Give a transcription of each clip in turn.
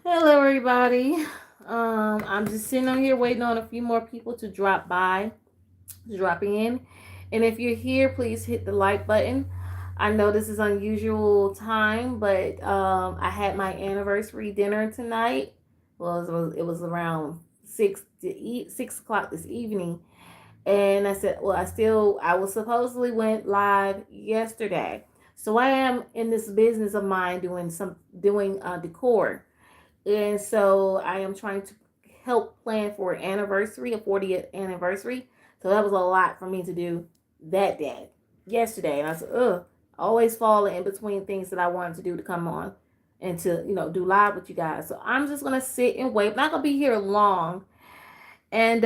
Hello, everybody. I'm just sitting on here waiting on a few more people to drop by, dropping in. And if you're here, please hit the like button. I know this is unusual time, but I had my anniversary dinner tonight. Well, it was around 6 o'clock this evening, and I said, well, I was supposedly went live yesterday, so I am in this business of mine doing decor, and so I am trying to help plan for an anniversary, a 40th anniversary. So that was a lot for me to do that day, yesterday. And I said, ugh, always falling in between things that I wanted to do to come on and to, do live with you guys. So I'm just going to sit and wait. I'm not going to be here long. And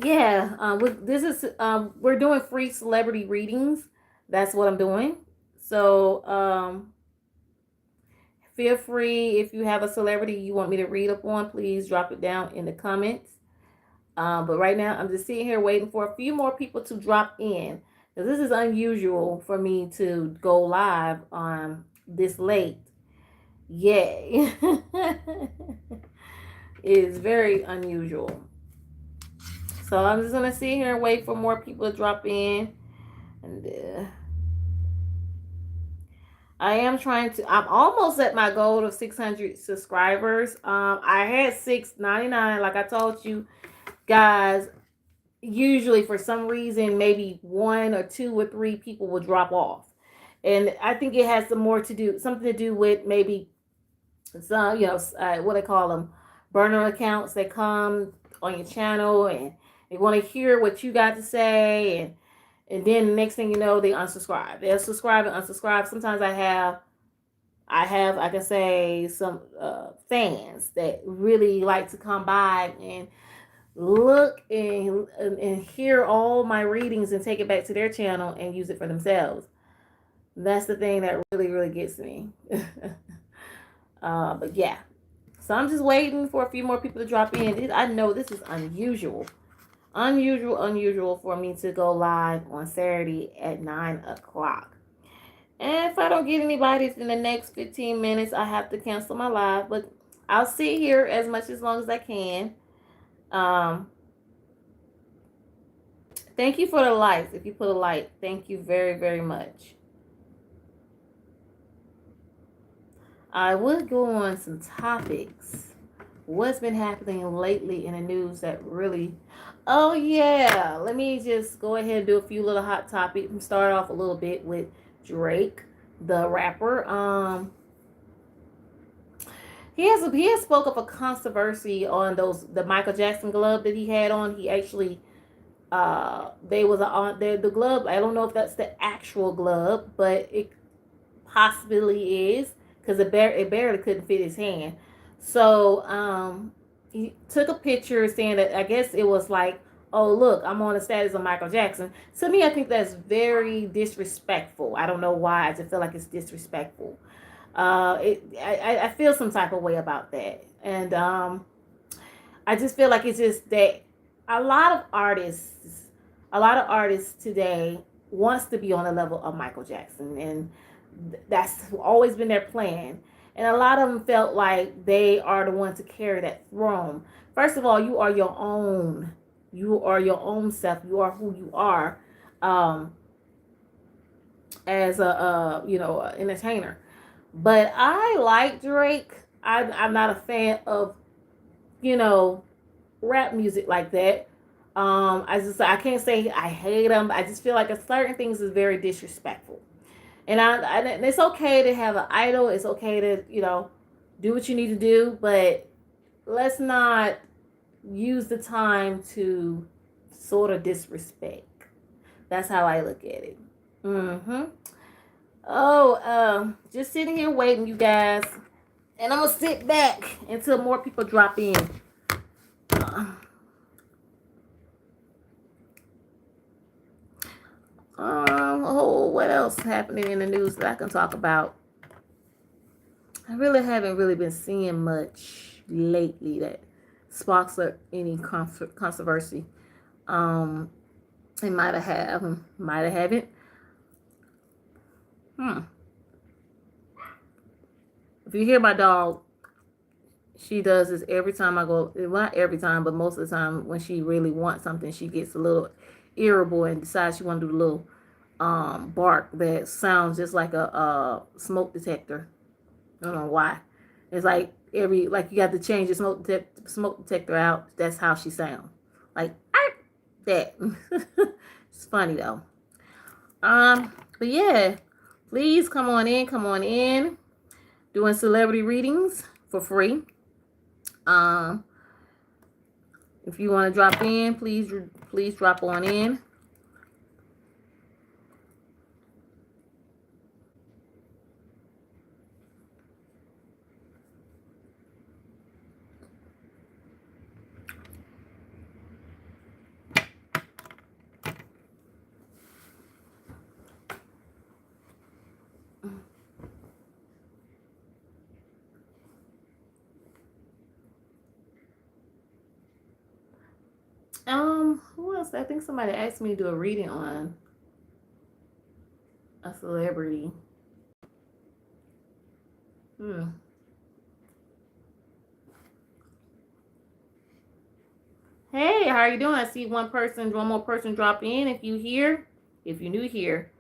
yeah, we're doing free celebrity readings. That's what I'm doing. So feel free, if you have a celebrity you want me to read up on, please drop it down in the comments. But right now, I'm just sitting here waiting for a few more people to drop in. Because this is unusual for me to go live on this late. Yay. It is very unusual. So I'm just going to sit here and wait for more people to drop in. And I am I'm almost at my goal of 600 subscribers. I had 699, like I told you guys. Usually, for some reason, maybe one or two or three people will drop off. And I think it has something to do with maybe some, what they call them, burner accounts that come on your channel and they want to hear what you got to say, and then the next thing you know, they unsubscribe. They'll subscribe and unsubscribe. Sometimes I can say some fans that really like to come by and look and hear all my readings and take it back to their channel and use it for themselves. That's the thing that really, really gets me. But yeah, so I'm just waiting for a few more people to drop in. I know this is unusual for me to go live on Saturday at 9 o'clock. And if I don't get anybody in the next 15 minutes, I have to cancel my live. But I'll sit here as long as I can. Thank you for the likes. If you put a like, thank you very, very much. I would go on some topics. What's been happening lately in the news that really... Oh, yeah. Let me just go ahead and do a few little hot topics and start off a little bit with Drake, the rapper. He has spoke of a controversy on the Michael Jackson glove that he had on. He actually they was on the glove. I don't know if that's the actual glove, but it possibly is, because it barely couldn't fit his hand. So he took a picture saying that, I guess it was like, oh look, I'm on the status of Michael Jackson. To me, I think that's very disrespectful. I don't know why. I just feel like it's disrespectful. I feel some type of way about that, and I just feel like it's just that a lot of artists, today wants to be on the level of Michael Jackson, and that's always been their plan. And a lot of them felt like they are the ones to carry that throne. First of all, you are your own. You are your own self. You are who you are, as a entertainer. But I like Drake. I'm not a fan of rap music like that. I can't say I hate him. I just feel like a certain things is very disrespectful. And it's okay to have an idol. It's okay to do what you need to do, but let's not use the time to sort of disrespect. That's how I look at it. Mm-hmm. Oh, just sitting here waiting, you guys, and I'm gonna sit back until more people drop in. What else happening in the news that I can talk about? I really haven't been seeing much lately that sparks any controversy. It might have haven't. If you hear my dog, she does this every time I go. Well, not every time, but most of the time when she really wants something, she gets a little irritable and decides she want to do a little bark that sounds just like a smoke detector. I don't know why. It's like like you got to change the smoke detector out. That's how she sounds. Like that. It's funny though. But yeah, please come on in. Come on in. Doing celebrity readings for free. Um, if you want to drop in, please drop on in. Who else? I think somebody asked me to do a reading on a celebrity. Hey, how are you doing? I see one more person drop in. If you're new here,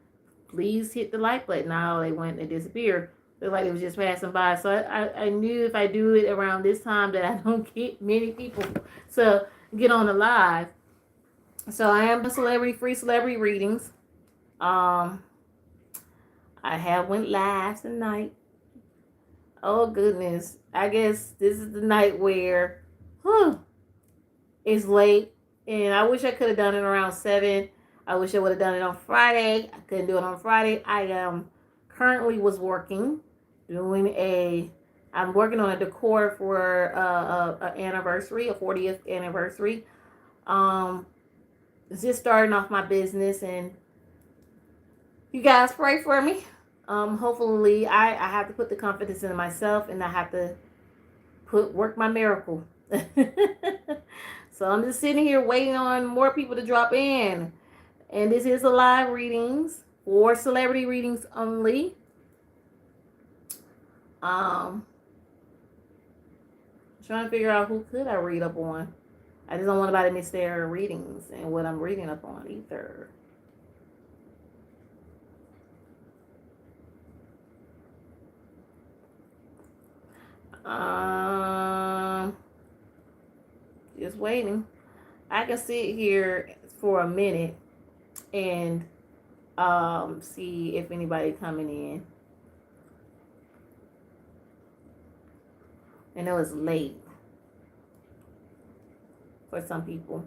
please hit the like button. Now they disappeared. Looked like it was just passing by. So I knew if I do it around this time that I don't get many people to get on the live. So I am free celebrity readings. I went live tonight. Oh goodness. I guess this is the night where it's late. And I wish I could have done it around 7. I wish I would have done it on Friday. I couldn't do it on Friday. I currently was working, I'm working on a decor for a anniversary, a 40th anniversary. Just starting off my business, and you guys pray for me. Hopefully I have to put the confidence in myself, and I have to work my miracle. So I'm just sitting here waiting on more people to drop in. And this is a live readings or celebrity readings only. Trying to figure out who could I read up on. I just don't want anybody to miss their readings and what I'm reading up on either. Just waiting. I can sit here for a minute and see if anybody coming in. I know it's late for some people.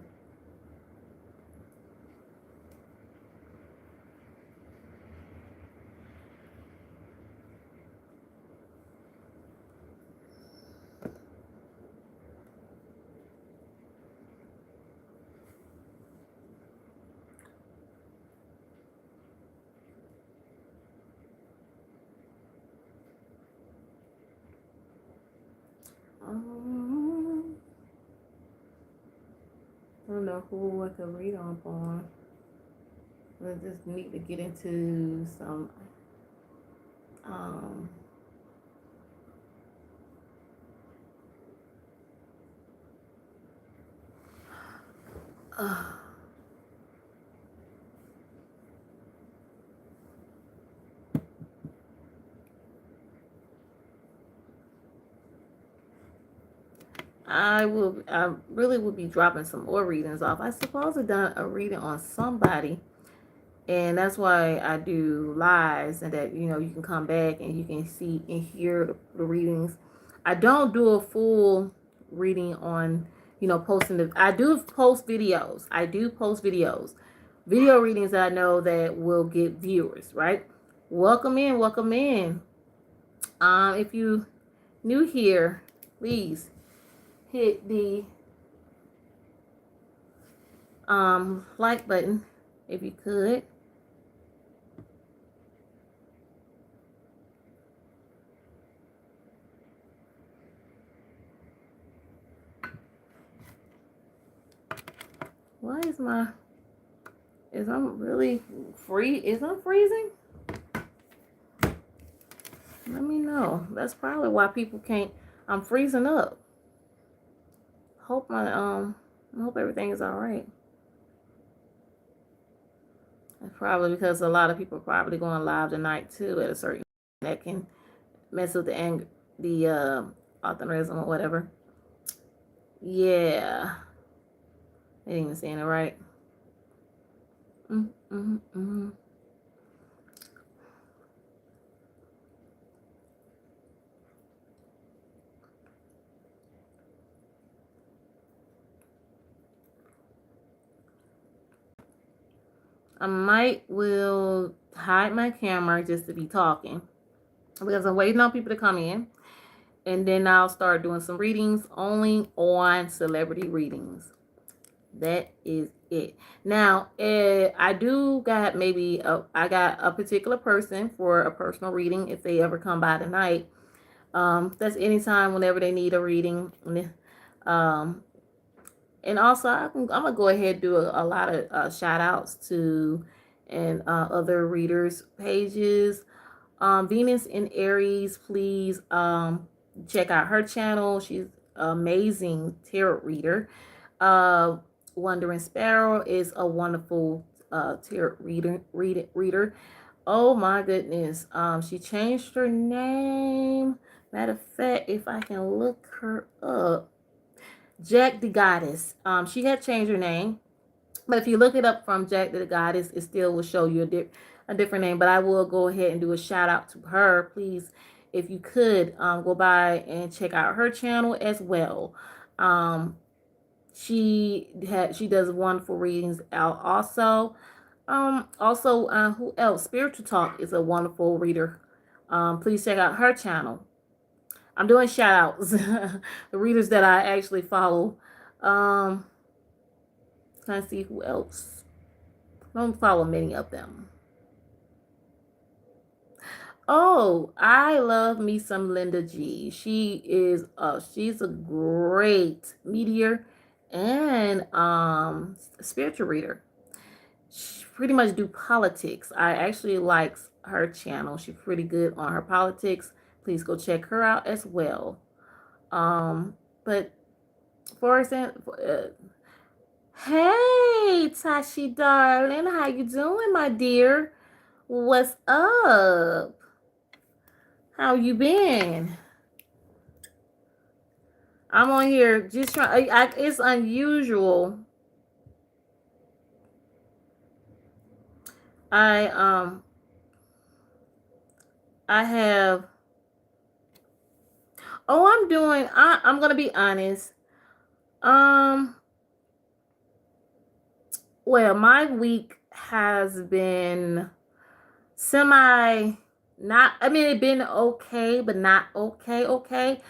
I don't know who I could read on. I just need to get into some I really will be dropping some more readings off. I suppose I've done a reading on somebody, and that's why I do lives, and that you can come back and you can see and hear the readings. I don't do a full reading on posting I do post videos. Video readings that I know that will get viewers, right? Welcome in. If you new here, please hit the like button if you could. Why is I'm really free? Is I'm freezing? Let me know. That's probably why people can't. I'm freezing up. Hope my I hope everything is all right. Probably because a lot of people are probably going live tonight too at a certain that can mess with the authorism or whatever. Yeah, I ain't even saying it right. Mm. I might will hide my camera just to be talking because I'm waiting on people to come in, and then I'll start doing some readings only on celebrity readings. That is it. Now, I do got I got a particular person for a personal reading if they ever come by tonight. That's anytime whenever they need a reading. Um, and also I'm gonna go ahead and do a lot of shout outs to and other readers pages. Venus in Aries, please check out her channel. She's amazing tarot reader. uh Wandering Sparrow is a wonderful tarot reader. Oh my goodness, she changed her name. Matter of fact, if I can look her up, Jack the Goddess. She had changed her name, but if you look it up from Jack the Goddess, it still will show you a different name. But I will go ahead and do a shout out to her. Please, if you could, go by and check out her channel as well. Um, she does wonderful readings out also. Who else? Spiritual Talk is a wonderful reader. Please check out her channel. I'm doing shout outs. The readers that I actually follow. Um, Trying to see who else. I don't follow many of them. Oh, I love me some Linda G. She's a great meteor and spiritual reader. She pretty much do politics. I actually like her channel. She's pretty good on her politics. Please go check her out as well. But for example, hey Tashi darling, how you doing, my dear? What's up? How you been? I'm on here just trying. It's unusual. I um I have. Oh, I'm doing. I'm gonna be honest. Um. Well, my week has been semi not. I mean, it been okay, but not okay. Okay.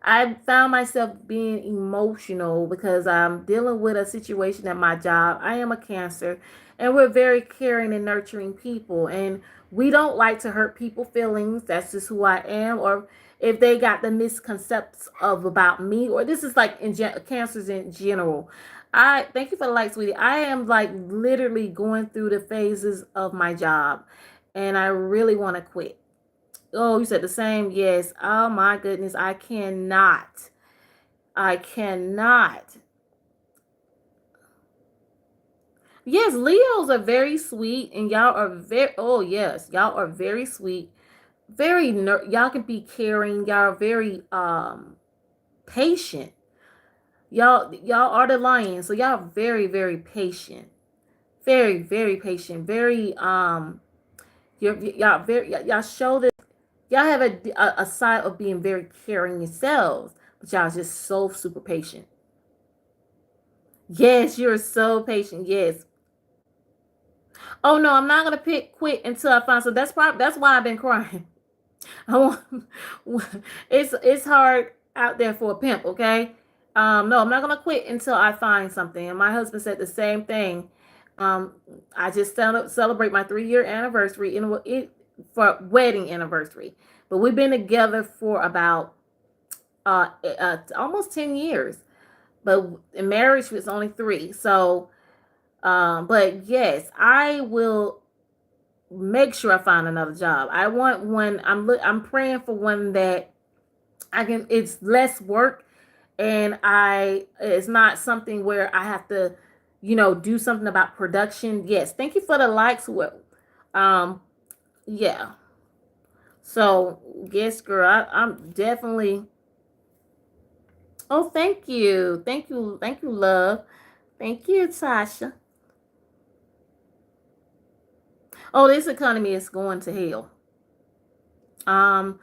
I found myself being emotional because I'm dealing with a situation at my job. I am a Cancer, and we're very caring and nurturing people, and we don't like to hurt people's feelings. That's just who I am. Or if they got the misconceptions of about me, or this is like Cancers in general. I thank you for the light, sweetie. I am like literally going through the phases of my job, and I really want to quit. Oh, you said the same? Yes. Oh my goodness. I cannot. I cannot. Yes, Leos are very sweet and y'all are oh yes, y'all are very sweet. Y'all can be caring. Y'all are very patient. Y'all are the lion. So y'all are very patient. Very patient. Very y'all show this. Y'all have a side of being very caring yourselves, but y'all just so super patient. Yes, you're so patient. Yes. Oh no, I'm not gonna quit until I find. So that's why I've been crying. I want. It's hard out there for a pimp. Okay. No, I'm not gonna quit until I find something. And my husband said the same thing. Um, I just celebrate my 3-year anniversary for wedding anniversary, but we've been together for about almost 10 years. But in marriage was only 3. So, but yes, I will make sure I find another job. I want one. I'm praying for one that I can. It's less work and it's not something where I have to, do something about production. Yes, thank you for the likes. Well, um, yeah. So yes, girl, I'm definitely. Oh, thank you, love. Thank you, Tasha. Oh, this economy is going to hell. Um,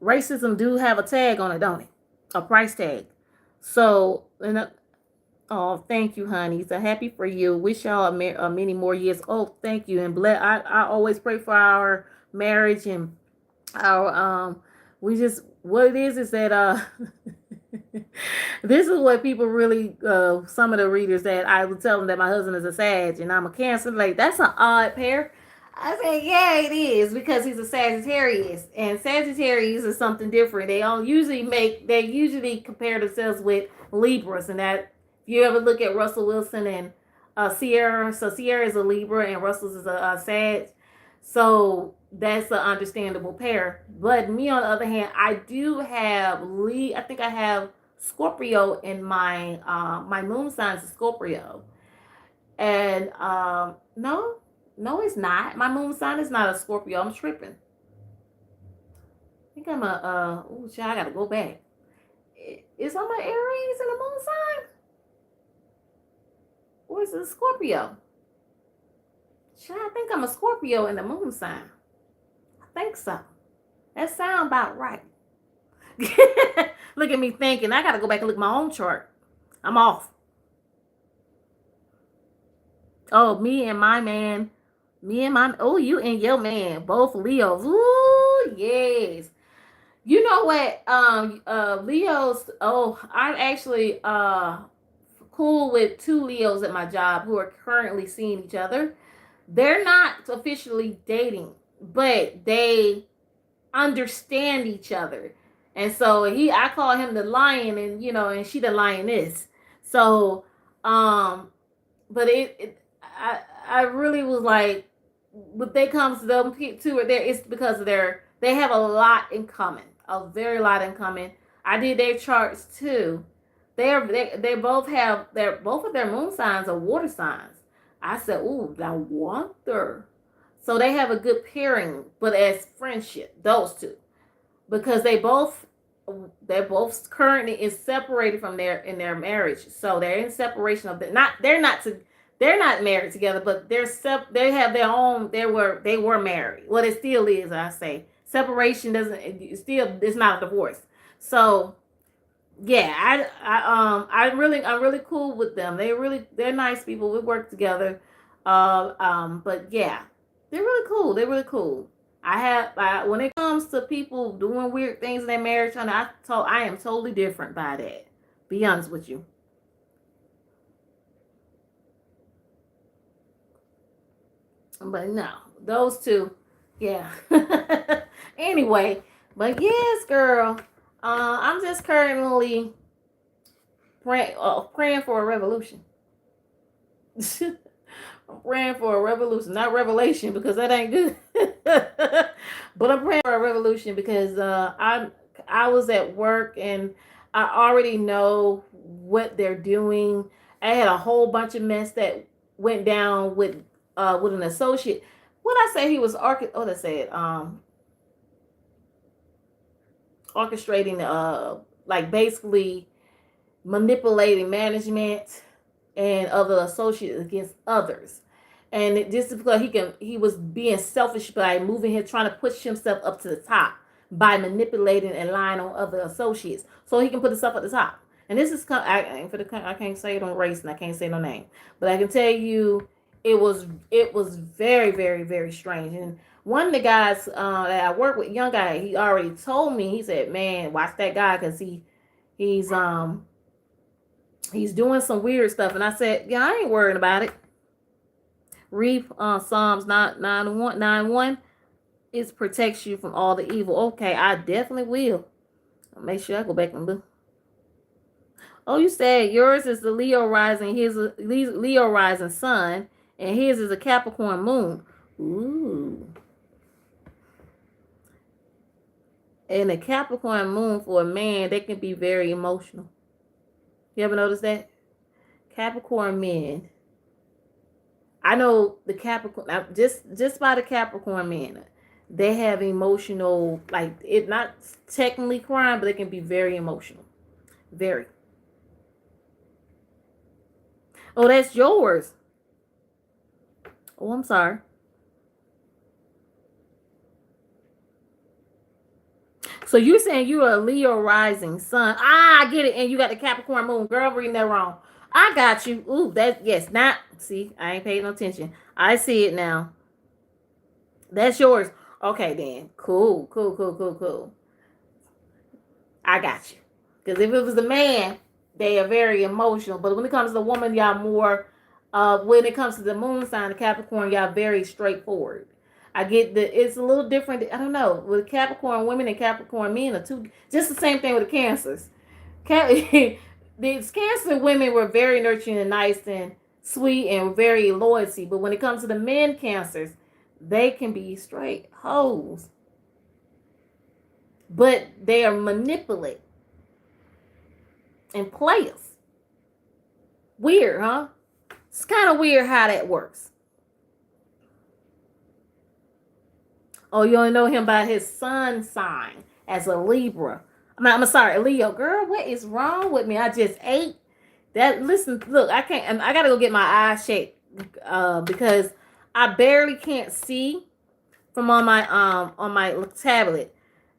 Racism do have a tag on it, don't it? A price tag. So, oh, thank you, honey. So happy for you. Wish y'all many more years. Oh, thank you, and bless. I always pray for our marriage and our we just what it is that this is what people really some of the readers that I would tell them that my husband is a Sag and I'm a Cancer, like that's an odd pair. I said, yeah, it is because he's a Sagittarius, and Sagittarius is something different. They usually compare themselves with Libras, and that if you ever look at Russell Wilson and Sierra, so Sierra is a Libra and Russell's is a Sag, so that's an understandable pair. But me, on the other hand, I do have I think I have Scorpio in my moon sign is Scorpio, and no, no, it's not. My moon sign is not a Scorpio. I'm tripping. I think I'm a oh, child, I gotta go back. Is I'm an Aries in the moon sign, or is it a Scorpio? Child, I think I'm a Scorpio in the moon sign. I think so. That sound about right. Look at me thinking. I gotta go back and look at my own chart. I'm off. Oh, oh, you and your man, both Leos. Ooh, yes. You know what? Leos. Oh, I'm actually cool with two Leos at my job who are currently seeing each other. They're not officially dating, but they understand each other. And so I call him the lion, and and she the lioness. So, um, but I really was like, when they comes to them two are there, it's because they have a lot in common, a very lot in common. I did their charts too. They both have both of their moon signs are water signs. I said, ooh, now water. So they have a good pairing, but as friendship, those two, because they're both currently is separated from their marriage. So they're in separation of the not they're not married together, but they have their own. They were married. Well, it still is. I say separation doesn't still it's not a divorce. So yeah, I'm really cool with them. They're nice people. We work together. But yeah, they're really cool. They're really cool. When it comes to people doing weird things in their marriage, honey, I am totally different by that. Be honest with you. But no, those two, yeah. Anyway, but yes, girl. I'm just currently praying for a revolution. I'm praying for a revolution, not revelation, because that ain't good. But I'm praying for a revolution because I was at work and I already know what they're doing. I had a whole bunch of mess that went down with an associate. What I say he was I said orchestrating like basically manipulating management and other associates against others. And just because he was being selfish by moving here, trying to push himself up to the top by manipulating and lying on other associates, so he can put himself at the top. And this is I can't say it on race and I can't say no name, but I can tell you it was very very very strange. And one of the guys that I work with, young guy, he already told me. He said, "Man, watch that guy because he's he's doing some weird stuff." And I said, "Yeah, I ain't worried about it." Read Psalms 9:1. It protects you from all the evil. Okay, I definitely will. I'll make sure I go back and look. Oh, you said yours is the Leo rising, his Leo rising sun, and his is a Capricorn moon. Ooh. And a Capricorn moon for a man, they can be very emotional. You ever notice that? Capricorn men. I know the Capricorn, just by the Capricorn men, they have emotional, like, it not technically crime, but it can be very emotional. Very. Oh, that's yours. Oh, I'm sorry. So you're saying you're a Leo rising sun. Ah, I get it. And you got the Capricorn moon. Girl, reading that wrong. I got you. Ooh, that, yes, not, see, I ain't paying no attention. I see it now. That's yours. Okay, then. Cool, cool, cool, cool, cool. I got you. Because if it was a man, they are very emotional. But when it comes to the woman, y'all more, when it comes to the moon sign, the Capricorn, y'all very straightforward. I get that it's a little different. I don't know. With Capricorn women and Capricorn men are two, just the same thing with the Cancers. These Cancer women were very nurturing and nice and sweet and very loyalty. But when it comes to the men Cancers, they can be straight hoes. But they are manipulative and players. Weird, huh? It's kind of weird how that works. Oh, you only know him by his sun sign as a Libra. I'm sorry, a Leo. Girl, what is wrong with me? I just ate that. Listen, look, I can't. I gotta go get my eyes checked because I barely can't see from on my tablet,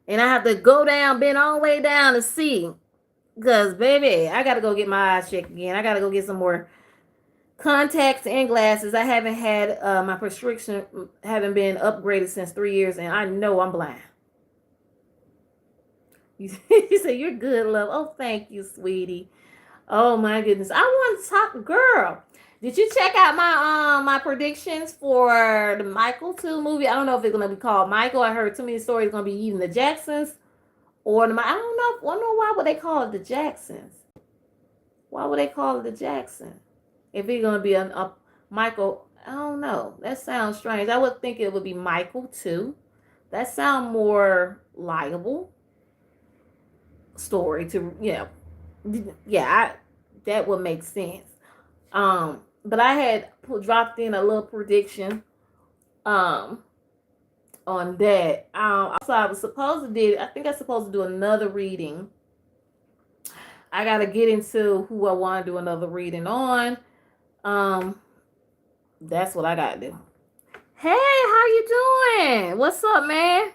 and I have to go down, bend all the way down to see. Because baby, I gotta go get my eyes checked again. I gotta go get some more contacts and glasses. I haven't had my prescription haven't been upgraded since 3 years, and I know I'm blind. You say you're good, love. Oh, thank you, sweetie. Oh my goodness, I want to talk, girl. Did you check out my predictions for the Michael 2 movie? I don't know if it's gonna be called Michael. I heard too many stories gonna be even the Jacksons or the I don't know. I don't know why would they call it the Jacksons. Why would they call it the Jackson? If it's gonna be a Michael, I don't know. That sounds strange. I would think it would be Michael 2. That sound more liable story to that would make sense. But I had dropped in a little prediction on that. Also I was supposed to do. I think I'm supposed to do another reading. I gotta get into who I want to do another reading on. That's what I gotta do. Hey, how you doing? What's up, man?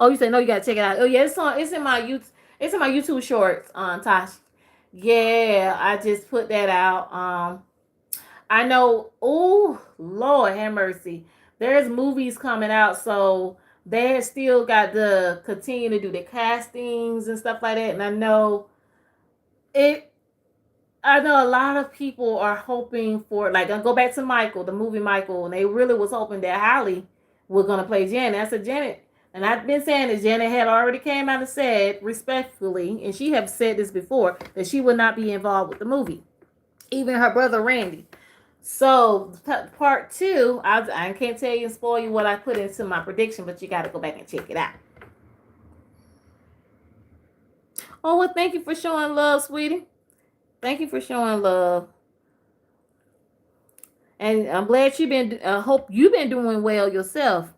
Oh, you say no, you gotta check it out. Oh yeah, it's in my YouTube shorts, Tosh. Yeah, I just put that out. I know, oh Lord have mercy. There's movies coming out, so they still got to continue to do the castings and stuff like that. And I know a lot of people are hoping for, like, I'll go back to Michael, the movie Michael, and they really was hoping that Holly was gonna play Janet. I said Janet, and I've been saying that Janet had already came out and said respectfully, and she have said this before, that she would not be involved with the movie. Even her brother Randy. So part 2, I can't tell you and spoil you what I put into my prediction, but you got to go back and check it out. Oh, well, thank you for showing love, sweetie. Thank you for showing love. And I'm glad you've been, hope you've been doing well yourself.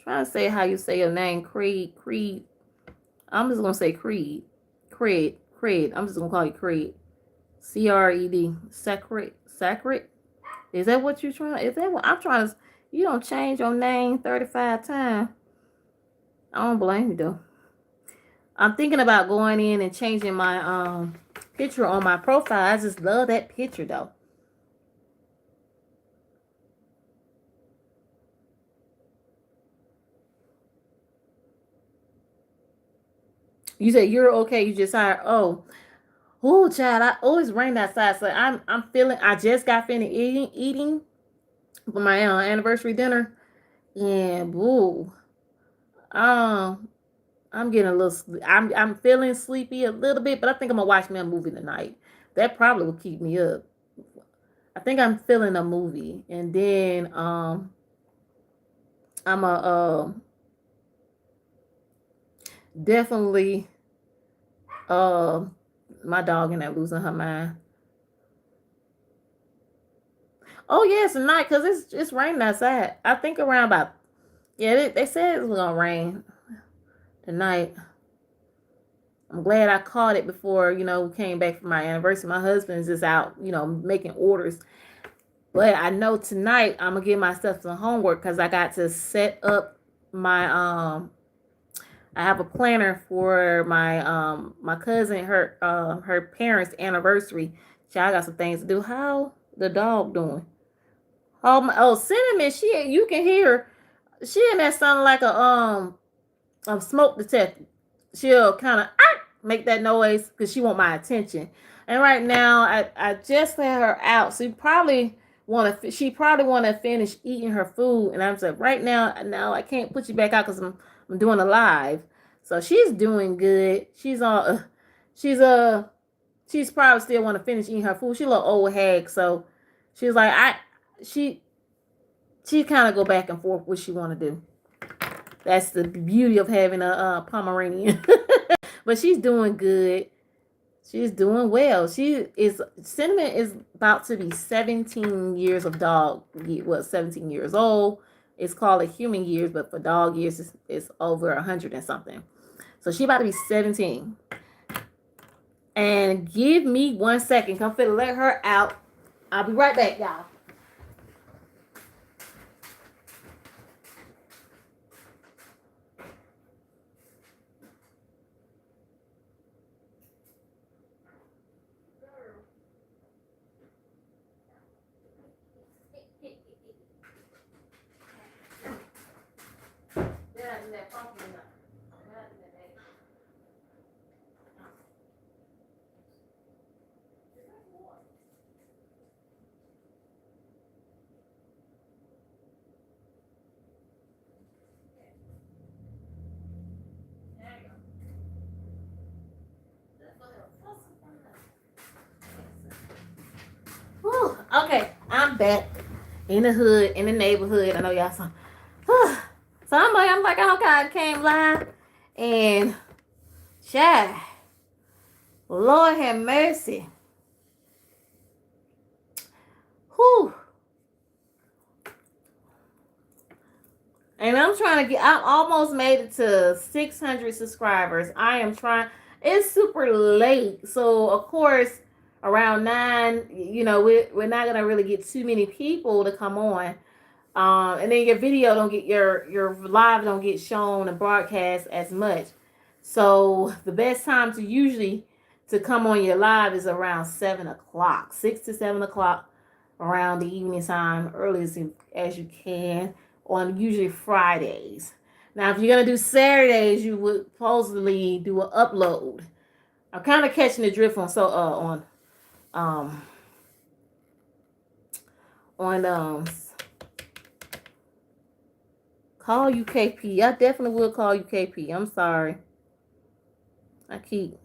Trying to say how you say your name, Creed. I'm just going to say Creed. Creed. I'm just going to call you Creed. Cred. Sacred. Is that what you're trying? Is that what I'm trying to? You don't change your name 35 times. I don't blame you though. I'm thinking about going in and changing my picture on my profile. I just love that picture though. You said you're okay. You just hired. Oh, child. I always rain outside, so I'm feeling. I just got finished eating for my anniversary dinner, and boo. I'm getting a little. I'm feeling sleepy a little bit, but I think I'm gonna watch me a movie tonight. That probably will keep me up. I think I'm feeling a movie, and then I'm a definitely Uh, my dog in there losing her mind. Oh yeah, it's night because it's raining outside. I think around about they said it was gonna rain tonight. I'm glad I caught it before we came back from my anniversary. My husband's just out making orders, but I know tonight I'm gonna give myself some homework because I got to set up my I have a planner for my cousin her parents' anniversary. So I got some things to do. How the dog doing? Oh, Cinnamon, you can hear her. She in that sounding like a smoke detector. She'll kind of make that noise because she want my attention. And right now, I just let her out. So she probably want to finish eating her food. And I'm like, right now, no, I can't put you back out because I'm doing a live. So she's doing good. She's probably still want to finish eating her food. She's a little old hag, so she's like she she kind of go back and forth what she want to do. That's the beauty of having a Pomeranian. But she's doing good. She's doing well. Cinnamon is about to be 17 years of dog. 17 years old. It's called a human years, but for dog years, it's over 100 and something. So she about to be 17. And give me 1 second. Come fit to let her out. I'll be right back, y'all. Whew, okay, I'm back in the hood, in the neighborhood. I know y'all saw. So I'm like, oh God, I came live, and child, Lord have mercy. Whew. And I'm almost made it to 600 subscribers. I am trying. It's super late, so of course around 9, we're not gonna really get too many people to come on. And then your video don't get your live don't get shown and broadcast as much. So the best time to come on your live is around 7 o'clock, 6 to 7 o'clock, around the evening time, early as you can, on usually Fridays. Now, if you're gonna do Saturdays, you would supposedly do an upload. I'm kind of catching the drift on call you KP. I definitely will call you KP. I'm sorry. I keep.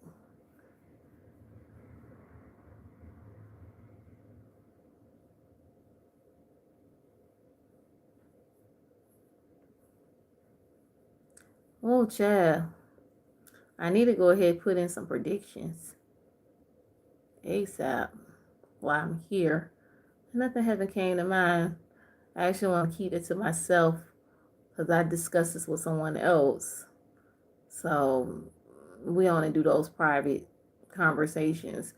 Oh, child. I need to go ahead and put in some predictions ASAP while I'm here. Nothing hasn't came to mind. I actually want to keep it to myself because I discussed this with someone else. So we only do those private conversations.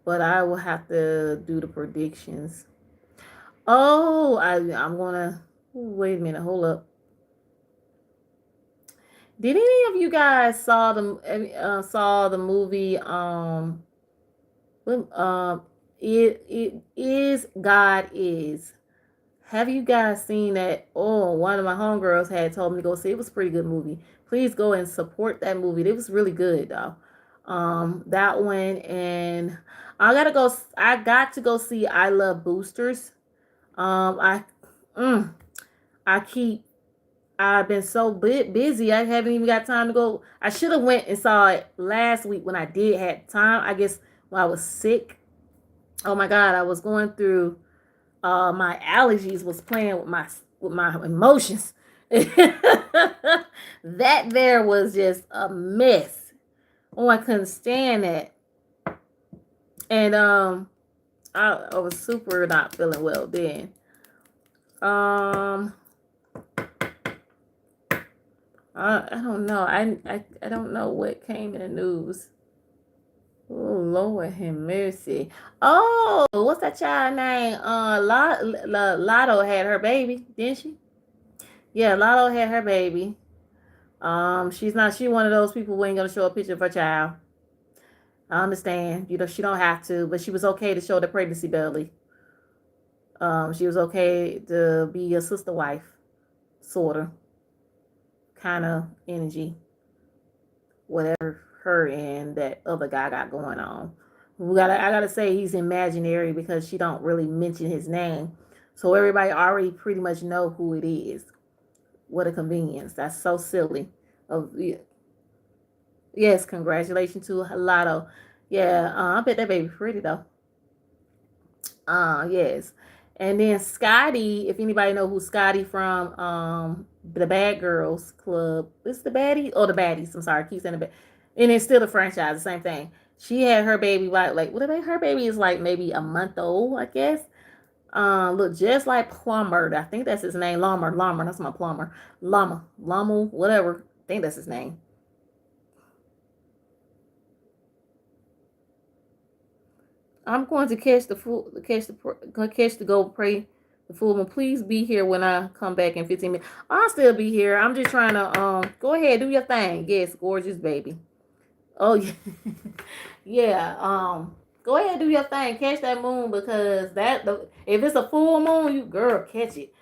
But I will have to do the predictions. Oh, I'm gonna wait a minute. Hold up. Did any of you guys saw the movie? It is God is. Have you guys seen that? Oh, one of my homegirls had told me to go see. It was a pretty good movie. Please go and support that movie. It was really good though. That one, and I got to go see I Love Boosters. I I've been so busy. I haven't even got time to go. I should have went and saw it last week when I did have time. I guess when I was sick. Oh my God, I was going through. My allergies was playing with my emotions. That there was just a mess. Oh, I couldn't stand it. And I was super not feeling well then. I don't know. I don't know what came in the news. Oh Lord have mercy. Oh, what's that child name? Lotto had her baby, didn't she? Yeah, Lotto had her baby. She's not. She one of those people who ain't gonna show a picture of her child. I understand. You know, she don't have to, but she was okay to show the pregnancy belly. She was okay to be a sister wife, sorta, kind of energy, whatever her and that other guy got going on. I gotta say he's imaginary because she don't really mention his name, so everybody already pretty much know who it is. What a convenience! That's so silly. Of yes, congratulations to Lotto. Yeah, I bet that baby pretty though. Yes. And then Scotty, if anybody know who Scotty from the Bad Girls Club, is the baddie or the baddies? I'm sorry, I keep saying the bad. And it's still a franchise, the same thing. She had her baby like what about her baby is like maybe a month old, I guess. Look just like Plumber. I think that's his name. Llama. That's my plumber. Llama, whatever. I think that's his name. I'm going to catch the fool, catch the go pray the full moon. Please be here when I come back in 15 minutes. I'll still be here. I'm just trying to go ahead, do your thing. Yes, gorgeous baby. Oh yeah. Yeah. Go ahead, do your thing. Catch that moon because if it's a full moon, you girl catch it.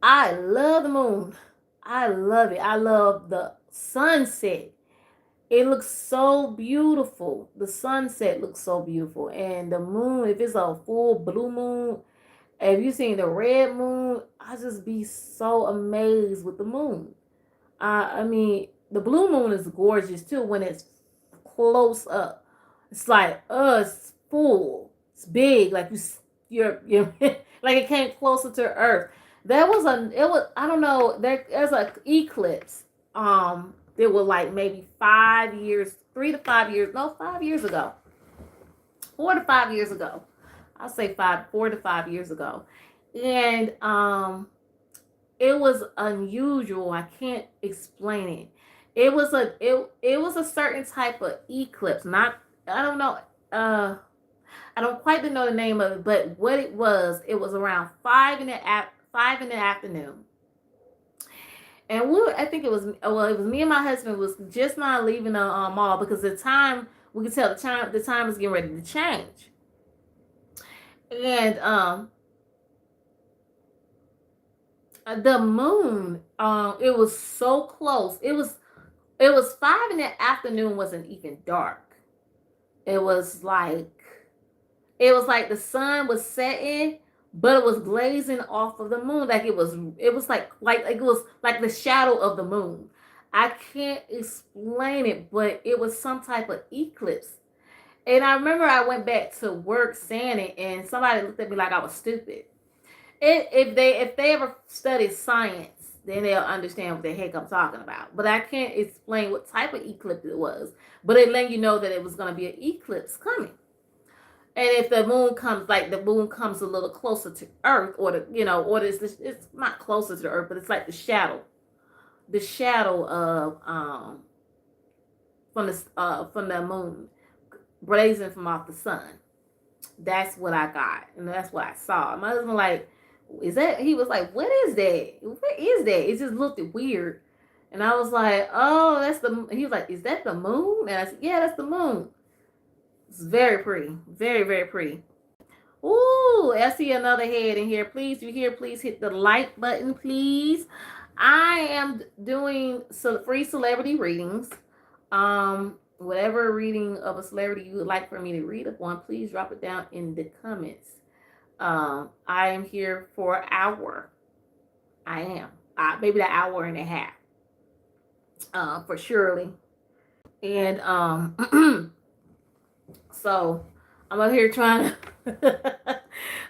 I love the moon. I love it. I love the sunset. It looks so beautiful. The sunset looks so beautiful. And the moon, if it's a full blue moon, if you seen the red moon, I just be so amazed with the moon. I mean, the blue moon is gorgeous too when it's close up. It's like, it's full. It's big. Like you're like it came closer to Earth. I don't know, there's an eclipse. It was like maybe 5 years, 3 to 5 years, no, 5 years ago, 4 to 5 years ago. I'll say 4 to 5 years ago. And it was unusual. I can't explain it. It was a certain type of eclipse. Not I don't know. I don't quite know the name of it, but what it was around 5 in the afternoon. And I think it was me and my husband was just not leaving the mall because the time we could tell the time was getting ready to change. And the moon, it was so close. It was 5 in the afternoon, wasn't even dark. It was like the sun was setting, but it was glazing off of the moon. Like it was like it was like the shadow of the moon. I can't explain it, but it was some type of eclipse. And I remember I went back to work saying it, and somebody looked at me like I was stupid. If they ever study science, then they'll understand what the heck I'm talking about. But I can't explain what type of eclipse it was. But it let you know that it was going to be an eclipse coming. And if the moon comes, like the moon comes a little closer to Earth, or it's not closer to Earth, but it's like the shadow of from the moon, blazing from off the sun. That's what I got, and that's what I saw. My husband like, is that? He was like, what is that? What is that? It just looked weird, and I was like, oh, that's the. He was like, is that the moon? And I said, yeah, that's the moon. It's very pretty, very very pretty. Ooh, I see another head in here. Please, you here? Please hit the like button, please. I am doing free celebrity readings. Whatever reading of a celebrity you would like for me to read upon, please drop it down in the comments. I am here for an hour. I am. Maybe an hour and a half. For Shirley. And so I'm over here trying to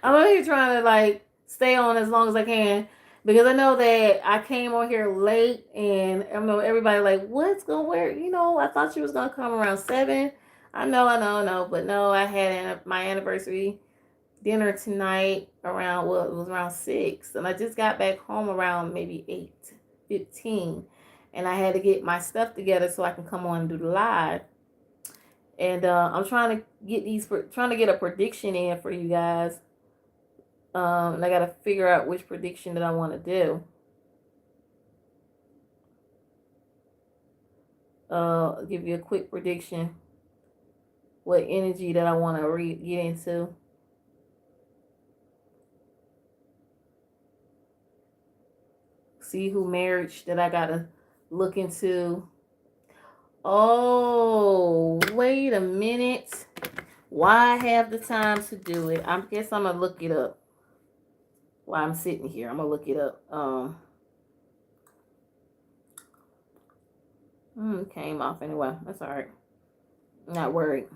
I'm over here trying to like stay on as long as I can because I know that I came on here late, and I know everybody like, what's going where? I thought she was gonna come around 7. I know, but no, I had my anniversary dinner tonight around, well, it was around 6, and I just got back home around maybe 8:15, and I had to get my stuff together so I can come on and do the live. And I'm trying to get a prediction in for you guys. And I gotta figure out which prediction that I want to do. Give you a quick prediction. What energy that I want to get into. See who marriage that I gotta look into. Oh, wait a minute. Why have the time to do it? I guess I'm gonna look it up while I'm sitting here. I'm gonna look it up. Came off anyway. That's all right. Not worried.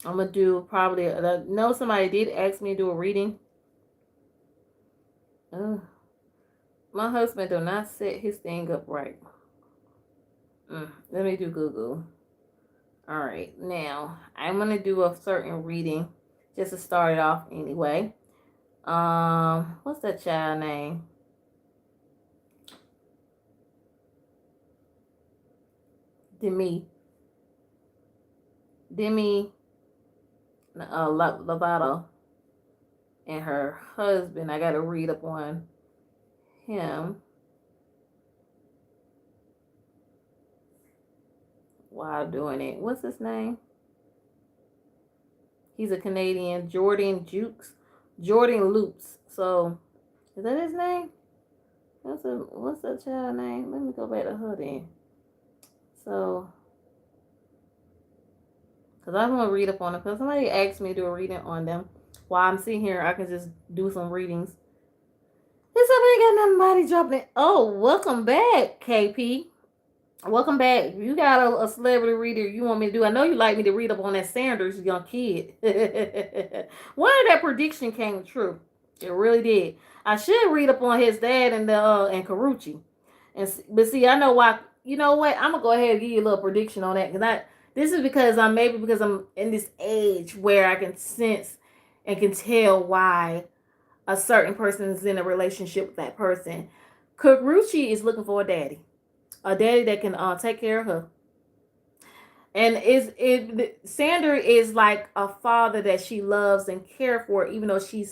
I'm gonna do probably. No, somebody did ask me to do a reading. My husband do not set his thing up right. Let me do Google. All right, now I'm gonna do a certain reading just to start it off anyway. What's that child name? Demi Lovato and her husband. I gotta read up on him while doing it. What's his name? He's a Canadian, Jordan Loops. So, is that his name? What's that child name? Let me go back to her then. So, because I want to read up on them. Because somebody asked me to do a reading on them. While I'm sitting here, I can just do some readings. If somebody got nothing body dropping it. Oh, welcome back, KP. Welcome back. You got a celebrity reader you want me to do. I know you like me to read up on that Sanders young kid. One of that prediction came true. It really did. I should read up on his dad and Carucci. But see, I know why. You know what? I'm gonna go ahead and give you a little prediction on that, because this is because I'm in this age where I can sense and can tell why a certain person is in a relationship with that person. Carucci is looking for a daddy that can take care of her. And Sander is like a father that she loves and cares for, even though she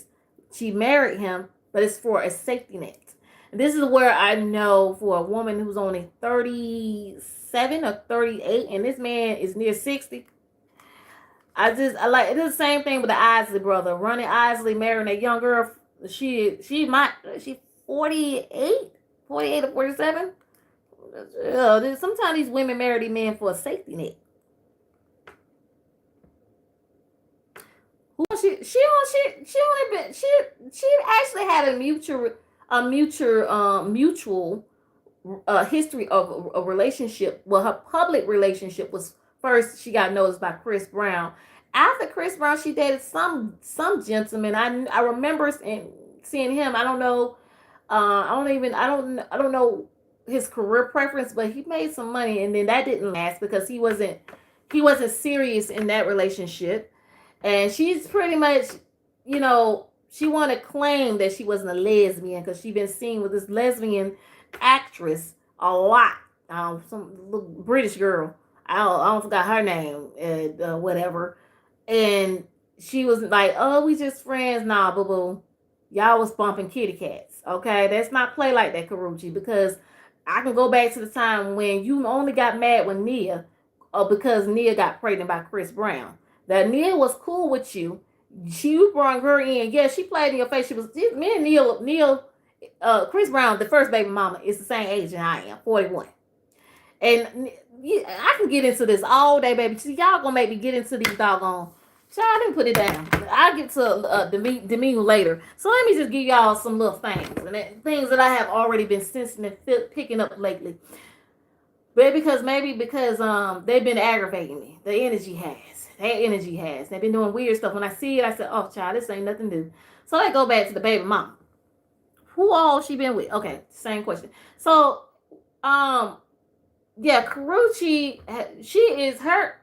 married him, but it's for a safety net. And this is where I know, for a woman who's only 37 or 38, and this man is near 60. I like it. Is the same thing with the Isley brother, Ronnie Isley, marrying a young girl. She 48 or 47. Sometimes these women marry these men for a safety net. She actually had a mutual history of a relationship. Well, her public relationship was first. She got noticed by Chris Brown. After Chris Brown, she dated some gentleman. I remember seeing him. I don't know. I don't know his career preference, but he made some money, and then that didn't last because he wasn't serious in that relationship. And she's pretty much, she want to claim that she wasn't a lesbian because she's been seen with this lesbian actress a lot. Some little British girl. I don't forgot her name, whatever. And she was like, "Oh, we just friends." Nah, boo boo. Y'all was bumping kitty cats. Okay, let's not play like that, Karuchi, because I can go back to the time when you only got mad with Nia, because Nia got pregnant by Chris Brown. That Nia was cool with you. You brought her in. Yeah, she played in your face. Me and Chris Brown, the first baby mama, is the same age and I am, 41. And I can get into this all day, baby. See, y'all gonna make me get into these doggone. Child, didn't put it down. I'll get to Demi later. So let me just give y'all some little things. And things that I have already been sensing and picking up lately. But because they've been aggravating me. The energy has. They've been doing weird stuff. When I see it, I said, "Oh, child, this ain't nothing new." So I go back to the baby mama. who all she been with? Okay, same question. So, um, yeah, Karuchi, she is her.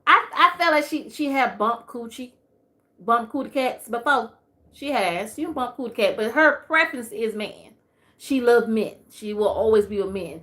I felt like she had bump cootie cats before. She bump cootie cat, but her preference is man. She loves men. She will always be with men.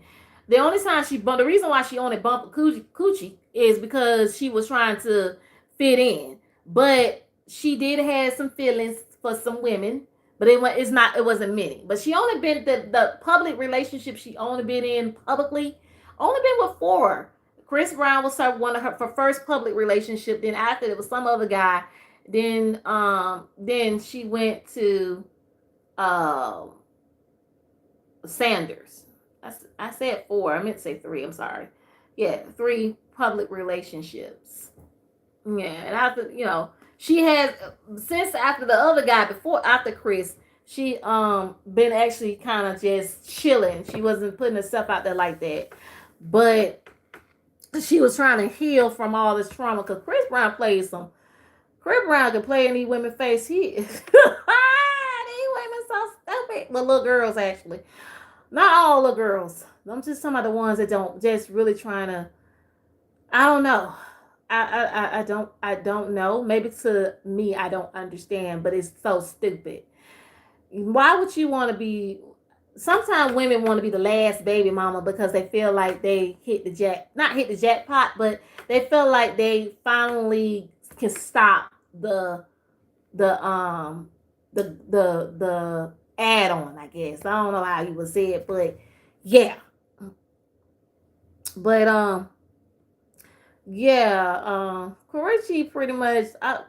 The only time the reason why she only bumped coochie is because she was trying to fit in. But she did have some feelings for some women, but it wasn't many. But she only been the public relationship she only been in publicly, only been with four. Chris Brown was one of her first public relationship. Then after it was some other guy. Then she went to um Sanders. I said four. I meant to say three. I'm sorry. Yeah, three public relationships. Yeah, and she has since after the other guy after Chris, she been actually kind of just chilling. She wasn't putting herself out there like that, but she was trying to heal from all this trauma because Chris Brown can play in these women's face. These women so stupid. The little girls, actually. Not all the girls. I'm just talking about the ones that don't just really trying to. I don't know. I don't know. Maybe to me, I don't understand, but it's so stupid. Why would you want to be? Sometimes women want to be the last baby mama because they feel like they not hit the jackpot, but they feel like they finally can stop the add on, I guess. I don't know how you would say it, but yeah. But Karichi pretty much I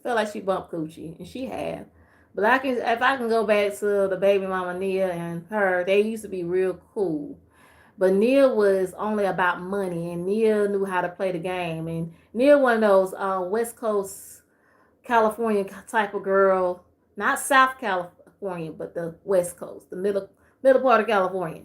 feel like she bumped coochie, and she had. But if I can go back to the baby mama Nia and her, they used to be real cool. But Nia was only about money, and Nia knew how to play the game. And Nia one of those West Coast California type of girl, not South California, but the West Coast, the middle part of California,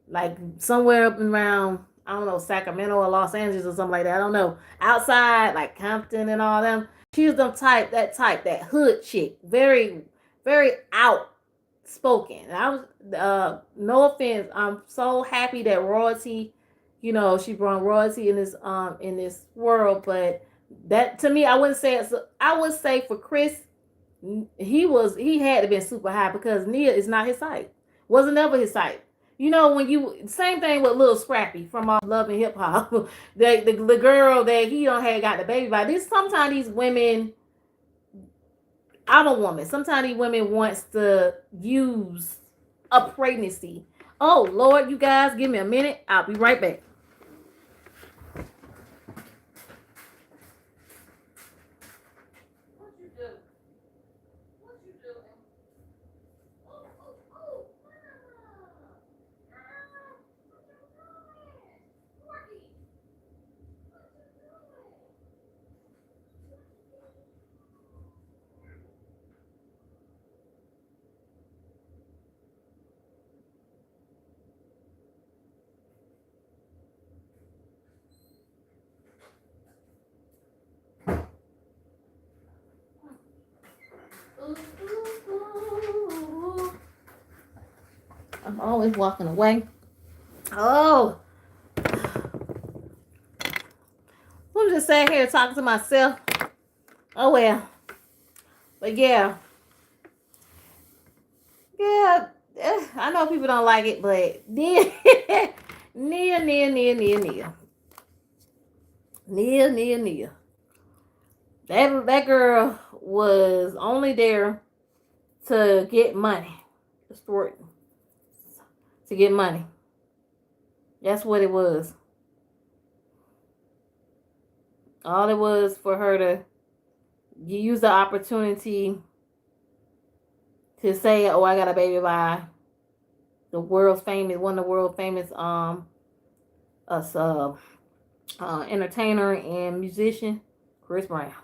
like somewhere up and around, I don't know, Sacramento or Los Angeles or something like that. I don't know, outside like Compton and all them. She was that hood chick, very, very outspoken. And I was, no offense, I'm so happy that royalty, she brought royalty in this world, but that to me, I wouldn't say it. So I would say for Chris, he had to be super high because Nia is not his type. Wasn't ever his type. When same thing with Lil Scrappy from Love and Hip Hop, the girl that he don't had got the baby by. Sometimes these women, I'm a woman. Sometimes these women wants to use a pregnancy. Oh Lord, you guys, give me a minute. I'll be right back. I'm always walking away. Oh, I'm just sitting here talking to myself. Oh well, but yeah. I know people don't like it, but Nia. That girl was only there to get money. To get money. That's what it was. All it was for her to use the opportunity to say, "Oh, I got a baby by one of the world famous entertainer and musician, Chris Brown."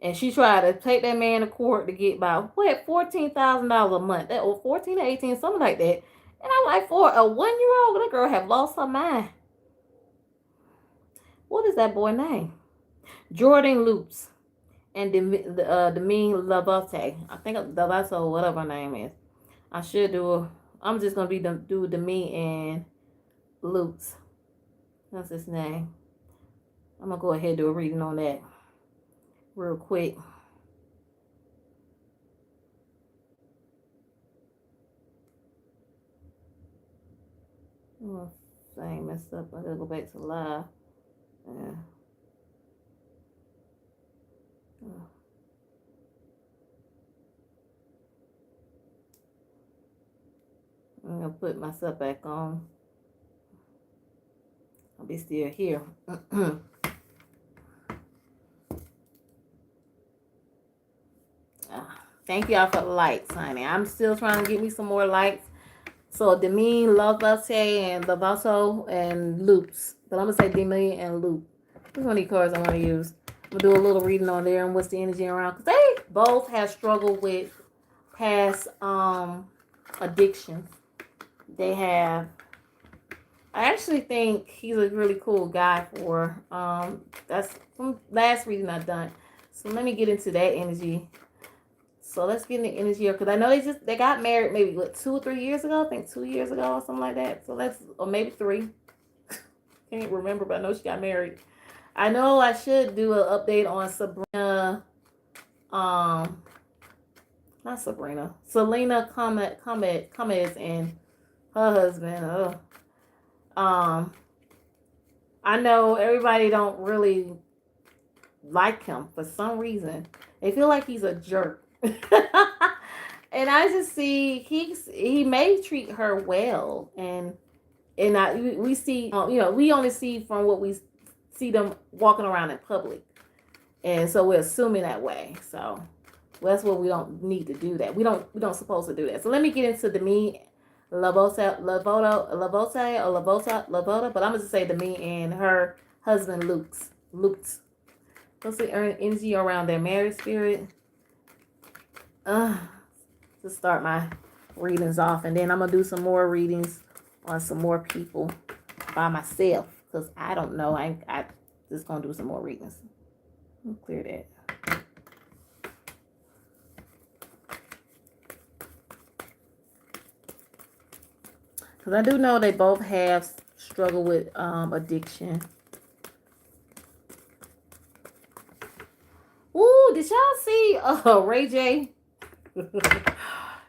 And she tried to take that man to court to get about $14,000 a month, or 14 or 18, something like that. And I'm like, for a 1-year-old, that girl have lost her mind. What is that boy name? Jordan Loops. and the mean Labate. I think Labato, whatever her name is. I should do. I'm just gonna do the me and Luke's. That's his name. I'm gonna go ahead and do a reading on that real quick. Oh, thing messed up. I gotta go back to live. Yeah. I'm gonna put myself back on. I'll be still here. Thank y'all for the likes, honey. I'm still trying to get me some more likes. So Demean, Lavasse, and Lavasso, and Loops. But I'm gonna say Demean and Loop. Which one of these cards I want to use? I'm gonna do a little reading on there and what's the energy around, because they both have struggled with past addictions. They have. I actually think he's a really cool guy for that's from last reading I've done. So let me get into that energy. So let's get in the energy, because I know they got married maybe 2 or 3 years ago. I think 2 years ago or something like that. So or maybe 3. Can't remember, but I know she got married. I know I should do an update on Sabrina. Not Sabrina. Selena Gomez and her husband. I know everybody don't really like him for some reason. They feel like he's a jerk. And I just see he may treat her well, and we see we only see from what we see them walking around in public, and so we're assuming that way. So that's what we don't need to do that. We don't supposed to do that. So let me get into the me Lavota, but I'm gonna say the me and her husband Luke's. What's the energy around their marriage spirit? To start my readings off, and then I'm gonna do some more readings on some more people by myself, because I don't know. I just gonna do some more readings. I'll clear that. Because I do know they both have struggled with addiction. Ooh, did y'all see Ray J?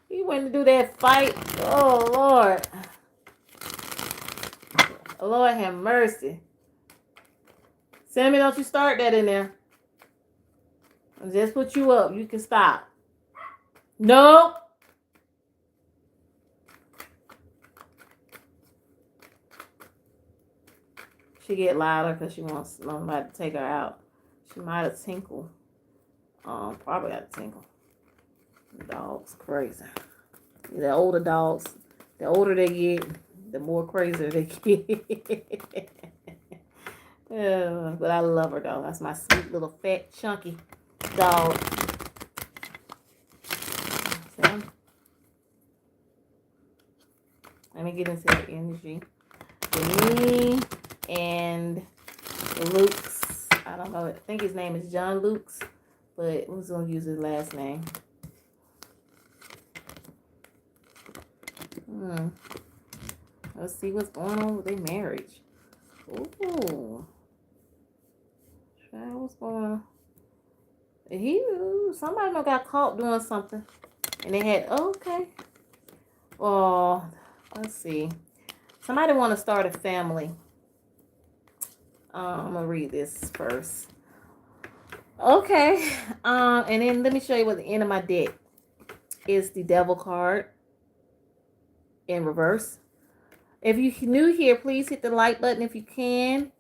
He went to do that fight. Oh, Lord. Lord have mercy. Sammy, don't you start that in there. I'll just put you up. You can stop. No. She get louder because she wants somebody to take her out. She might have tinkled. Probably got a tinkle. Dogs crazy. The older dogs, the older they get, the more crazier they get. But I love her though. That's my sweet little fat chunky dog. So, let me get into the energy. Me and Luke's. I don't know. I think his name is John Luke's, but I'm just gonna use his last name. Let's see what's going on with their marriage. Ooh. What's going on? Somebody got caught doing something. And they had, okay. Oh, let's see. Somebody want to start a family. I'm going to read this first. Okay. And then let me show you what the end of my deck is. The Devil card in reverse. If you're new here, please hit the like button if you can.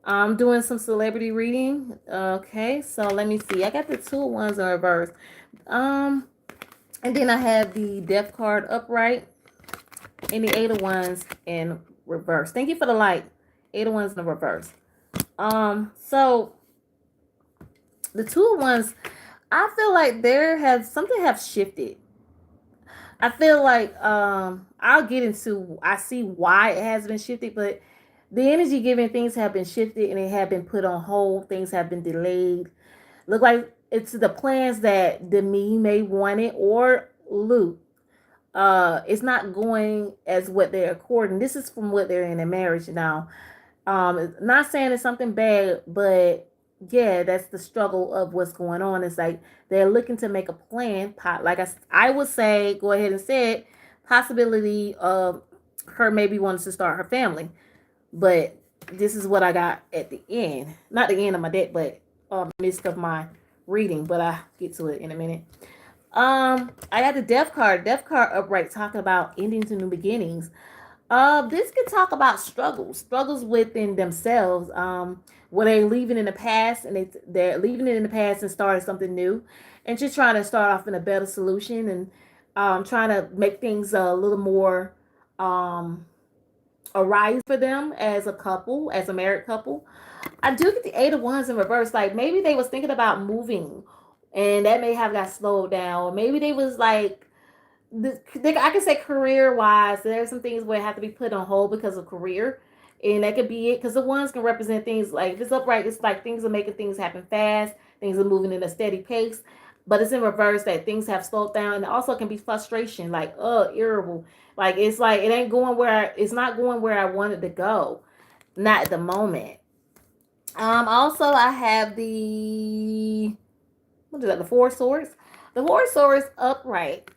I'm doing some celebrity reading. Okay, so let me see. I got the 2 of Wands in reverse. And then I have the Death card upright and the 8 of Wands in reverse. Thank you for the like. 8 of Wands in the reverse. So the 2 of Wands, I feel like something have shifted. I feel like I'll get into, I see why it has been shifted, but the energy giving things have been shifted and they have been put on hold. Things have been delayed. Look like it's the plans that Demi may want it or Luke. It's not going as what they're according. This is from what they're in a marriage now. Not saying it's something bad, but yeah, that's the struggle of what's going on. It's like they're looking to make a plan. Like I would say, go ahead and say it. Possibility of her maybe wants to start her family, but this is what I got at the end. Not the end of my deck, but midst of my reading. But I get to it in a minute. I got the death card. Death card upright, talking about endings and new beginnings. This could talk about struggles within themselves. Where they're leaving in the past, and they're leaving it in the past and starting something new, and just trying to start off in a better solution, and trying to make things a little more arise for them as a couple, as a married couple. I do get the Eight of Wands in reverse. Like maybe they was thinking about moving, and that may have got slowed down, or maybe they was like I can say career wise, there's some things where it have to be put on hold because of career. And that could be it, because the ones can represent things like, if it's upright, it's like things are making things happen fast, things are moving in a steady pace. But it's in reverse that things have slowed down, and it also can be frustration, like irritable, like it's like it ain't going where it's not going where I wanted to go, not at the moment. Also I have the what is that? The Four of Swords. The Four of Swords upright.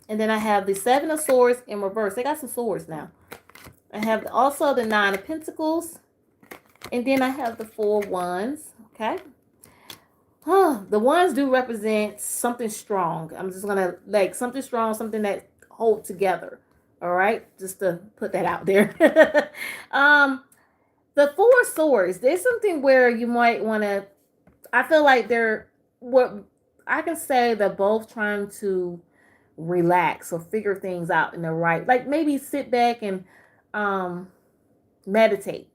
And then I have the Seven of Swords in reverse. They got some swords now. I have also the Nine of Pentacles. And then I have the Four of Wands. Okay. The wands do represent something strong. I'm just going to, like, something strong, something that hold together. All right. Just to put that out there. The Four of Swords. There's something where you might want to, I feel like they're, what I can say they're both trying to relax or figure things out in the right, like maybe sit back and meditate,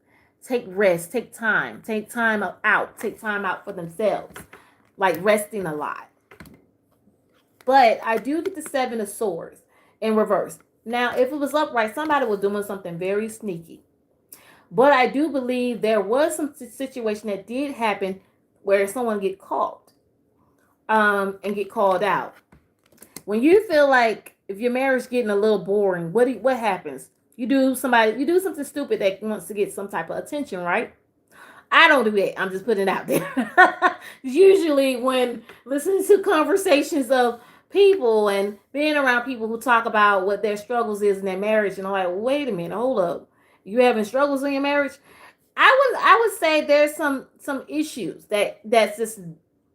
take rest, take time out for themselves, like resting a lot. But I do get the Seven of Swords in reverse. Now if it was upright, somebody was doing something very sneaky, but I do believe there was some situation that did happen where someone get caught and get called out. When you feel like if your marriage getting a little boring, what happens? You do something stupid that wants to get some type of attention, right? I don't do that. I'm just putting it out there. Usually when listening to conversations of people and being around people who talk about what their struggles is in their marriage, and I'm like, wait a minute, hold up. You having struggles in your marriage? I would say there's some issues that just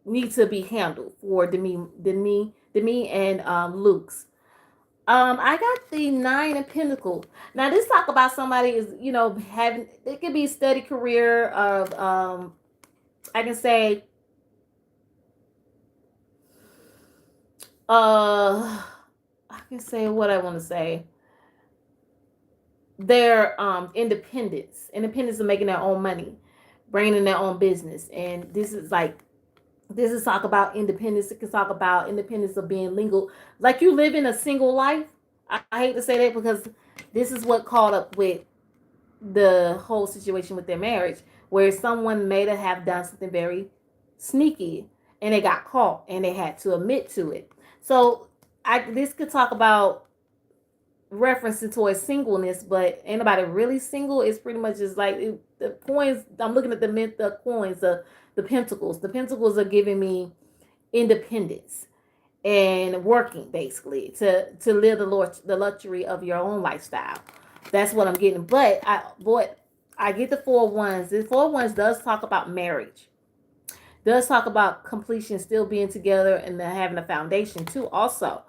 need to be handled for Demi and Luke's. I got the Nine of Pentacles. Now this talk about somebody is, having, it could be a steady career of I can say I can say what I want to say. Their independence of making their own money, bringing in their own business. And this is talk about independence. It can talk about independence of being legal, like you live in a single life. I hate to say that, because this is what caught up with the whole situation with their marriage, where someone may have done something very sneaky and they got caught and they had to admit to it. So this could talk about referencing towards singleness, but ain't nobody really single. It's pretty much just like the coins. I'm looking at the coins, the pentacles. The pentacles are giving me independence and working, basically, to live the luxury of your own lifestyle. That's what I'm getting. But I get the Four of Wands. The Four of Wands does talk about marriage. Does talk about completion, still being together, and then having a foundation too. Also,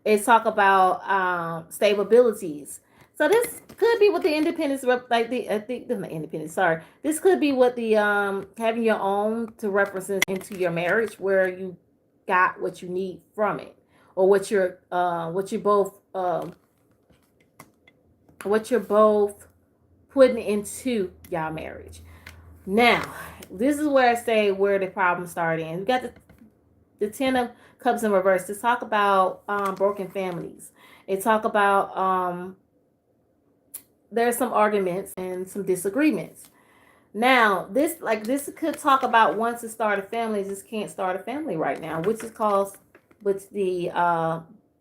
it's talk about stabilities. So this could be what the independence, like the, I think the independence. Sorry, this could be what the having your own to represent into your marriage, where you got what you need from it, or what you're both putting into y'all marriage. Now, this is where I say where the problem started. And we got the Ten of Cups in reverse. To talk about broken families. It talk about there's some arguments and some disagreements. Now, this could talk about once to start a family, just can't start a family right now, which is caused with the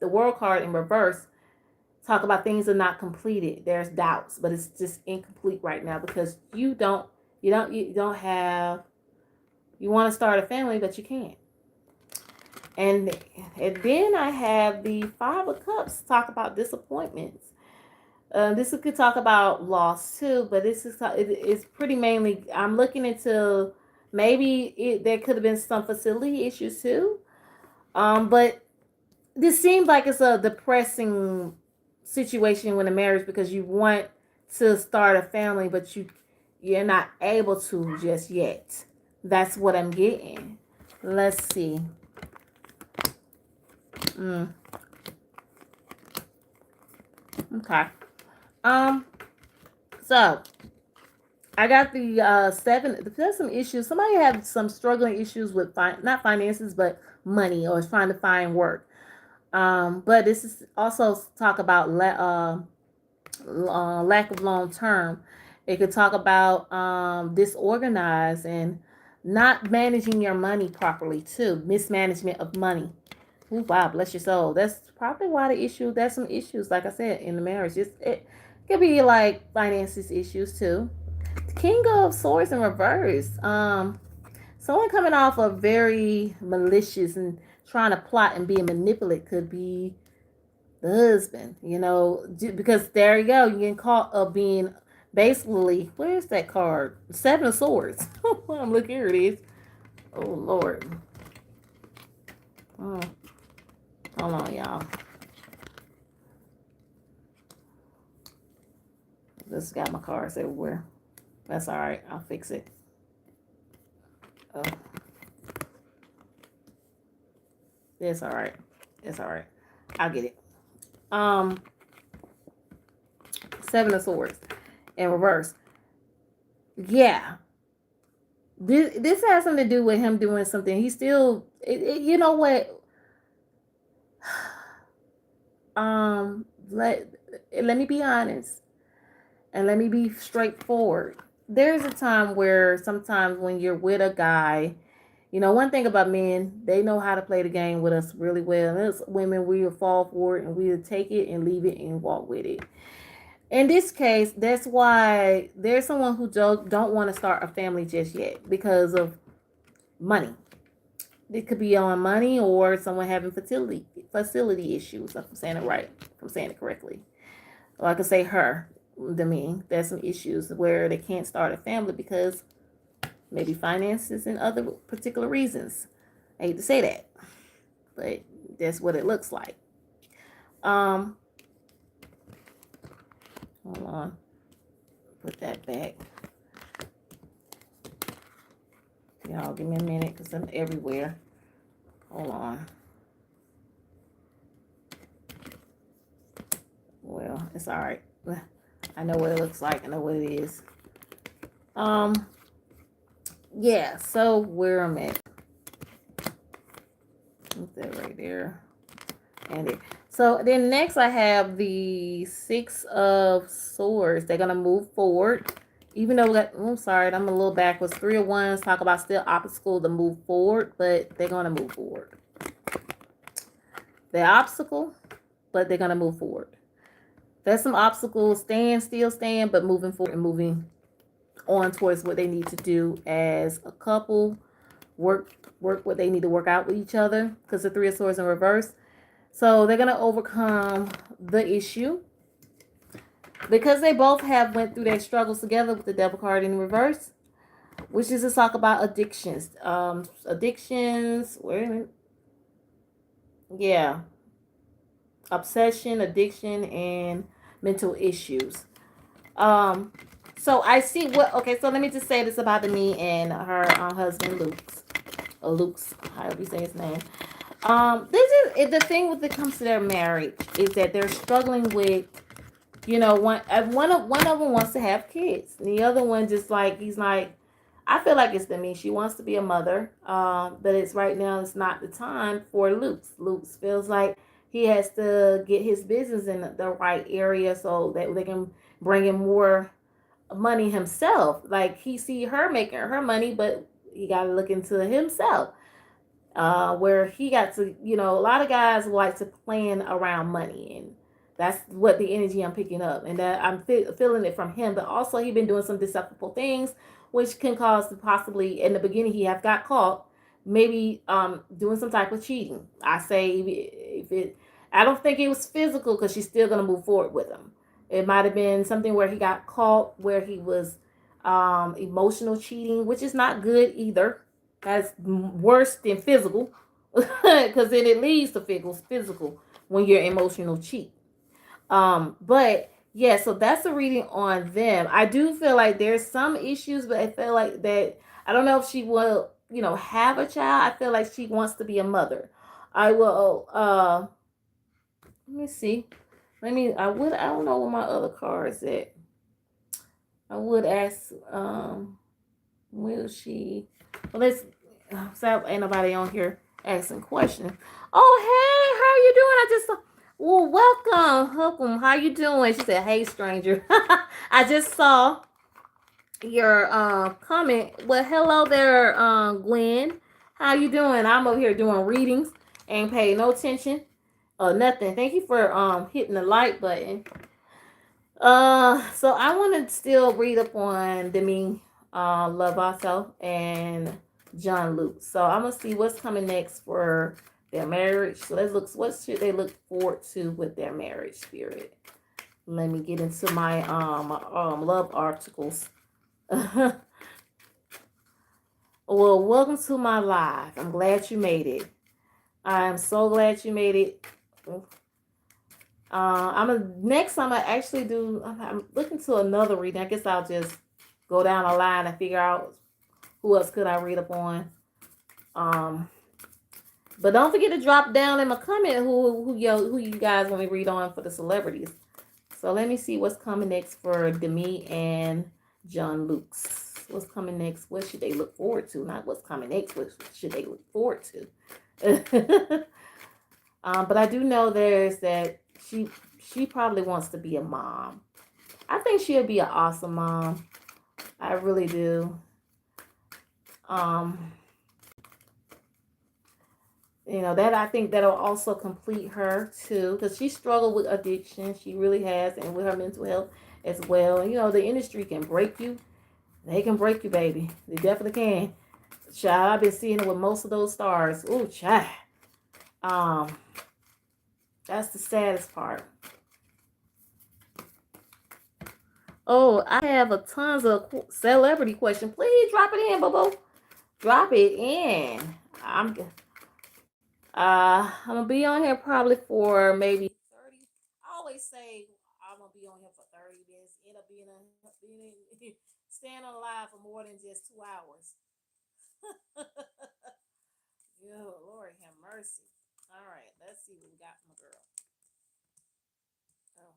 world card in reverse. Talk about things are not completed. There's doubts, but it's just incomplete right now because you don't have you want to start a family, but you can't. And and then I have the Five of Cups talk about disappointments. This could talk about loss too, but it's pretty mainly. I'm looking into there could have been some facility issues too. But this seems like it's a depressing situation when a marriage because you want to start a family, but you're not able to just yet. That's what I'm getting. Let's see. Mm, okay. Um. So I got the seven. There's some issues. Somebody had some struggling issues with not finances, but money or trying to find work. But this is also talk about lack of long term. It could talk about disorganized and not managing your money properly too. Mismanagement of money. Ooh, wow, bless your soul. That's probably why the issue. There's some issues, like I said, in the marriage. It could be like finances issues too. King of Swords in reverse. Someone coming off of very malicious and trying to plot and being manipulative could be the husband. Because there you go. You get caught up being basically. Where's that card? Seven of Swords. I'm looking. Here it is. Oh Lord. Oh, hold on, y'all. This got my cards everywhere. That's all right. I'll fix it. Oh, it's all right. It's all right. I'll get it. Um, Seven of Swords in reverse. Yeah, this has something to do with him doing something. He's still, you know what? Um, let me be honest and let me be straightforward. There's a time where sometimes when you're with a guy, one thing about men, they know how to play the game with us really well. And us women, we'll fall for it and we'll take it and leave it and walk with it. In this case, that's why there's someone who don't want to start a family just yet because of money. It could be on money or someone having facility issues. If I'm saying it right, if I'm saying it correctly. Or I could say her, the me. There's some issues where they can't start a family because maybe finances and other particular reasons. I hate to say that, but that's what it looks like. Um, Hold on. Put that back. Y'all give me a minute because I'm everywhere. Hold on. Well, it's all right. I know what it looks like. I know what it is. Yeah, so where I'm at. Put that right there. And it. So then next I have the Six of Swords. They're going to move forward. Even though I'm sorry, I'm a little backwards. Three of Wands talk about still obstacle to move forward, but they're going to move forward. The obstacle, but they're going to move forward. There's some obstacles, still stand, but moving forward and moving on towards what they need to do as a couple. Work what they need to work out with each other because the Three of Swords in reverse. So they're going to overcome the issue because they both have went through their struggles together with the Devil card in reverse, which is to talk about addictions. Wait a minute. Yeah. Obsession, addiction, and mental issues. So I see okay, so let me just say this about the me and her husband, Luke's, however you say his name. This is the thing when it comes to their marriage is that they're struggling with, one of them wants to have kids, and the other one just like he's like, I feel like it's the me. She wants to be a mother, but it's right now. It's not the time for Luke's. Luke's feels like he has to get his business in the right area so that they can bring in more money himself. Like he see her making her money, but he got to look into himself. Where he got to, a lot of guys like to plan around money, and that's what the energy I'm picking up, and that I'm feeling it from him. But also, he been doing some deceptive things, which can cause to possibly, in the beginning, he have got caught, maybe doing some type of cheating. I say if it, I don't think it was physical because she's still gonna move forward with him. It might have been something where he got caught, where he was emotional cheating, which is not good either. That's worse than physical, because then it leads to physical when you're emotional cheat. But yeah, so that's a reading on them. I do feel like there's some issues, but I feel like that I don't know if she will, have a child. I feel like she wants to be a mother. I will. Let me see. I don't know where my other cards at. I would ask. Will she? Well, let's. So ain't nobody on here asking questions. Oh, hey, how you doing? I just saw. Well, welcome. How you doing? She said, "Hey, stranger." I just saw your comment. Well, hello there, Gwen. How you doing? I'm over here doing readings. Ain't paying no attention or nothing. Thank you for hitting the like button. So I want to still read up on Demi Lovato and John Luke. So I'm gonna see what's coming next for their marriage. So let's look. What should they look forward to with their marriage spirit? Let me get into my love articles. Well, welcome to my live. I'm glad you made it. I'm so glad you made it. Next time I actually do. I'm looking to another reading. I guess I'll just go down the line and figure out who else could I read up on. But don't forget to drop down in my comment who you guys want me to read on for the celebrities. So let me see what's coming next for Demi and John Luke's. What's coming next? What should they look forward to? Not what's coming next. What should they look forward to? But I do know there's that she probably wants to be a mom. I think she'll be an awesome mom. I really do. Um, that I think that'll also complete her too, because she struggled with addiction. She really has, and with her mental health as well. And the industry can break you. They can break you, baby. They definitely can. Child, I've been seeing it with most of those stars. Ooh, child. That's the saddest part. Oh, I have a tons of celebrity questions. Please drop it in, Bobo. Drop it in. I'm gonna be on here probably for maybe 30. I always say I'm gonna be on here for 30 minutes. End up staying on live for more than just 2 hours. Yo, Lord have mercy. All right, let's see what we got from a girl. Oh,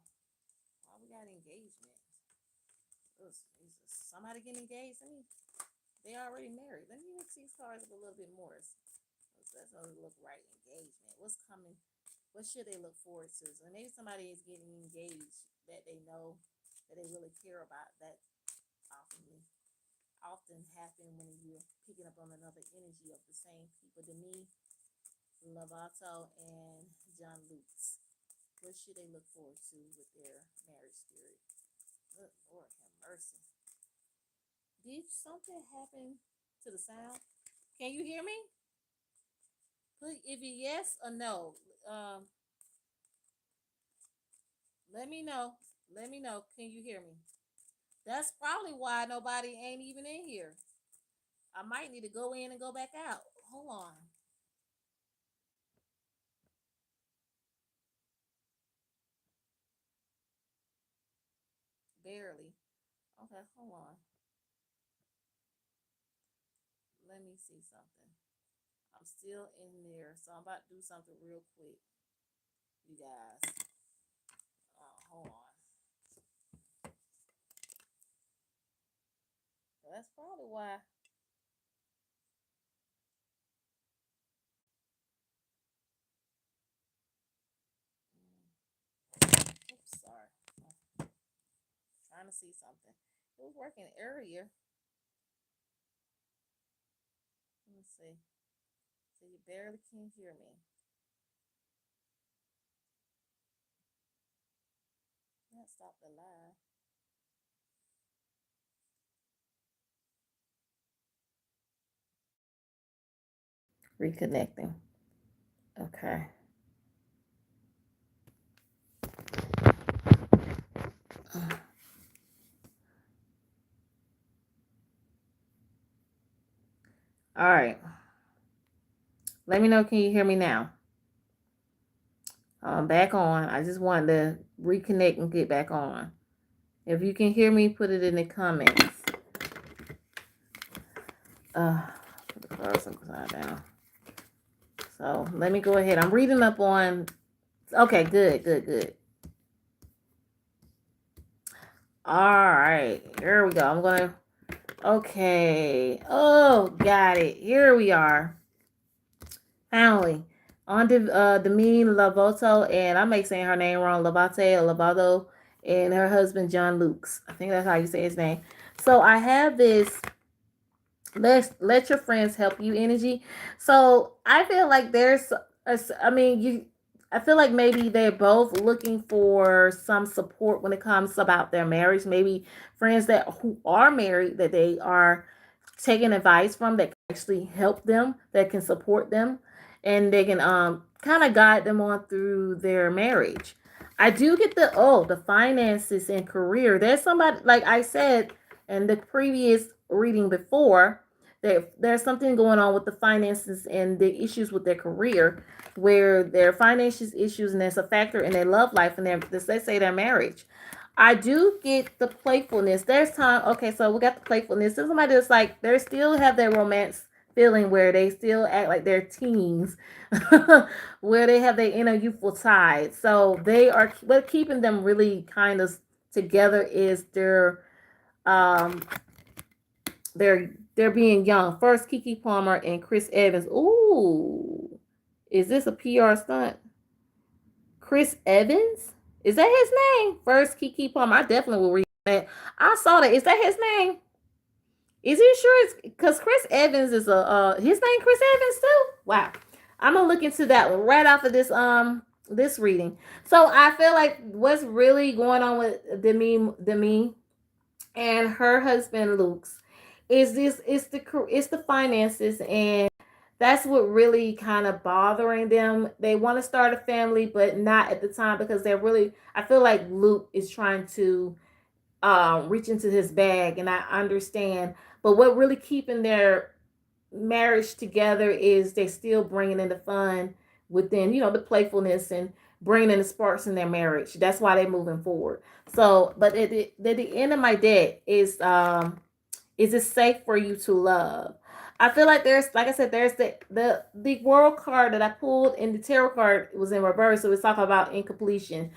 why we got engagement? Oh, Jesus. Somebody getting engaged? They already married. Let me mix these cards up a little bit more. That's how they look right. Engagement. What's coming? What should they look forward to? So maybe somebody is getting engaged that they know that they really care about. That often happen when you're picking up on another energy of the same people. To me, Lovato and John Luke's. What should they look forward to with their marriage spirit? Good Lord have mercy. Did something happen to the sound? Can you hear me? Please, if you yes or no, let me know. Let me know. Can you hear me? That's probably why nobody ain't even in here. I might need to go in and go back out. Hold on. Barely. Okay, hold on. Let me see something. I'm still in there, so I'm about to do something real quick. You guys. Hold on. That's probably why. Oops, sorry. I'm trying to see something. was working earlier. Let's see. So you barely can hear me. Can't stop the live. Reconnecting. Okay. All right. Let me know. Can you hear me now? Back on. I just wanted to reconnect and get back on. If you can hear me, put it in the comments. Put the cards upside down. So let me go ahead. I'm reading up on. Okay, good. All right, here we go. I'm gonna. Okay. Oh, got it. Here we are. Finally, on Demi Lovato, and I may say her name wrong, Lovato or Lovato, and her husband John Lukes. I think that's how you say his name. So I have this let your friends help you energy. So I feel like I feel like maybe they're both looking for some support when it comes about their marriage. Maybe friends that who are married that they are taking advice from that can actually help them, that can support them, and they can kind of guide them on through their marriage. I do get the finances and career. There's somebody, like I said in the previous reading before, there's something going on with the finances and the issues with their career, where their finances issues and there's a factor in their love life and let's say their marriage. I do get the playfulness. There's time. Okay, so we got the playfulness. There's somebody that's like they still have their romance feeling where they still act like they're teens, where they have their inner youthful side. So they are what keeping them really kind of together is um they're being young. First, Keke Palmer and Chris Evans. Ooh, is this a PR stunt? Chris Evans? Is that his name? First, Keke Palmer. I definitely will read that. I saw that. Is that his name? Is he sure? It's because Chris Evans is his name Chris Evans too. Wow. I'm gonna look into that one right after this reading. So I feel like what's really going on with Demi and her husband Luke's is the finances, and that's what really kind of bothering them. They want to start a family but not at the time because they're really, I feel like Luke is trying to reach into his bag, and I understand, but what really keeping their marriage together is they still bringing in the fun within, the playfulness and bringing in the sparks in their marriage. That's why they're moving forward. So but at the end of my deck is it safe for you to love? I feel like there's, like I said, there's the world card that I pulled, and the tarot card was in reverse, so it's talking about incompletion.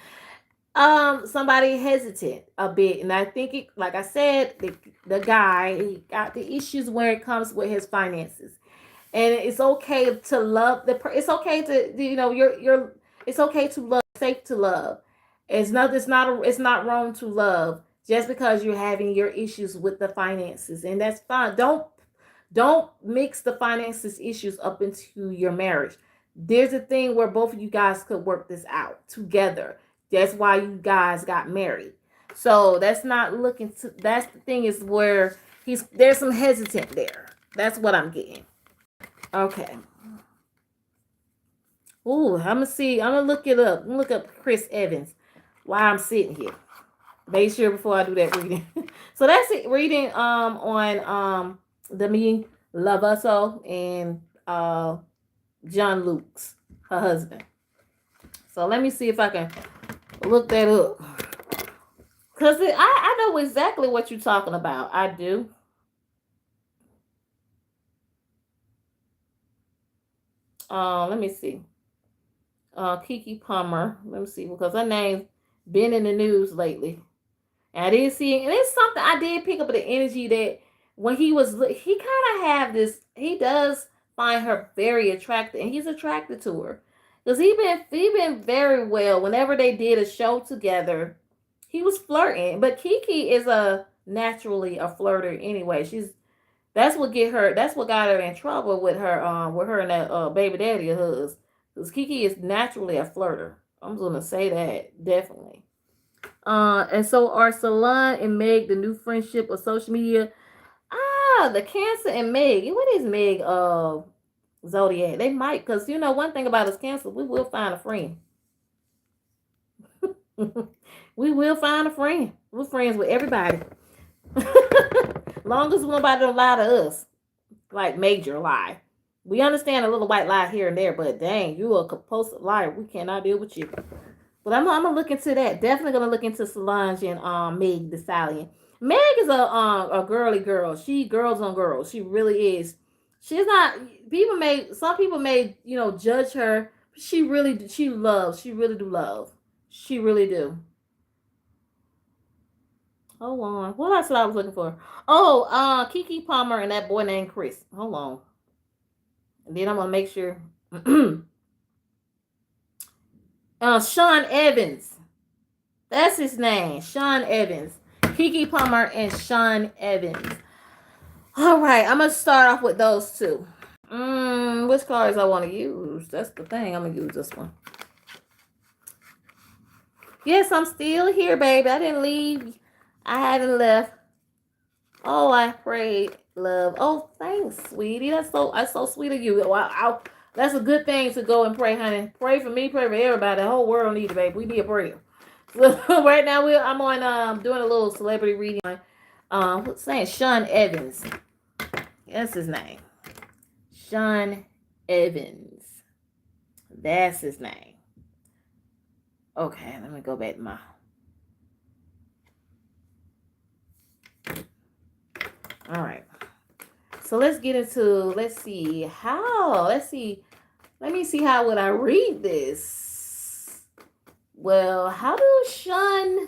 Somebody hesitant a bit, and I think it, like I said, the guy, he got the issues where it comes with his finances, and it's okay to love it's okay to, you're it's okay to love, safe to love. It's not wrong to love just because you're having your issues with the finances, and that's fine. Don't mix the finances issues up into your marriage. There's a thing where both of you guys could work this out together. That's why you guys got married. So that's not looking to, that's the thing, is where there's some hesitant there. That's what I'm getting. Okay. Ooh, I'm gonna look it up. Look up Chris Evans while I'm sitting here. Make sure before I do that reading. So that's it. Reading on Demi Lovato and John Luke's, her husband. So let me see if I can look that up. Cause I know exactly what you're talking about. I do. Let me see. Keke Palmer. Let me see, because her name's been in the news lately. And I did see, and it's something I did pick up the energy that when he kind of have this, he does find her very attractive, and he's attracted to her because he been very well. Whenever they did a show together, he was flirting. But Keke is a naturally a flirter anyway. That's what get her. That's what got her in trouble with her and that baby daddy of hers. Because Keke is naturally a flirter. I'm gonna say that definitely. And so are Solange and Meg the new friendship of social media? The Cancer and Meg. What is Meg? Zodiac. They might, because you know one thing about us Cancer, we will find a friend. We will find a friend. We're friends with everybody. Long as nobody don't lie to us. Like major lie. We understand a little white lie here and there, but dang, you a compulsive liar. We cannot deal with you. But I'm gonna look into that. Definitely gonna look into Solange and Meg the Stallion. Meg is a girly girl. She girls on girls. She really is. She's not. Some people may judge her. She really loves. She really do love. She really do. Hold on. What else I was looking for? Oh, Keke Palmer and that boy named Chris. Hold on. And then I'm gonna make sure. Sean Evans. That's his name. Sean Evans. Keke Palmer and Sean Evans. All right, I'm gonna start off with those two. Which cards I want to use? That's the thing. I'm gonna use this one. Yes, I'm still here, baby. I didn't leave. I haven't left. Oh, I prayed, love. Oh, thanks, sweetie. That's so sweet of you. That's a good thing to go and pray, honey. Pray for me, pray for everybody. The whole world needs it, baby. We need a prayer. So right now I'm on doing a little celebrity reading. What's his name? Sean Evans. That's his name. Sean Evans. That's his name. Okay, let me go back to my. All right. So let's get into, let's see. Let me see how would I read this. Well, how do Sean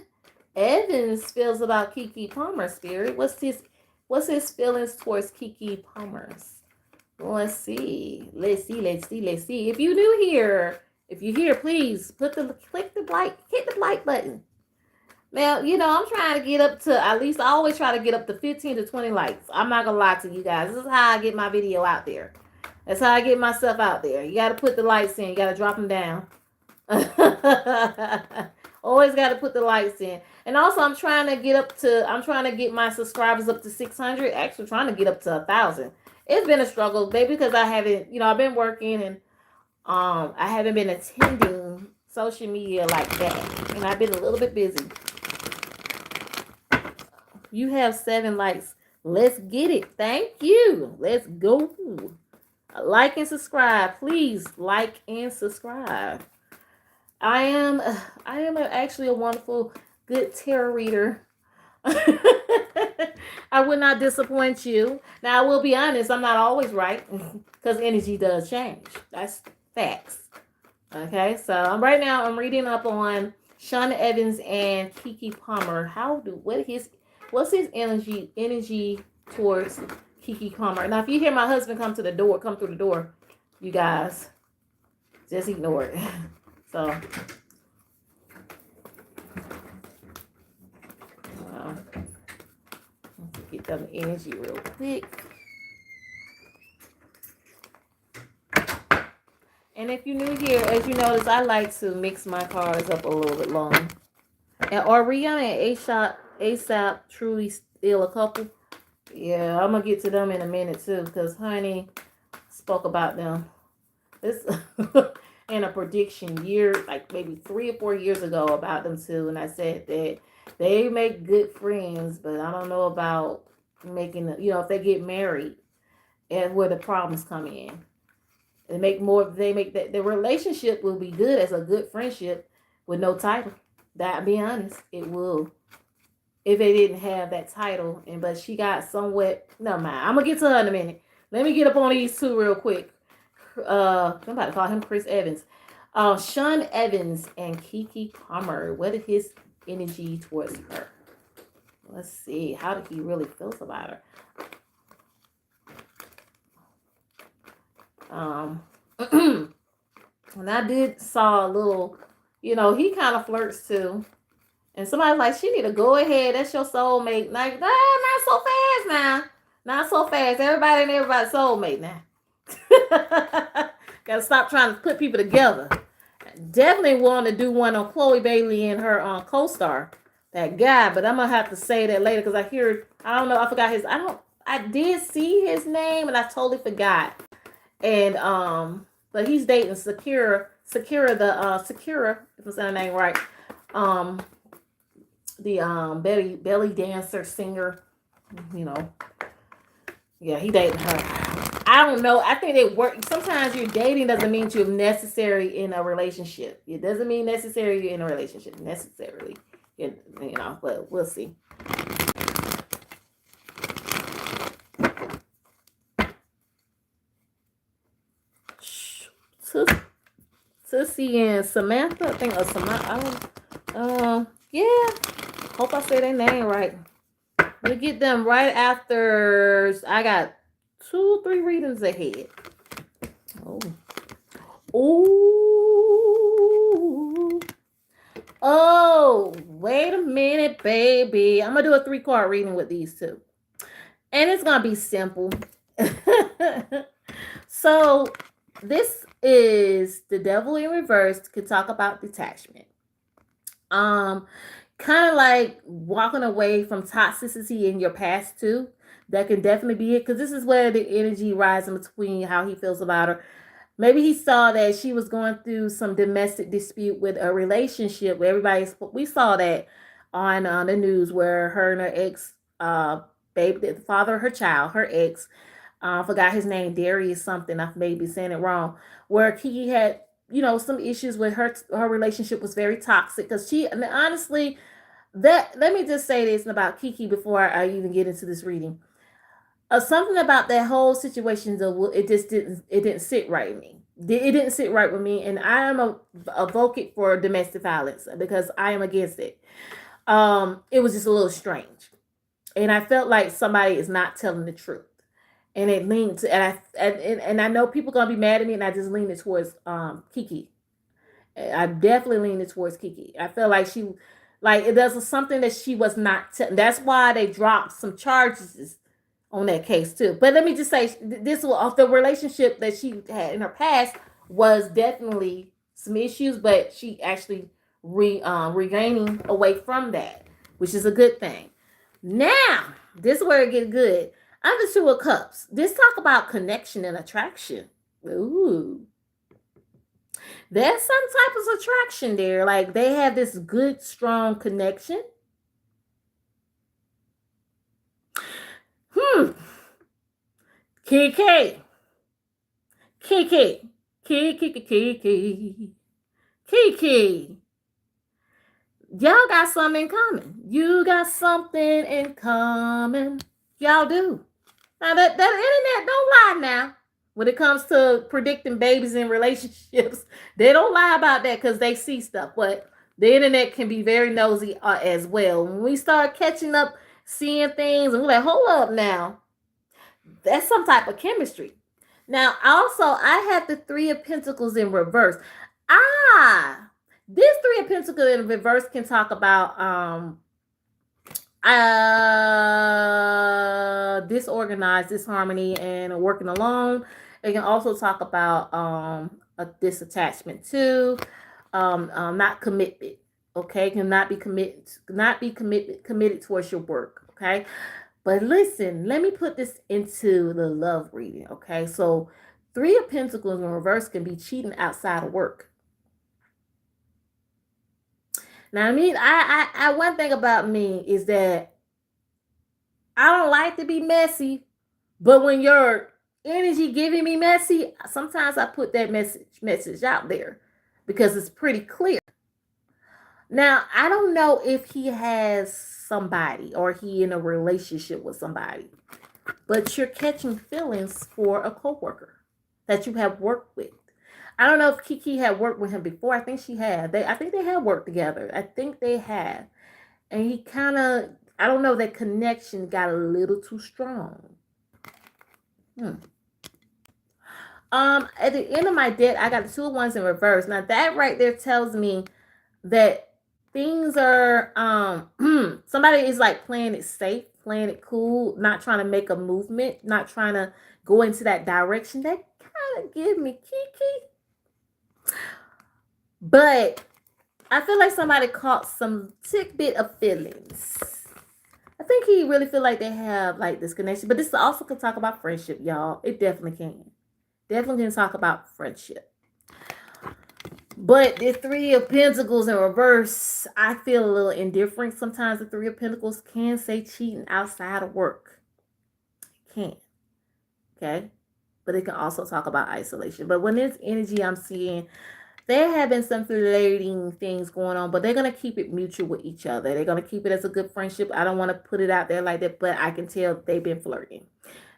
Evans feels about Keke Palmer, spirit? What's his feelings towards Keke Palmer's? Let's see. If you're new here, please hit the like button. Now, I'm trying to get up to, at least I always try to get up to 15 to 20 likes. I'm not going to lie to you guys. This is how I get my video out there. That's how I get myself out there. You got to put the lights in. You got to drop them down. Always got to put the lights in. And also, I'm trying to get my subscribers up to 600. Actually, trying to get up to 1,000. It's been a struggle, baby, because I haven't, I've been working and I haven't been attending social media like that. And I've been a little bit busy. You have 7 likes. Let's get it. Thank you. Let's go. Like and subscribe. Please like and subscribe. I am actually a wonderful, good tarot reader. I would not disappoint you. Now, I will be honest. I'm not always right because energy does change. That's facts. Okay, so right now I'm reading up on Sean Evans and Keke Palmer. What's his energy towards Keke Palmer? Now, if you hear my husband come through the door, you guys just ignore it. So, let's get them energy real quick. And if you're new here, as you notice, I like to mix my cards up a little bit long. And are Rihanna and ASAP truly still a couple? Yeah, I'm going to get to them in a minute too, because honey spoke about them. This in a prediction year, like maybe 3 or 4 years ago about them too. And I said that they make good friends, but I don't know about making, if they get married and where the problems come in. They make that the relationship will be good as a good friendship with no title. That, be honest, it will. If they didn't have that title, but she got somewhat. No mind. I'm gonna get to her in a minute. Let me get up on these two real quick. I'm about to call him Chris Evans. Sean Evans and Keke Palmer. What is his energy towards her? Let's see. How did he really feel about her? And I saw a little, he kind of flirts too. And somebody's like, she need to go ahead. That's your soulmate. Like, nah, not so fast now. Not so fast. Everybody and everybody's soulmate now. Gotta stop trying to put people together. Definitely want to do one on Chloe Bailey and her co-star, that guy. But I'm gonna have to say that later because I don't know. I forgot his. I did see his name and I totally forgot. And but he's dating Sakura, if I'm saying her name right. The belly dancer singer, you know. Yeah, he dating her. I don't know. I think they work. Sometimes your dating doesn't mean you're necessary in a relationship. It doesn't mean necessary you're in a relationship necessarily. But we'll see. Sissy and Samantha, I think, or Samantha. Yeah. Hope I say their name right. We'll get them right after. I got 2-3 readings ahead. Oh, wait a minute, baby. I'm gonna do a 3-card reading with these two, and it's gonna be simple. So this is the Devil in Reverse. Could talk about detachment. Kind of like walking away from toxicity in your past too. That can definitely be it, because this is where the energy rises in between how he feels about her. Maybe he saw that she was going through some domestic dispute with a relationship where we saw that on the news where her and her ex, baby, the father of her child, her ex, forgot his name, Darius something, I may be saying it wrong, where Keke had, some issues with her relationship was very toxic, because honestly, let me just say this about Keke before I even get into this reading. Something about that whole situation, though, it didn't sit right with me. It didn't sit right with me, and I am a advocate for domestic violence because I am against it. It was just a little strange, and I felt like somebody is not telling the truth, and it leaned to, and I know people gonna be mad at me, and I just leaned it towards Keke. I definitely leaned it towards Keke. I felt like there was something that she was not. That's why they dropped some charges on that case too. But let me just say, this was the relationship that she had in her past was definitely some issues, but she actually regaining away from that, which is a good thing. Now, this is where it gets good. Under 2 of Cups. This talk about connection and attraction. Ooh. There's some type of attraction there. Like they have this good, strong connection. Keke. Keke. Keke. Keke. Y'all got something in common. You got something in common. Y'all do. Now that internet don't lie now. When it comes to predicting babies in relationships, they don't lie about that because they see stuff. But the internet can be very nosy as well. When we start catching up, seeing things, and we're like, hold up now. That's some type of chemistry. Now, also, I have the 3 of Pentacles in reverse. This 3 of Pentacles in reverse can talk about disorganized, disharmony, and working alone. It can also talk about a disattachment too, not commitment. Okay, cannot be committed towards your work. Okay, but listen, let me put this into the love reading. Okay, so 3 of Pentacles in reverse can be cheating outside of work. Now, I one thing about me is that I don't like to be messy, but when your energy giving me messy, sometimes I put that message out there because it's pretty clear. Now, I don't know if he has somebody or he in a relationship with somebody, but you're catching feelings for a coworker that you have worked with. I don't know if Keke had worked with him before. I think she had. I think they have worked together. I think they have. And he kind of, I don't know, that connection got a little too strong. At the end of my deck, I got the 2 of Wands in reverse. Now that right there tells me that things are somebody is like playing it safe, playing it cool, not trying to make a movement, not trying to go into that direction. That kind of give me Keke. But I feel like somebody caught some tidbit of feelings. I think he really feel like they have like this connection. But this also can talk about friendship, y'all. It definitely can. Definitely can talk about friendship. But the Three of Pentacles in reverse, I feel a little indifferent. Sometimes the Three of Pentacles can say cheating outside of work. It can. Okay? But it can also talk about isolation. But when there's energy, I'm seeing there have been some flirting things going on, but they're going to keep it mutual with each other. They're going to keep it as a good friendship. I don't want to put it out there like that, but I can tell they've been flirting.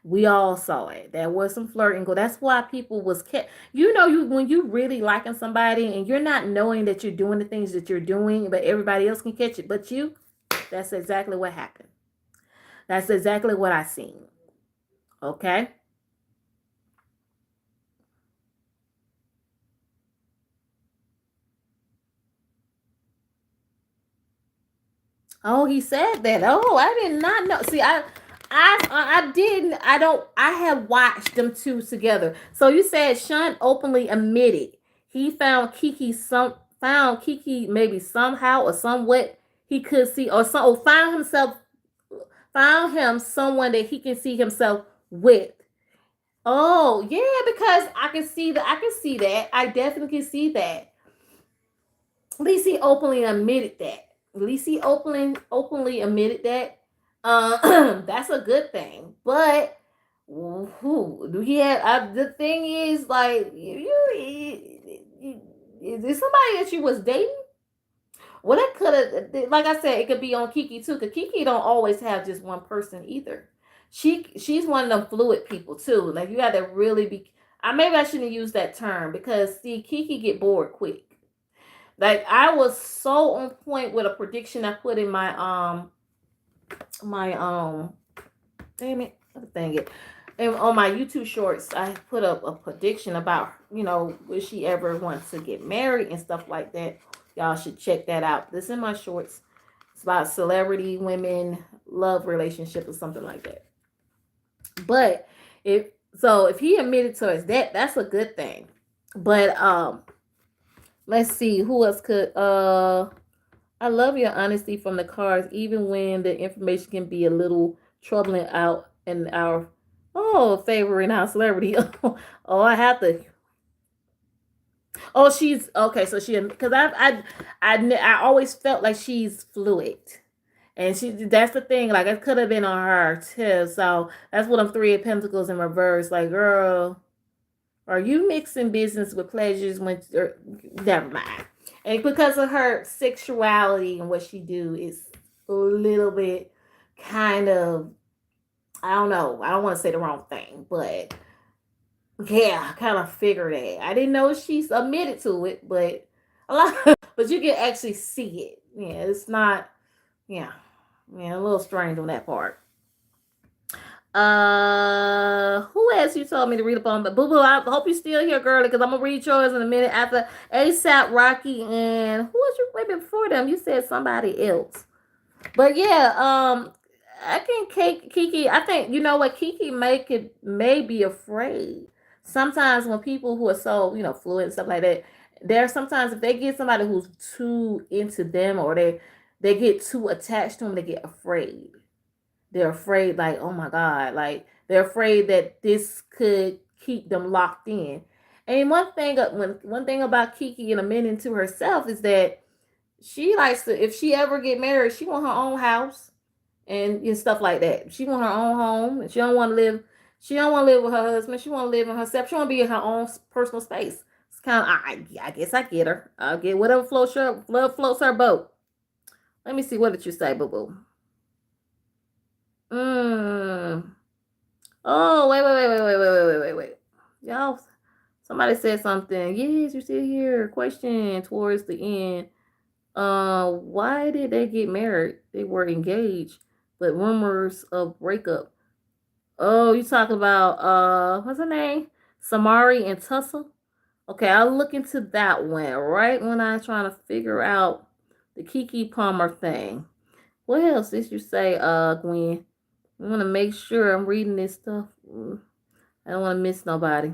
We all saw it. There was some flirting. That's why people was kept. You when you really liking somebody and you're not knowing that you're doing the things that you're doing, but everybody else can catch it, but you. That's exactly what happened. That's exactly what I seen. Okay. Oh, he said that. Oh, I did not know. See, I didn't. I don't. I have watched them two together. So you said Sean openly admitted he found Keke maybe somehow or somewhat he could see or some or found him someone that he can see himself with. Oh yeah, because I can see that. I can see that. I definitely can see that. At least he openly admitted that. At least he openly admitted that. That's a good thing. But who do he have? The thing is, like, is there somebody that you was dating? Well, that could have, like I said, it could be on Keke too. Cause Keke don't always have just one person either. She's one of them fluid people too. Like you got to really be. Maybe I shouldn't use that term because see, Keke get bored quick. Like I was so on point with a prediction I put in my damn it, what thing it. And on my YouTube shorts, I put up a prediction about, will she ever want to get married and stuff like that. Y'all should check that out. This in my shorts. It's about celebrity women, love relationship or something like that. But if he admitted to us that's a good thing. But let's see who else could I love your honesty from the cards, even when the information can be a little troubling out in our favor in our celebrity. Oh, I have to. Oh, she's okay. So because I always felt like she's fluid, and that's the thing. Like it could have been on her too. So that's what I'm Three of Pentacles in reverse. Like, girl, are you mixing business with pleasures when? Never mind. And because of her sexuality and what she do is a little bit kind of, I don't know. I don't want to say the wrong thing, but yeah, I kind of figured that. I didn't know she's admitted to it, but a lot, but you can actually see it. Yeah, it's not. Yeah, yeah, a little strange on that part. Who else you told me to read upon? But Boo Boo, I hope you're still here, girlie, because I'm gonna read yours in a minute after ASAP Rocky and who was you maybe before them? You said somebody else. But yeah, I can Keke. I think you know what Keke may be afraid. Sometimes when people who are so fluid and stuff like that, there sometimes if they get somebody who's too into them or they get too attached to them, they get afraid. They're afraid, like, oh my God, like they're afraid that this could keep them locked in. And one thing about Keke and admitting to herself is that she likes to, if she ever get married, she want her own house and stuff like that. She want her own home, and she don't want to live. She don't want to live with her husband. She want to live in herself. She want to be in her own personal space. It's kind of, I guess I get her. I'll get whatever floats her boat. Let me see. What did you say, boo boo? Mm. Oh, wait. Y'all, somebody said something. Yes, you're still here. Question towards the end. Why did they get married? They were engaged, but rumors of breakup. Oh, you talking about what's her name? Samari and Tussle? Okay, I'll look into that one. Right when I'm trying to figure out the Keke Palmer thing. What else did you say, Gwen? I want to make sure I'm reading this stuff. I don't want to miss nobody.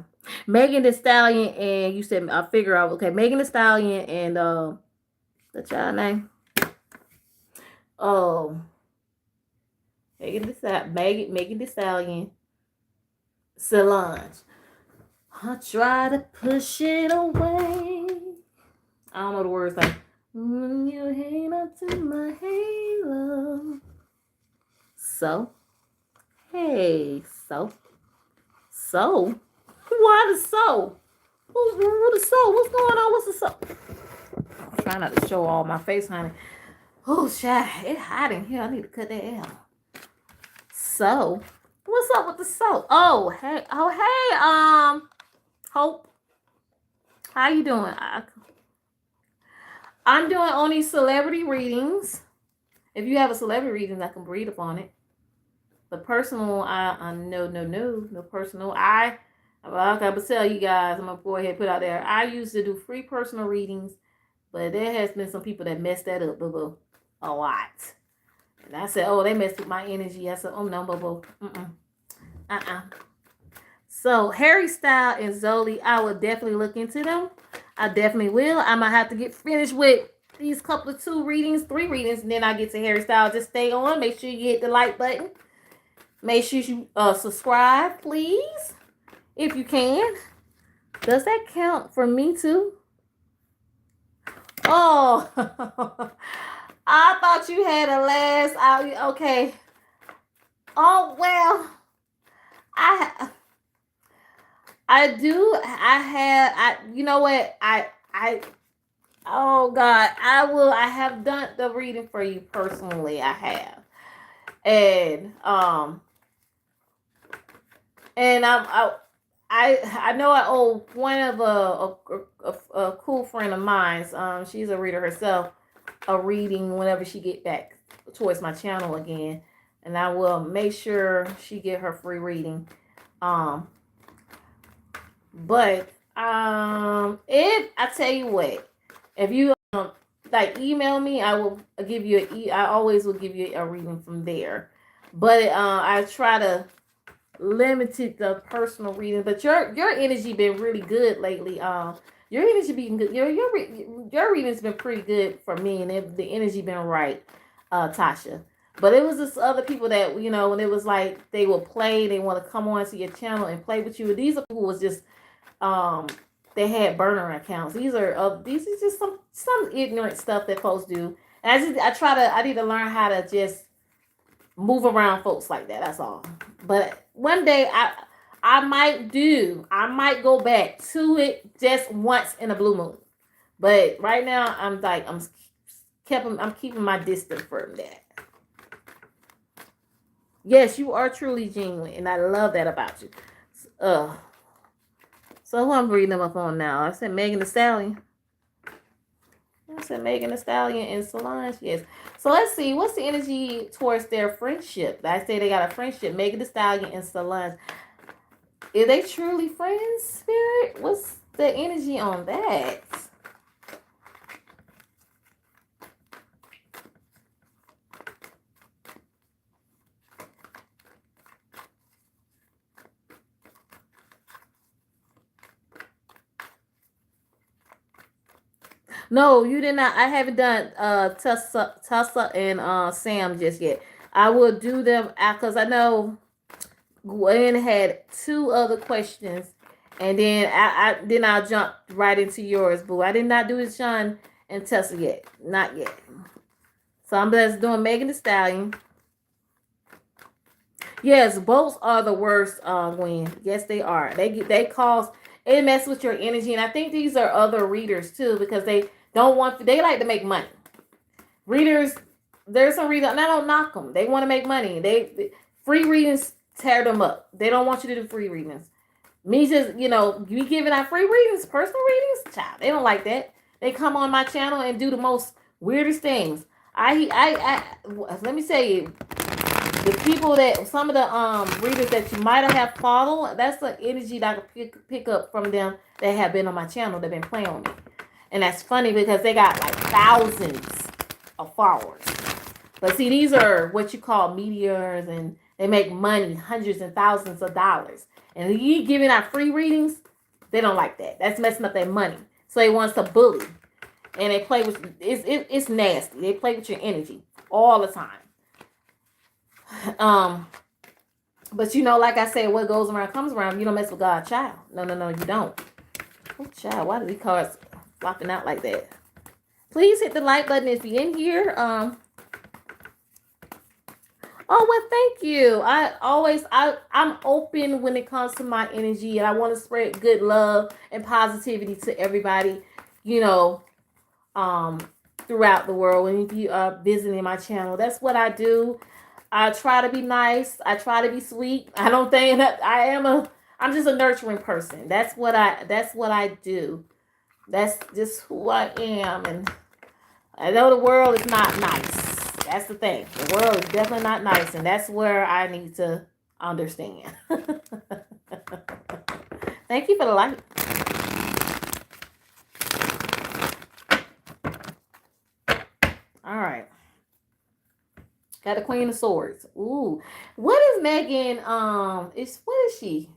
Megan Thee Stallion and you said I figure out okay. Megan Thee Stallion and the child name. Oh, Megan Thee Stallion, Solange. I try to push it away. I don't know the words like when you hang up to my halo. So, hey, so. Why the so? Who the so? What's going on? What's the so? I'm trying not to show all my face, honey. Oh, shit, it's hot in here. I need to cut that out. So, what's up with the so? Oh, hey, Hope. How you doing? I'm doing only celebrity readings. If you have a celebrity reading, I can read upon it. But personal, no personal. I gotta tell you guys, I'm gonna go ahead and put out there. I used to do free personal readings, but there has been some people that messed that up, boo-boo, a lot. And I said, oh, they messed with my energy. I said, oh no, boo-boo, So Harry Styles and Zoli, I will definitely look into them. I definitely will. I might have to get finished with these couple of 3 readings, and then I get to Harry Styles. Just stay on. Make sure you hit the like button. Make sure you subscribe, please, if you can. Does that count for me too? Oh, I thought you had a last out. Okay. Oh well, I do. You know what? Oh God, I have done the reading for you personally. I have, and I know I owe one of a cool friend of mine. She's a reader herself, a reading whenever she get back towards my channel again, and I will make sure she get her free reading. But if I tell you what, if you like email me, I will give you I always will give you a reading from there. But I try to limited the personal reading, but your energy been really good lately. Your energy been good. Your reading's been pretty good for me, and the energy been right, Tasha. But it was just other people that when it was like they will play, they want to come on to your channel and play with you. These are people who was just they had burner accounts. These are just some ignorant stuff that folks do. And I need to learn how to just move around folks like that. That's all. But one day I might go back to it just once in a blue moon. But right now I'm keeping my distance from that. Yes, you are truly genuine, and I love that about you. So who I'm reading them up on now? I said Megan Thee Stallion. And Solange. Yes. So let's see. What's the energy towards their friendship? I say they got a friendship. Megan Thee Stallion and Solange. Are they truly friends, Spirit? What's the energy on that? No, you did not. I haven't done Tessa and Sam just yet. I will do them because I know Gwen had 2 other questions, and then I'll jump right into yours, boo. I did not do Sean and Tessa yet, not yet. So I'm just doing Megan Thee Stallion. Yes, both are the worst, Gwen. Yes, they are. They cause it mess with your energy, and I think these are other readers too because they like to make money. Readers, there's some readers, and I don't knock them. They want to make money. Free readings tear them up. They don't want you to do free readings. Me just, me giving out free readings, personal readings, child. They don't like that. They come on my channel and do the most weirdest things. Let me tell you, the people that some of the readers that you might have followed, that's the energy that I can pick up from them that have been on my channel, that been playing on me. And that's funny because they got like thousands of followers. But see, these are what you call meteors, and they make money, hundreds and thousands of dollars. And you giving out free readings, they don't like that. That's messing up their money. So they want to bully, and they play with it's nasty. They play with your energy all the time. But like I said, what goes around comes around. You don't mess with God's child. No, you don't. Oh, child, why do these cards flopping out like that? Please hit the like button if you're in here. Oh, well, thank you. I'm open when it comes to my energy, and I want to spread good love and positivity to everybody, throughout the world. And if you are visiting my channel, that's what I do. I try to be nice. I try to be sweet. I don't think that I'm just a nurturing person. That's what I do. That's just who I am. And I know the world is not nice. That's the thing. The world is definitely not nice, and that's where I need to understand. Thank you for the like. All right. Got the Queen of Swords. Ooh. What is Megan? What is she?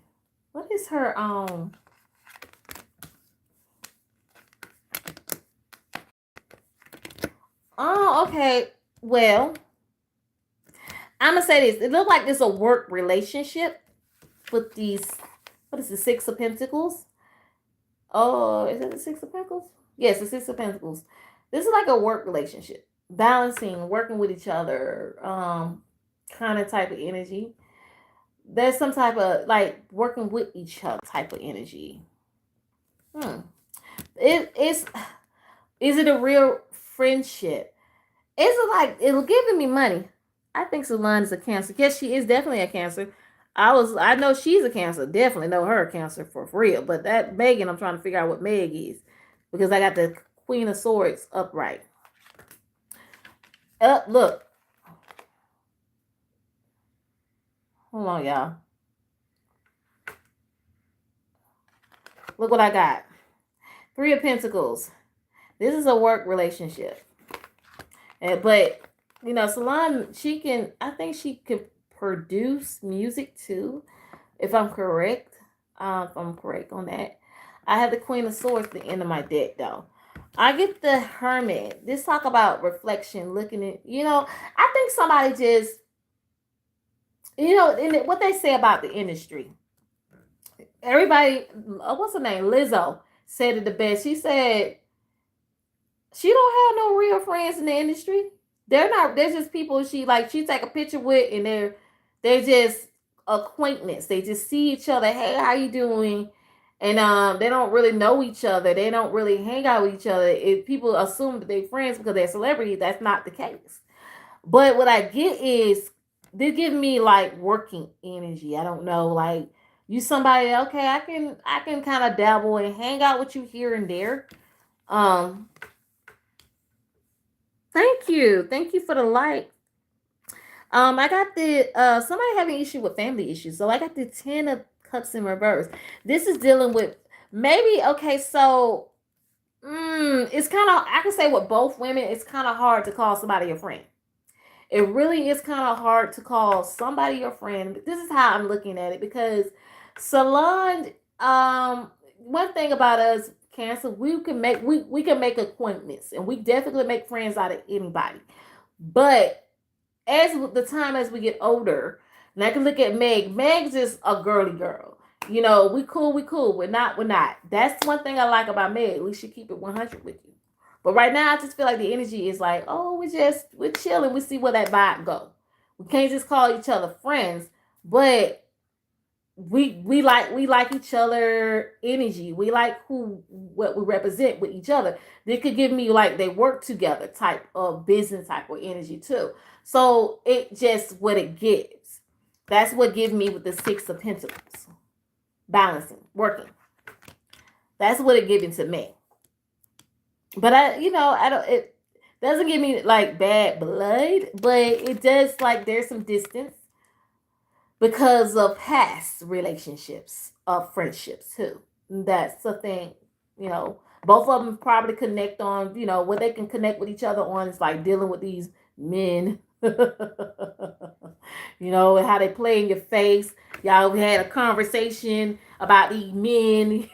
What is her Oh, okay. Well, I'm gonna say this. It looks like there's a work relationship with these. What is the Six of Pentacles? Oh, is it the Six of Pentacles? Yes, the Six of Pentacles. This is like a work relationship, balancing, working with each other, kind of type of energy. There's some type of like working with each other type of energy. Is it a real friendship? Is it like it'll giving me money? I think Solange is a Cancer. Yes, she is definitely a Cancer. I know she's a Cancer. Definitely know her a Cancer for real. But that Megan, I'm trying to figure out what Meg is, because I got the Queen of Swords upright. Look. Hold on, y'all. Look what I got. Three of Pentacles. This is a work relationship. But, Solange, I think she could produce music too, if I'm correct. If I'm correct on that. I have the Queen of Swords at the end of my deck, though. I get the Hermit. This talk about reflection, looking at, I think somebody just, and what they say about the industry. Everybody, what's her name? Lizzo said it the best. She said, she don't have no real friends in the industry. They're just people she take a picture with, and they're just acquaintance. They just see each other. Hey, how you doing? And they don't really know each other. They don't really hang out with each other. If people assume that they're friends because they're celebrities, that's not the case. But what I get is they give me like working energy. I don't know, like you somebody, okay, I can kind of dabble and hang out with you here and there. Thank you for the like. I got the somebody having issue with family issues, so I got the 10 of Cups in reverse. This is dealing with maybe, okay, so it's kind of, I can say with both women, it's kind of hard to call somebody a friend. It really is kind of hard to call somebody your friend. But this is how I'm looking at it, because Solange, one thing about us Cancer, we can make acquaintance, and we definitely make friends out of anybody. But as we get older, and I can look at Meg. Meg's just a girly girl. We cool. We're not. That's one thing I like about Meg. We should keep it 100 with you. But right now, I just feel like the energy is like, oh, we're chilling. We see where that vibe go. We can't just call each other friends, but we like each other energy. We like what we represent with each other. They could give me like they work together type of business type of energy too. So it just what it gives. That's what gives me with the Six of Pentacles. Balancing, working. That's what it giving to me. But I don't, it doesn't give me like bad blood, but it does, like, there's some distance because of past relationships, of friendships too. That's the thing You know, both of them probably connect on, you know, what they can connect with each other on is like dealing with these men. You know, and how they play in your face. Y'all had a conversation about these men,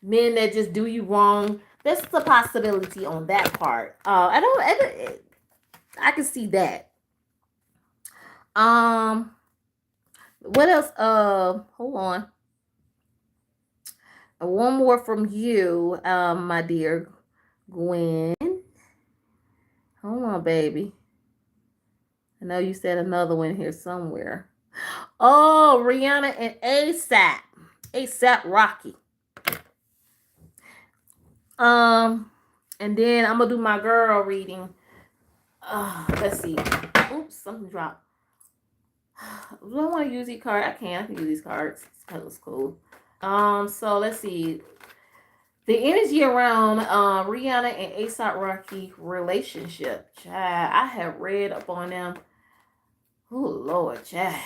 men that just do you wrong. There's a possibility on that part. I can see that. What else? Hold on. One more from you, my dear Gwen. Hold on, baby. I know you said another one here somewhere. Oh, Rihanna and ASAP. ASAP Rocky. And then I'm gonna do my girl reading. Let's see. Oops, something dropped. Do I want to use these cards? I can use these cards. That was cool. So let's see. The energy around Rihanna and A$AP Rocky relationship. Child, I have read up on them. Oh Lord, child.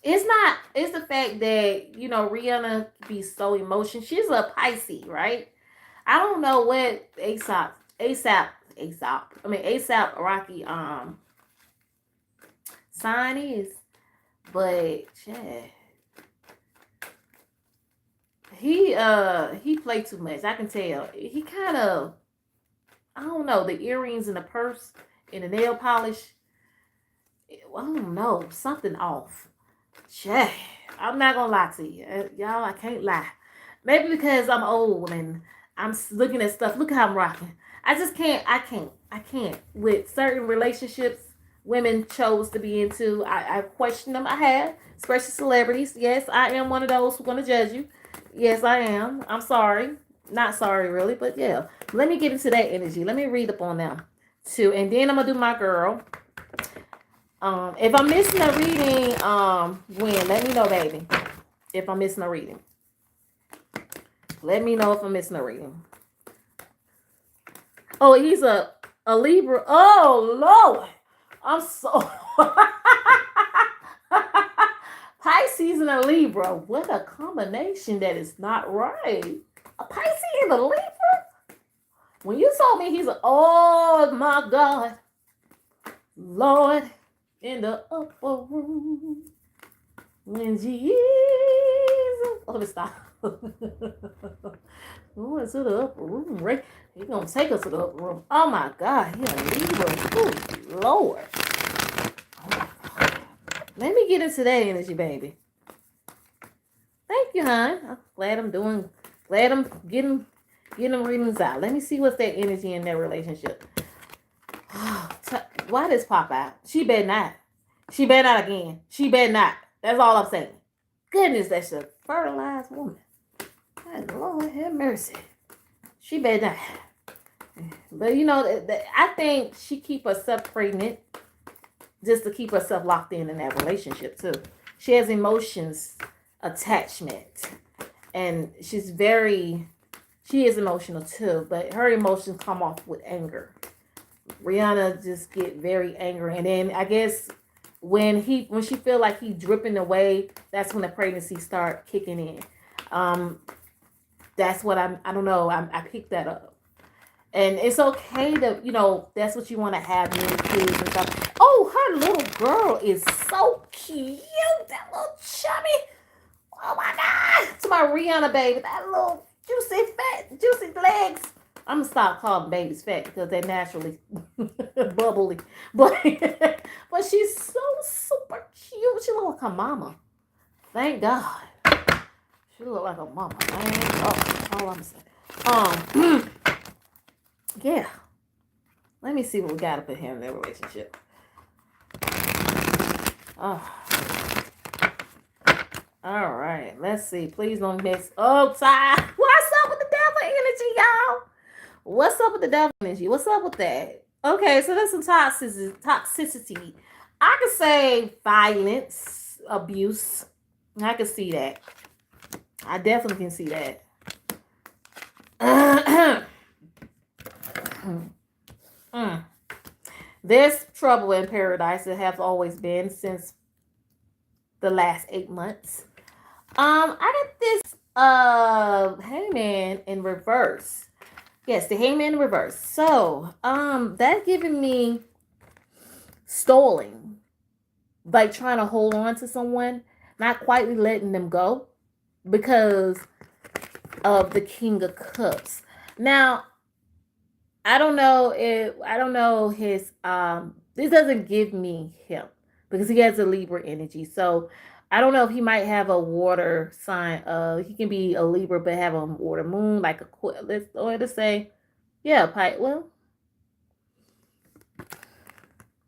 It's the fact that, you know, Rihanna be so emotional. She's a Pisces, right? I don't know what A$AP Rocky sign is, but child, he played too much. I can tell. He kind of, I don't know, the earrings and the purse and the nail polish. I don't know, something off. Che, I'm not gonna lie to you, y'all. I can't lie. Maybe because I'm old and I'm looking at stuff. Look how I'm rocking. I just can't. I can't. With certain relationships, women chose to be into. I question them. I have, especially celebrities. Yes, I am one of those who's gonna judge you. Yes, I am. I'm sorry. Not sorry, really, but yeah. Let me get into that energy. Let me read up on them too, and then I'm gonna do my girl. If I'm missing a reading, Gwen, let me know, baby. If I'm missing a reading, let me know if I'm missing a reading. Oh, he's a Libra. Oh Lord, I'm so Pisces and a Libra. What a combination that is not right. A Pisces and a Libra. When you told me he's a, oh my God, Lord. In the upper room, when Jesus, oh, let me stop. Going to the upper room, right? He's gonna take us to the upper room. Oh my God, he a Libra. Oh Lord. Oh my God. Let me get into that energy, baby. Thank you, hon. I'm glad I'm getting readings out. Let me see what's that energy in their relationship. Why does pop out? She better not. She better not again. She better not. That's all I'm saying. Goodness, that's a fertilized woman. God, Lord have mercy. She better not. But you know, I think she keep herself pregnant just to keep herself locked in that relationship too. She has emotions, attachment, and she is emotional too. But her emotions come off with anger. Rihanna just get very angry, and then I guess when she feel like he dripping away, that's when the pregnancy start kicking in. That's what I don't know. I picked that up, and it's okay to, you know, that's what you want to have, many kids and stuff. Oh, her little girl is so cute. That little chubby. Oh my God, to my Rihanna baby, that little juicy legs. I'm gonna stop calling babies fat because they're naturally bubbly, but she's so super cute. She look like her mama. Thank God, she look like her mama. Man, all I'm saying. Yeah. Let me see what we got up in here in their relationship. Oh. All right. Let's see. Please don't miss. Oh, Ty. What's up with the devil energy, y'all? What's up with the devil energy? What's up with that? Okay, so there's some toxicity. I could say violence, abuse. I can see that. I definitely can see that. There's trouble in paradise. It has always been since the last 8 months. I got this Hangman in reverse. Yes, the hangman in reverse. So, that's giving me stalling, like trying to hold on to someone, not quite letting them go because of the King of Cups. Now, I don't know his this doesn't give me him because he has a Libra energy. So I don't know if he might have a water sign. He can be a Libra but have a water moon like a let's say yeah, well,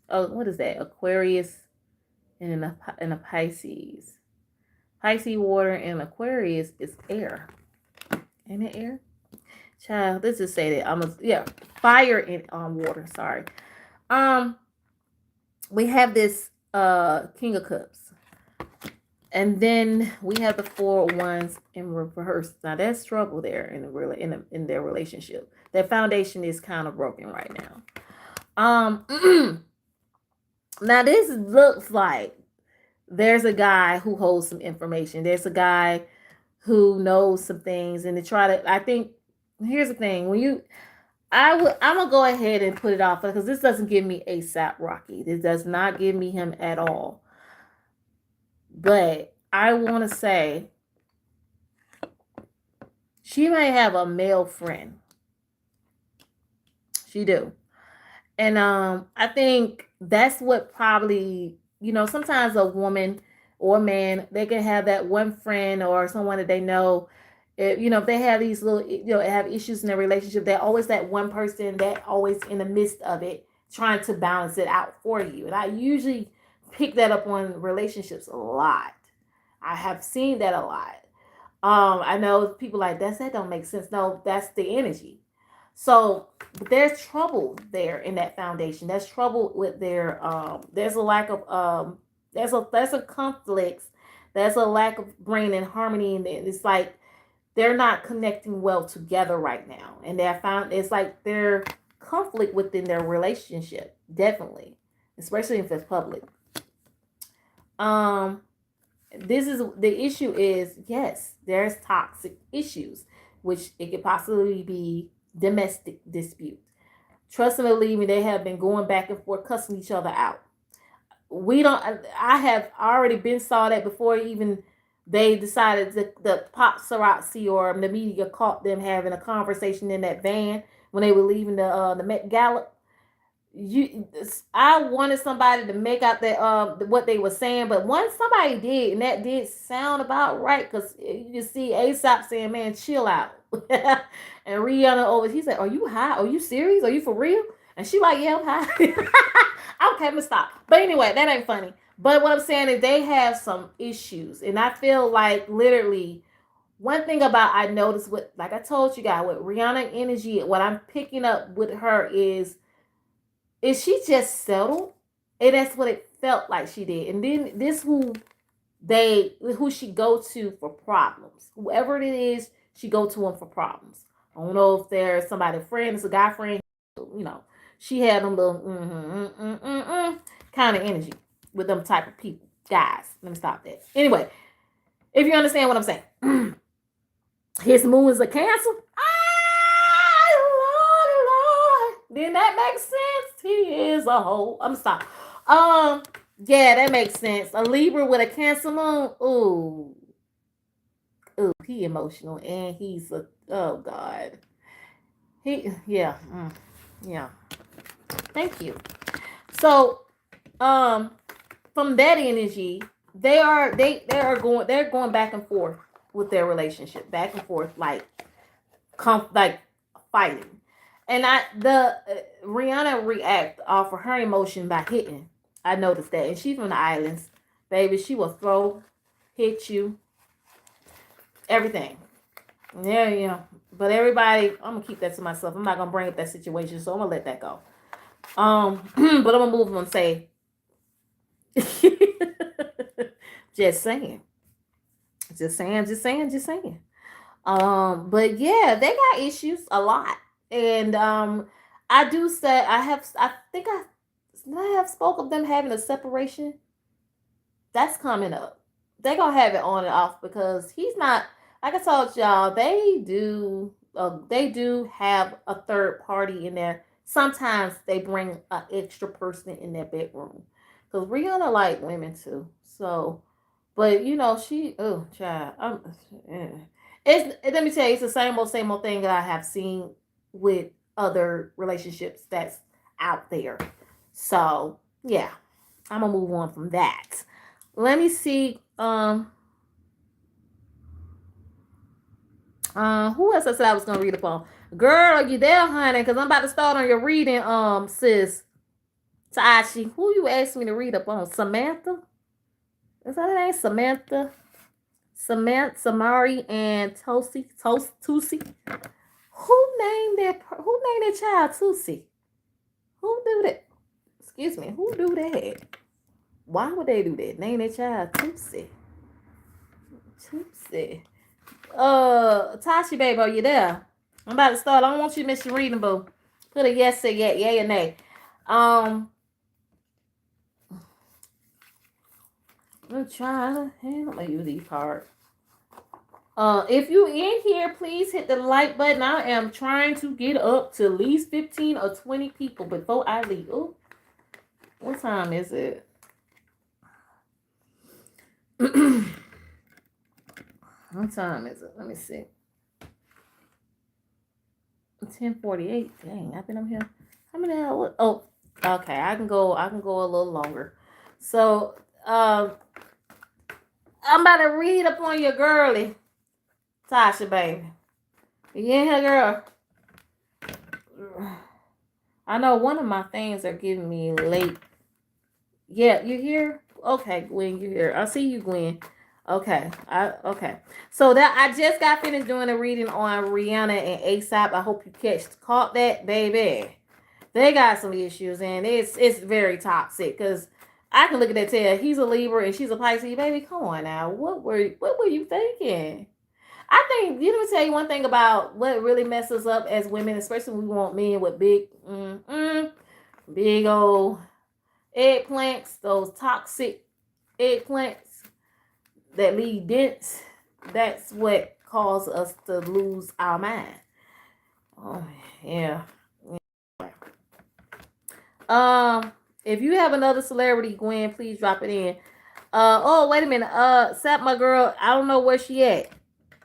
oh, what is that? Aquarius and a Pisces. Pisces water and Aquarius is air. Ain't it air? Child, let's just say that fire and water, sorry. Um we have this King of Cups. And then we have the 4 of Wands in reverse. Now that's trouble there in their relationship. Their foundation is kind of broken right now. Now this looks like there's a guy who holds some information. There's a guy who knows some things, and I think here's the thing. I'm gonna go ahead and put it off because this doesn't give me ASAP Rocky. This does not give me him at all. But I want to say she might have a male friend. She do. And I think that's what probably, sometimes a woman or a man, they can have that one friend or someone that they know. If they have these little, have issues in their relationship, they're always that one person that always in the midst of it, trying to balance it out for you. And I usually pick that up on relationships a lot. I have seen that a lot. I know people like that don't make sense. No, that's the energy. So but there's trouble there in that foundation. There's trouble with their there's a lack of there's a conflicts. There's a lack of brain and harmony, and it's like they're not connecting well together right now. And they're found it's like they're conflict within their relationship, definitely. Especially if it's public. Um this is the issue is yes, there's toxic issues, which it could possibly be domestic dispute. Trust and believe me, they have been going back and forth, cussing each other out. We don't. I have already been saw that before even they decided the paparazzi or the media caught them having a conversation in that van when they were leaving the Met Gala. I wanted somebody to make out that what they were saying, but once somebody did, and that did sound about right, because you see ASAP saying, "Man, chill out," and Rihanna over, he said, "Are you high? Are you serious? Are you for real?" And she like, "Yeah, I'm high." Okay, I'm gonna stop. But anyway, that ain't funny. But what I'm saying is they have some issues, and I feel like literally one thing about I noticed with, like I told you guys, with Rihanna energy, what I'm picking up with her is she just settled, and that's what it felt like she did. And then this who she go to for problems, whoever it is, she go to them for problems. I don't know if there's somebody friend, it's a guy friend, she had them little kind of energy with them type of people, guys. Let me stop that. Anyway, if you understand what I'm saying, his moon is a Cancer. Then that makes sense. He is a hoe. I'm stop. Yeah, that makes sense. A Libra with a Cancer moon. Ooh, he emotional, and he's a, oh God. Yeah. Yeah. Thank you. So, from that energy, they're going back and forth with their relationship, back and forth, like fighting. And Rihanna react off of her emotion by hitting. I noticed that. And she's from the islands. Baby, she will hit you, everything. Yeah. But everybody, I'm going to keep that to myself. I'm not going to bring up that situation, so I'm going to let that go. But I'm going to move on and say, just saying. But yeah, they got issues a lot. And I do say I think I have spoke of them having a separation. That's coming up. They're gonna have it on and off because he's not. like I told y'all, they do have a third party in there. Sometimes they bring an extra person in their bedroom because Rihanna like women too. So, but she child, eh. It's let me tell you, it's the same old thing that I have seen with other relationships that's out there. So yeah, I'm gonna move on from that. Let me see. Who else I said I was gonna read upon? Girl, are you there, honey? Cause I'm about to start on your reading, sis. Tashi, who you asked me to read upon? Samantha? Is that her name? Samantha? Samari, and Tusi. Who named that child Tusi? Who do that? Excuse me. Who do that? Why would they do that? Name their child Tusi. Tusi. Tashi, baby, are you there? I'm about to start. I don't want you to miss your reading, boo. Put a yes or yay or nay. I'm trying to handle my UD part. If you in here, please hit the like button. I am trying to get up to at least 15 or 20 people before I leave. Ooh, what time is it? What time is it? Let me see. 10:48. Dang, I've been up here. How many hours? Oh, okay. I can go a little longer. So, I'm about to read up on your girly, Tasha, baby. You in here, girl? I know one of my things are giving me late. Yeah, you here? Okay, Gwen, you here? I see you, Gwen. Okay, okay. So that I just got finished doing a reading on Rihanna and ASAP. I hope you caught that, baby. They got some issues, and it's very toxic. Cause I can look at that tell he's a Libra and she's a Pisces. Baby, come on now. What were you thinking? I think let me tell you one thing about what really messes up as women, especially when we want men with big old eggplants, those toxic eggplants that leave dents. That's what causes us to lose our mind. Oh yeah. If you have another celebrity, Gwen, please drop it in. Oh, wait a minute. Sap, my girl, I don't know where she at.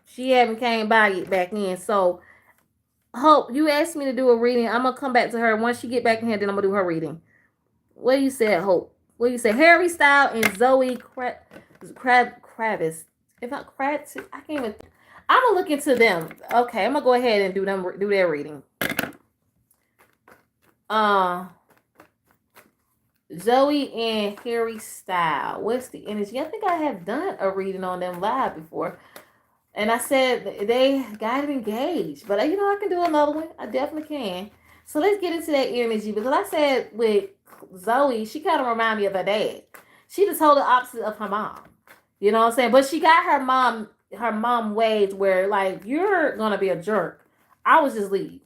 She haven't came by back in. So, Hope, you asked me to do a reading. I'm gonna come back to her once she get back in here. Then I'm gonna do her reading. What you said, Hope? What you say? Harry Styles and Zoe Kravitz. If I Kravitz, I can't even. I'm gonna look into them. Okay, I'm gonna go ahead and do their reading. Zoe and Harry Styles. What's the energy? I think I have done a reading on them live before. And I said they got engaged. But, I can do another one. I definitely can. So let's get into that energy. Because I said with Zoe, she kind of reminds me of her dad. She the total opposite of her mom. You know what I'm saying? But she got her mom ways where, like, you're going to be a jerk. I was just leave.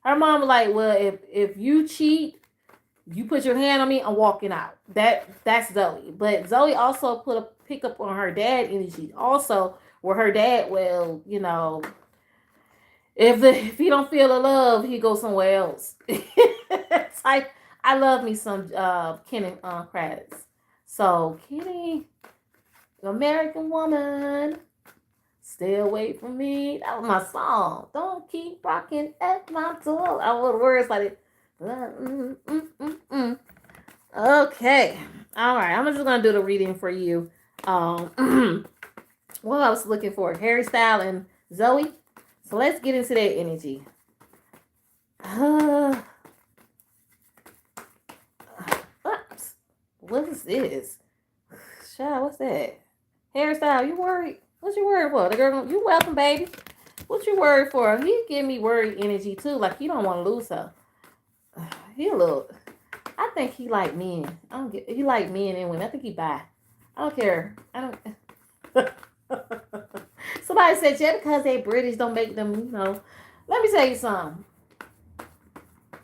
Her mom was like, well, if you cheat, you put your hand on me, I'm walking out. That's Zoe. But Zoe also put a pickup on her dad energy. Also, where her dad, well, if he don't feel the love, he goes somewhere else. It's like, I love me some Kenny Kravitz. So Kenny, American Woman, stay away from me. That was my song. Don't keep rocking at my door. I want words like it. Okay. All right. I'm just gonna do the reading for you. What I was looking for, Harry Styles and Zoe. So let's get into that energy. What is this? Child, what's that? Harry Styles, you worried? What you worried for? The girl, you welcome, baby. What you worried for? He give me worried energy too. Like he don't want to lose her. He a little. I think he like men. He like men and women. I think he bi. I don't care. I don't. Somebody said just because they British don't make them. Let me tell you something.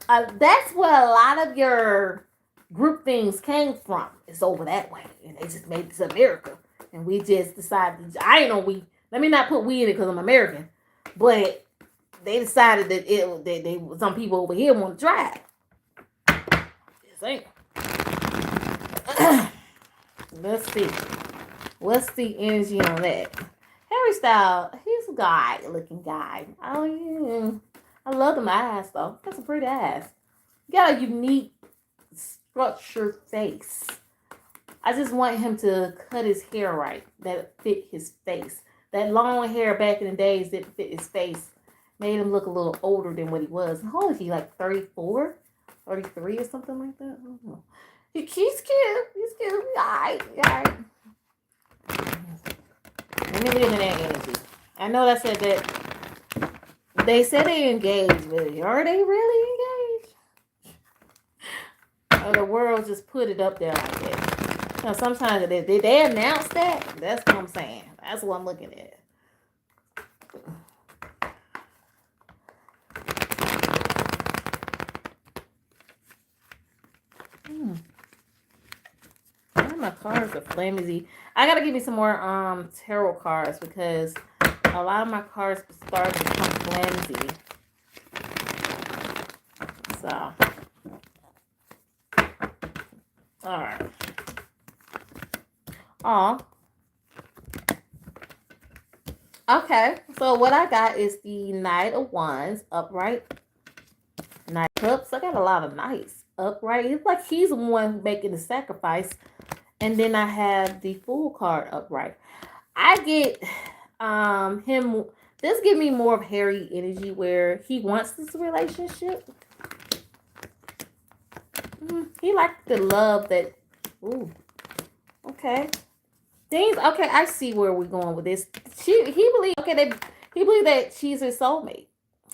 That's where a lot of your group things came from. It's over that way, and they just made this America, and we just decided. I know we Let me not put we in it because I'm American, but they decided that some people over here want to try it. Just saying. Let's see. What's the energy on that? Harry Styles, he's a guy looking guy. Oh yeah. I love them eyes though. That's a pretty eyes. You got a unique structured face. I just want him to cut his hair right. That fit his face. That long hair back in the days didn't fit his face. Made him look a little older than what he was. How old is he? Like 34? 33 or something like that? I don't know. He's cute. He's cute. Alright. Let me live in that energy. I know I said that. They said they engaged, but are they really engaged? Or the world just put it up there like that? You know, sometimes they announce that. That's what I'm saying. That's what I'm looking at. My cards are flimsy. I gotta give me some more tarot cards because a lot of my cards start to become flimsy. So, all right. Okay. So what I got is the Knight of Wands upright. Knight of Cups. I got a lot of Knights upright. It's like he's the one making the sacrifice. And then I have the Fool card upright. I get him. This give me more of Harry energy where he wants this relationship. He likes the love that. Ooh. Okay. Things. Okay, I see where we're going with this. He believes. Okay, he believes that she's his soulmate.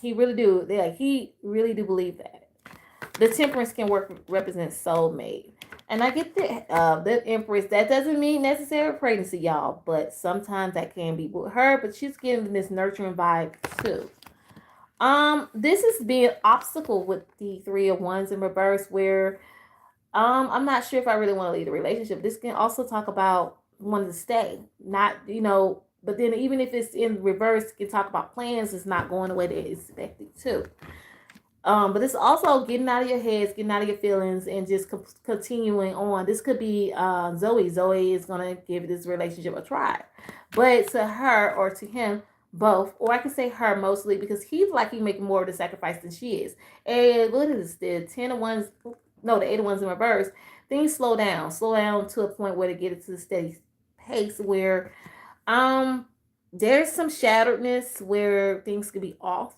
He really do. He really do believe that. The Temperance can represent soulmate. And I get the Empress. That doesn't mean necessary pregnancy, y'all. But sometimes that can be with her. But she's getting this nurturing vibe too. This is being obstacle with the Three of Wands in reverse, where I'm not sure if I really want to leave the relationship. This can also talk about wanting to stay, not But then even if it's in reverse, it can talk about plans. It's not going the way they expected too. But it's also getting out of your heads, getting out of your feelings, and just continuing on. This could be Zoe. Zoe is going to give this relationship a try. But to her or to him, both, or I can say her mostly, because he's making more of the sacrifice than she is. And what is this? The 10 of Wands, no, the 8 of Wands in reverse. Things slow down to a point where they get it to the steady pace where there's some shatteredness where things could be off.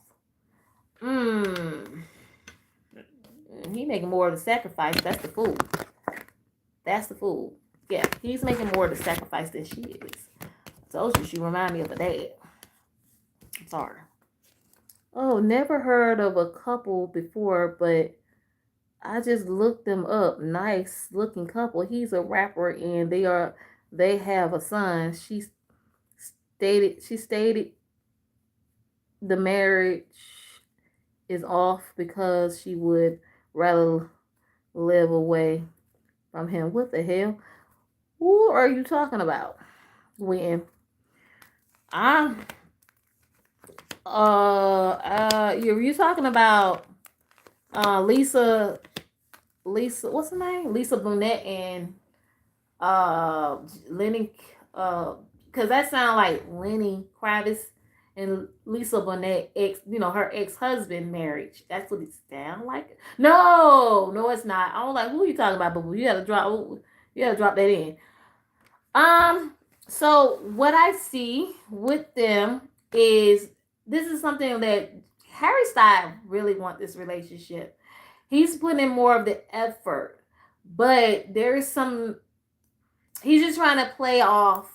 He making more of the sacrifice. That's the Fool. Yeah, he's making more of the sacrifice than she is. So she remind me of a dad. I'm sorry. Oh, never heard of a couple before, but I just looked them up. Nice looking couple. He's a rapper and they have a son. She stated the marriage is off because she would rather live away from him. What the hell? Who are you talking about? When you're talking about Lisa, what's her name? Lisa Bonet and Lenny, because that sounds like Lenny Kravitz and Lisa Bonet her ex-husband marriage. That's what it sounds like. No, it's not. I was like, who are you talking about? But you gotta drop that in. So what I see with them is this is something that Harry Styles really want this relationship. He's putting in more of the effort, but there is he's just trying to play off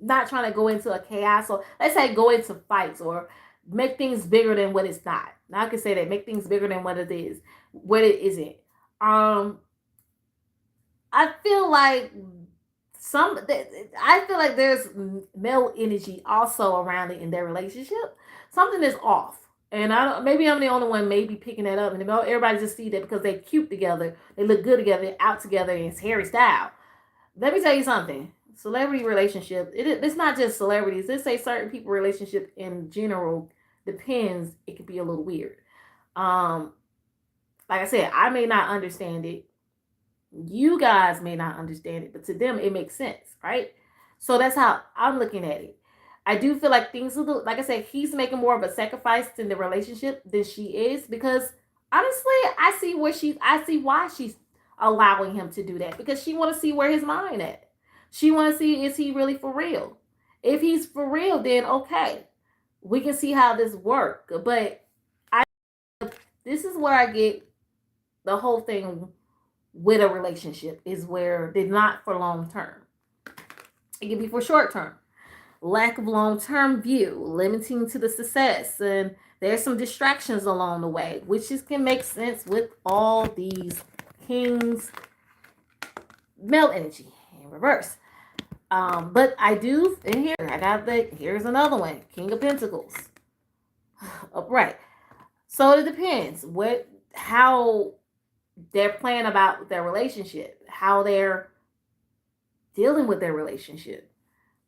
not trying to go into a chaos, or let's say go into fights or make things bigger than what it's not. Now I can say that, make things bigger than what it is, what it isn't. I feel like there's male energy also around it in their relationship. Something is off. And maybe I'm the only one maybe picking that up. And everybody just see that because they're cute together. They look good together, out together, and it's Harry Styles. Let me tell you something. celebrity relationship, it's not just celebrities. Let's say certain people relationship in general depends. It could be a little weird. Um, like I said, I may not understand it. You guys may not understand it, but to them it makes sense, right? So that's how I'm looking at it. I do feel like things will, like I said, he's making more of a sacrifice in the relationship than she is, because honestly, I see why she's allowing him to do that, because she want to see where his mind at. She want to see, is he really for real? If he's for real, then okay, we can see how this work. But I this is where I get the whole thing with a relationship, is where they're not for long term. It can be for short term. Lack of long term view, limiting to the success, and there's some distractions along the way, which can make sense with all these kings, male energy in reverse. But I do, in here, here's another one, King of Pentacles, upright. So it depends how they're playing about their relationship, how they're dealing with their relationship,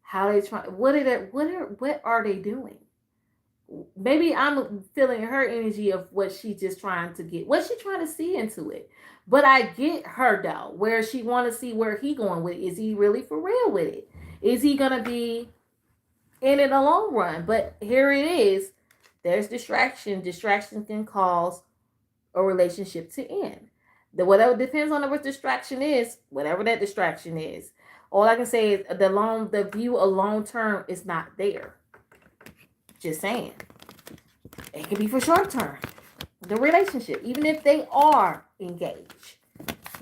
how they try, what are they doing? Maybe I'm feeling her energy of what she's just trying to get, what she trying to see into it. But I get her though, where she want to see where he going with it. Is he really for real with it? Is he gonna be in it the long run? But here it is. There's distraction. Distraction can cause a relationship to end. Whatever depends on what distraction is, whatever that distraction is. All I can say is the view of long term is not there. Just saying. It can be for short term. The relationship, even if they are engaged.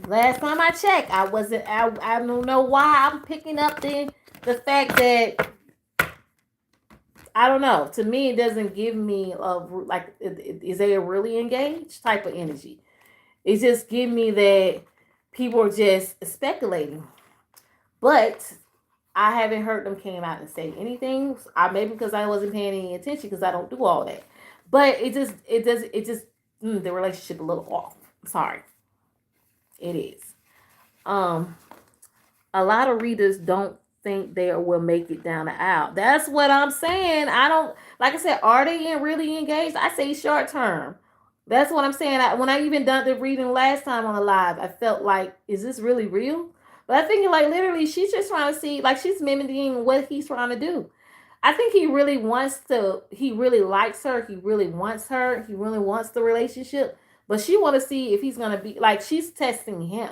Last time I checked, I wasn't. I don't know why I'm picking up the fact that, I don't know. To me, it doesn't give me like, is they a really engaged type of energy? It just give me that people are just speculating. But I haven't heard them came out and say anything. Maybe because I wasn't paying any attention, because I don't do all that. But it just the relationship a little off. Sorry, it is. A lot of readers don't think they will make it down the aisle. That's what I'm saying. I don't, like I said, are they really engaged? I say short term. That's what I'm saying. When I even done the reading last time on the live, I felt like, is this really real? But I think like literally she's just trying to see, like she's mimicking what he's trying to do. I think he really likes her. He really wants her. He really wants the relationship. But she want to see if he's going to be, like, she's testing him.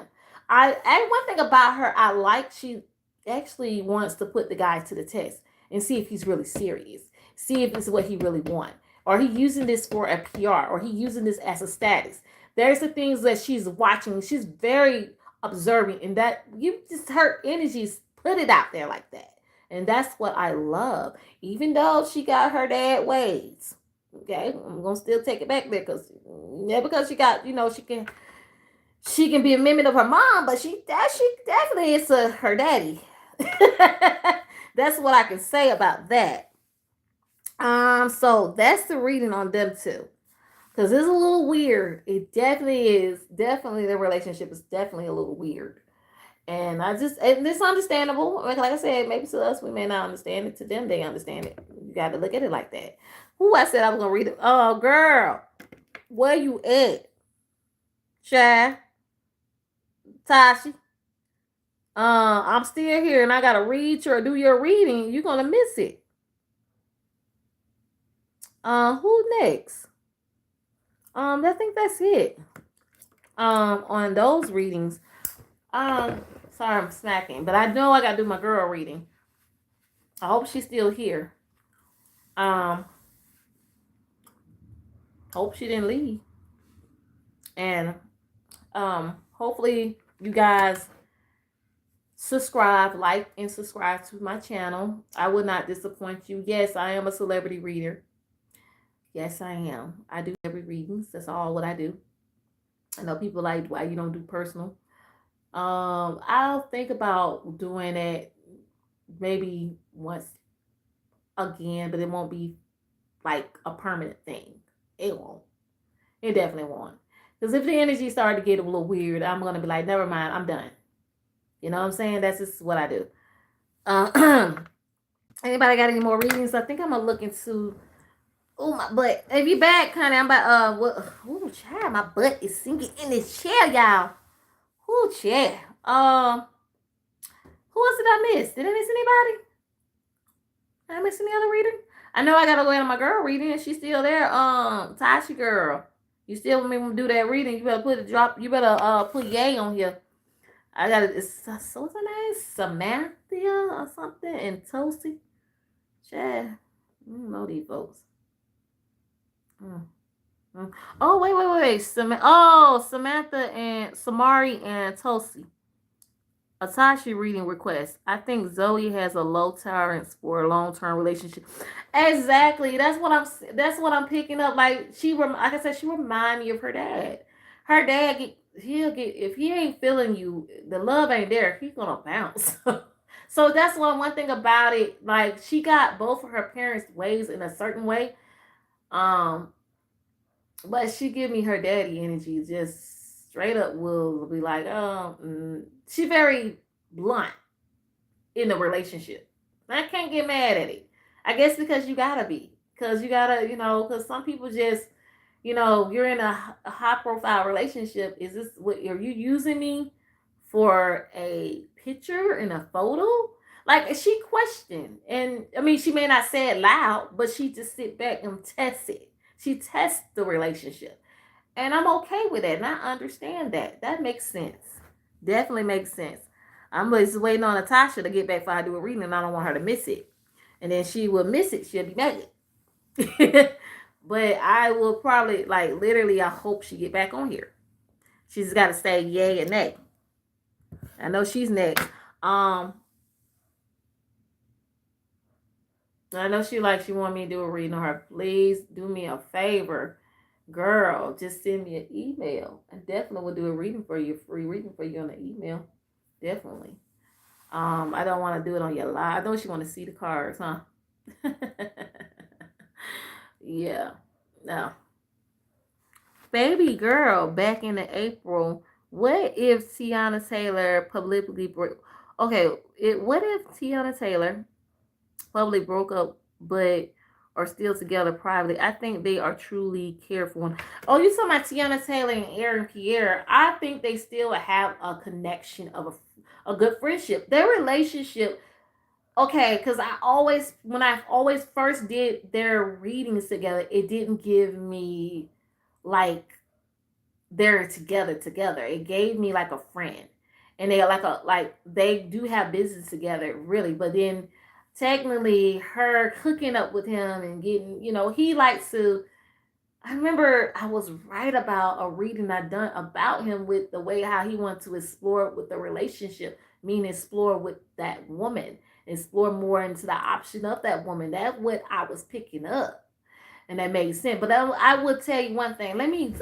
One thing about her, I like, she actually wants to put the guy to the test and see if he's really serious. See if this is what he really wants. Or he using this for a PR, or he using this as a status. There's the things that she's watching. She's very observing, and that you just, her energies put it out there like that. And that's what I love. Even though she got her dad ways. Okay, I'm gonna still take it back there, because she got, she can be a mimic of her mom, but she definitely is her daddy. That's what I can say about that. So that's the reading on them too, because it's a little weird. It definitely is. Definitely, the relationship is definitely a little weird, and it's understandable. Like I said, maybe to us we may not understand it. To them, they understand it. You got to look at it like that. Who I said I was gonna read it? Oh, girl, where you at, Shy, Tashi? I'm still here, and I gotta read or do your reading. You're gonna miss it. Who next? I think that's it. On those readings. Sorry, I'm smacking, but I know I gotta do my girl reading. I hope she's still here. Hope she didn't leave. And hopefully you guys like and subscribe to my channel. I will not disappoint you. Yes, I am a celebrity reader. Yes, I am. I do every readings. That's all what I do. I know people like, why you don't do personal. I'll think about doing it maybe once again, but it won't be like a permanent thing. It won't. It definitely won't. Because if the energy started to get a little weird, I'm going to be like, never mind, I'm done. You know what I'm saying? That's just what I do. Uh, anybody got any more readings? I think I'm gonna look into. Oh my butt! If you back, honey, I'm about what? Oh, child, my butt is sinking in this chair, y'all. Oh, chair. Who else did I miss? Did I miss anybody? Did I miss any other reading? I know I gotta go into my girl reading, and she's still there. Tashi girl, you still want me to do that reading? You better put a drop. You better put yay on here. I got it. So what's her name? Samantha or something and Toasty. Chad. I don't know these folks. Oh, wait. Samantha and Samari and Toasty. Atashi reading request. I think Zoe has a low tolerance for a long-term relationship. Exactly. That's what I'm picking up. Like like I said, she remind me of her dad. Her dad he'll get if he ain't feeling you, the love ain't there. He's gonna bounce. So that's one thing about it. Like she got both of her parents' ways in a certain way. Um, but she give me her daddy energy. Just straight up will be like, she very blunt in the relationship. I can't get mad at it. I guess because you gotta be. Because you gotta, because some people just, you're in a high profile relationship. Is this what are you using me for a picture and a photo? Like she questioned. And I mean she may not say it loud, but she just sit back and test it. She tests the relationship. And I'm okay with that. And I understand that. That makes sense. Definitely makes sense. I'm just waiting on Natasha to get back before I do a reading, and I don't want her to miss it. And then she will miss it. She'll be mad. But I will probably, like, literally, I hope she get back on here. She's got to say yay and nay. I know she's next. I know she want me to do a reading on her. Please do me a favor. Girl, just send me an email. I definitely will do a reading for you, free reading for you on the email. Definitely. I don't want to do it on your live. I don't you want to see the cards, huh? Yeah. No. Baby girl, back in April, what if Tiana Taylor publicly broke? Okay, what if Tiana Taylor publicly broke up, but are still together privately? I think they are truly careful. Oh, you talking about Tiana Taylor and Aaron Pierre? I think they still have a connection of a good friendship. Their relationship. Okay, because when I always first did their readings together, it didn't give me like they're together. It gave me like a friend, and they do have business together, really. But then technically, her hooking up with him and getting, he likes to. I remember I was right about a reading I done about him with the way how he wanted to explore with the relationship, meaning explore with that woman, explore more into the option of that woman. That's what I was picking up, and that made sense. But I would tell you one thing. Let me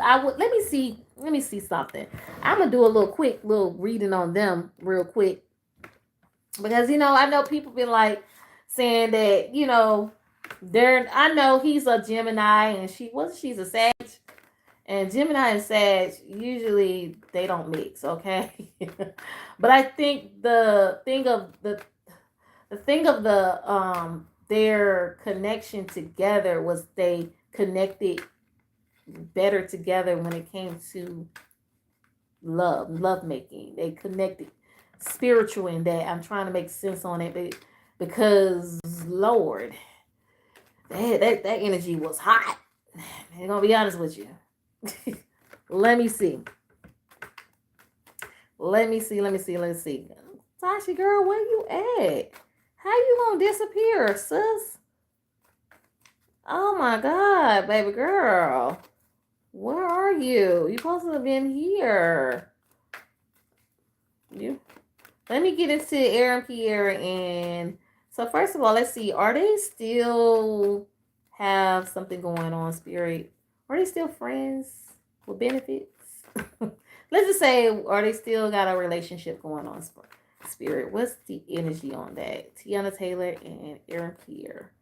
see something. I'm gonna do a quick little reading on them real quick because I know people been like saying that I know he's a Gemini and she's a Sag, and Gemini and Sag usually they don't mix, okay? But I think the their connection together was they connected better together when it came to love making. They connected spiritual in that. I'm trying to make sense on it because Lord, that energy was hot. I'm gonna be honest with you. Let me see. Tasha girl, where you at? How you gonna disappear, sis? Oh my God, baby girl. Where are you? You supposed to have been here. Let me get into Aaron Pierre and so first of all, let's see. Are they still have something going on, Spirit? Are they still friends with benefits? Let's just say, are they still got a relationship going on, Spirit? What's the energy on that? Tiana Taylor and Aaron Pierre.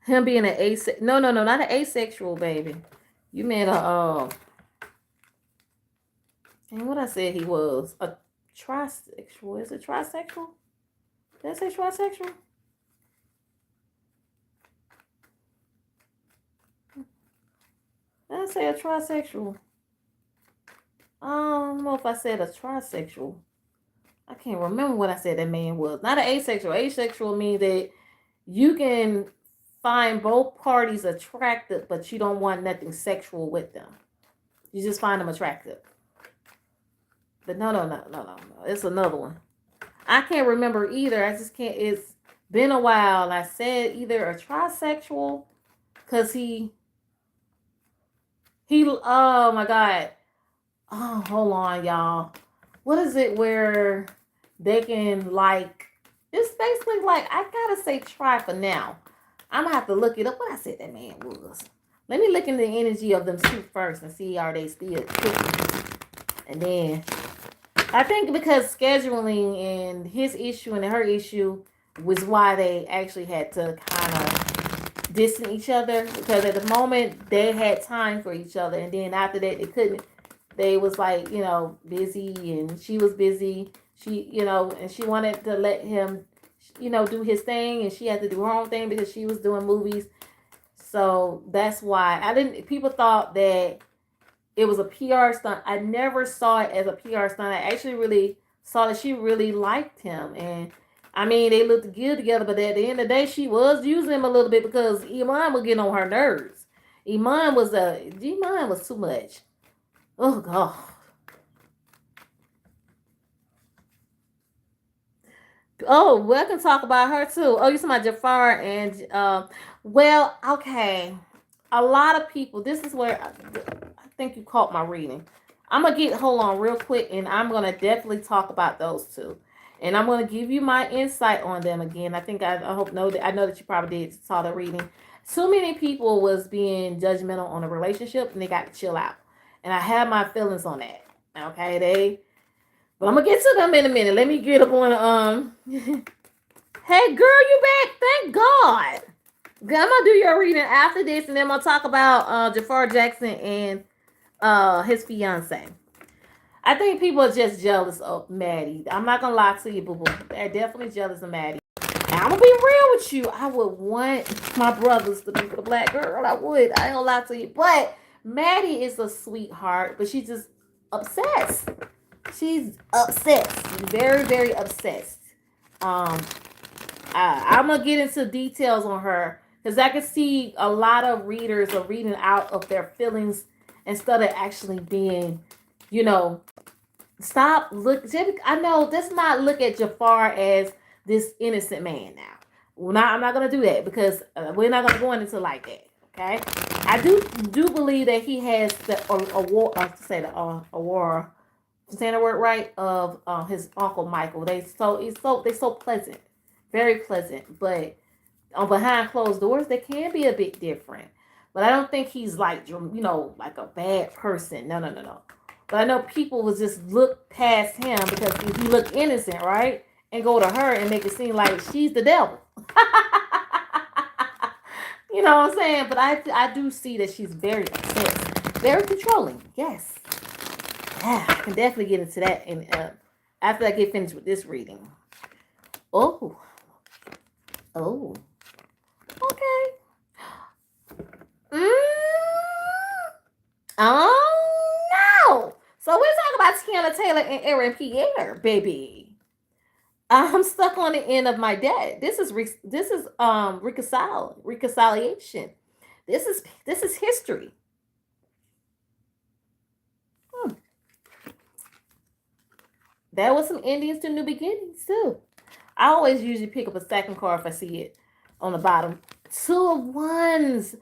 Him being an not an asexual, baby. You meant And what I said he was a trisexual. Is it trisexual? Did I say trisexual? Did I say a trisexual? I don't know if I said a trisexual. I can't remember what I said that man was. Not an asexual. Asexual means that you can find both parties attractive, but you don't want nothing sexual with them. You just find them attractive. But no. It's another one. I can't remember either. I just can't. It's been a while. I said either a trisexual, cause he. Oh my god. Oh, hold on, y'all. What is it where they can like? It's basically like I gotta say try for now. I'm gonna have to look it up. What I said that man was. Let me look in the energy of them two first and see are they still cooking. And then I think because scheduling and his issue and her issue was why they actually had to kind of distance each other because at the moment they had time for each other and then after that they couldn't. They was like, busy and she was busy. She, and she wanted to let him, do his thing and she had to do her own thing because she was doing movies. So that's why people thought that it was a PR stunt. I never saw it as a PR stunt. I actually really saw that she really liked him. And I mean, they looked good together, but at the end of the day, she was using him a little bit because Iman was getting on her nerves. Iman was too much. Oh, God. Oh, we can talk about her too. Oh, you talking about Jaafar and well, okay. A lot of people. This is where I think you caught my reading. I'm gonna get hold on real quick, and I'm gonna definitely talk about those two, and I'm gonna give you my insight on them again. I think I hope know that I know that you probably did saw the reading. Too many people was being judgmental on a relationship, and they got to chill out. And I have my feelings on that. Okay, but I'm gonna get to them in a minute. Let me get up on Hey girl, you back? Thank God. I'm gonna do your reading after this, and then I'm gonna talk about Jaafar Jackson and his fiance. I think people are just jealous of Maddie. I'm not gonna lie to you, boo boo. They're definitely jealous of Maddie. And I'm gonna be real with you. I would want my brothers to be with a black girl. I would. I ain't gonna lie to you. But Maddie is a sweetheart, but she's just obsessed. She's obsessed. Very, very obsessed. Um, I'm gonna get into details on her because I can see a lot of readers are reading out of their feelings instead of actually being, you know, stop look. I know let's not look at Jaafar as this innocent man now. I'm not gonna do that because we're not gonna go into like that. Okay, I do believe that he has the award. To say the award, saying the word right of his uncle Michael. They so pleasant, very pleasant, but on behind closed doors they can be a bit different. But I don't think he's like like a bad person. No. But I know people would just look past him because he looked innocent, right? And go to her and make it seem like she's the devil. You know what I'm saying? But I do see that she's very obsessed, very controlling. Yes, yeah, I can definitely get into that. And after I get finished with this reading. Oh, oh, okay. Mm, oh no. So we're talking about Tiana Taylor and Aaron Pierre, baby. I'm stuck on the end of my dad. This is reconciliation. This is history. Hmm. There was some Indians to new beginnings too. I always usually pick up a second card if I see it on the bottom. Two of Wands.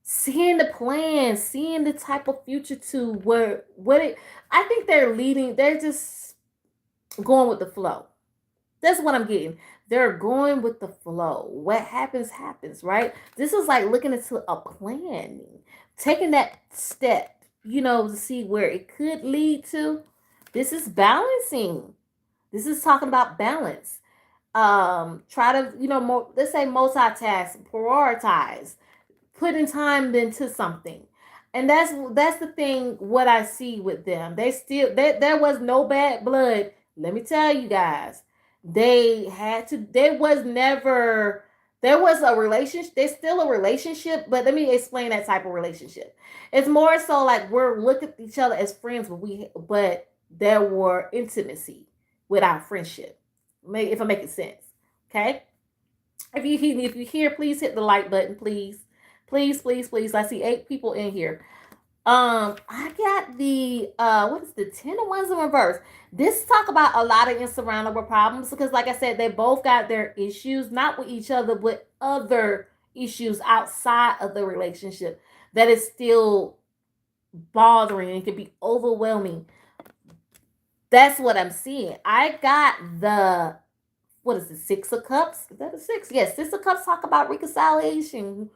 Seeing the plan, seeing the type of future to where what it. I think they're leading. They're just going with the flow. That's what I'm getting. They're going with the flow. What happens, happens, right? This is like looking into a plan, taking that step, to see where it could lead to. This is balancing. This is talking about balance. Try to, let's say multitask, prioritize, putting time into something. And that's the thing. What I see with them, they still there was no bad blood. Let me tell you guys, they had to. There was never. There was a relationship. There's still a relationship, but let me explain that type of relationship. It's more so like we're looking at each other as friends, but there were intimacy with our friendship. If I'm making sense, okay. If you hear, please hit the like button, please, please, please, please. I see 8 people in here. I got the what is the 10 of Wands in reverse. This talk about a lot of insurmountable problems because, like I said, they both got their issues, not with each other, but other issues outside of the relationship that is still bothering and can be overwhelming. That's what I'm seeing. I got the what is it, 6 of Cups? Is that a six? Yes, 6 of Cups talk about reconciliation,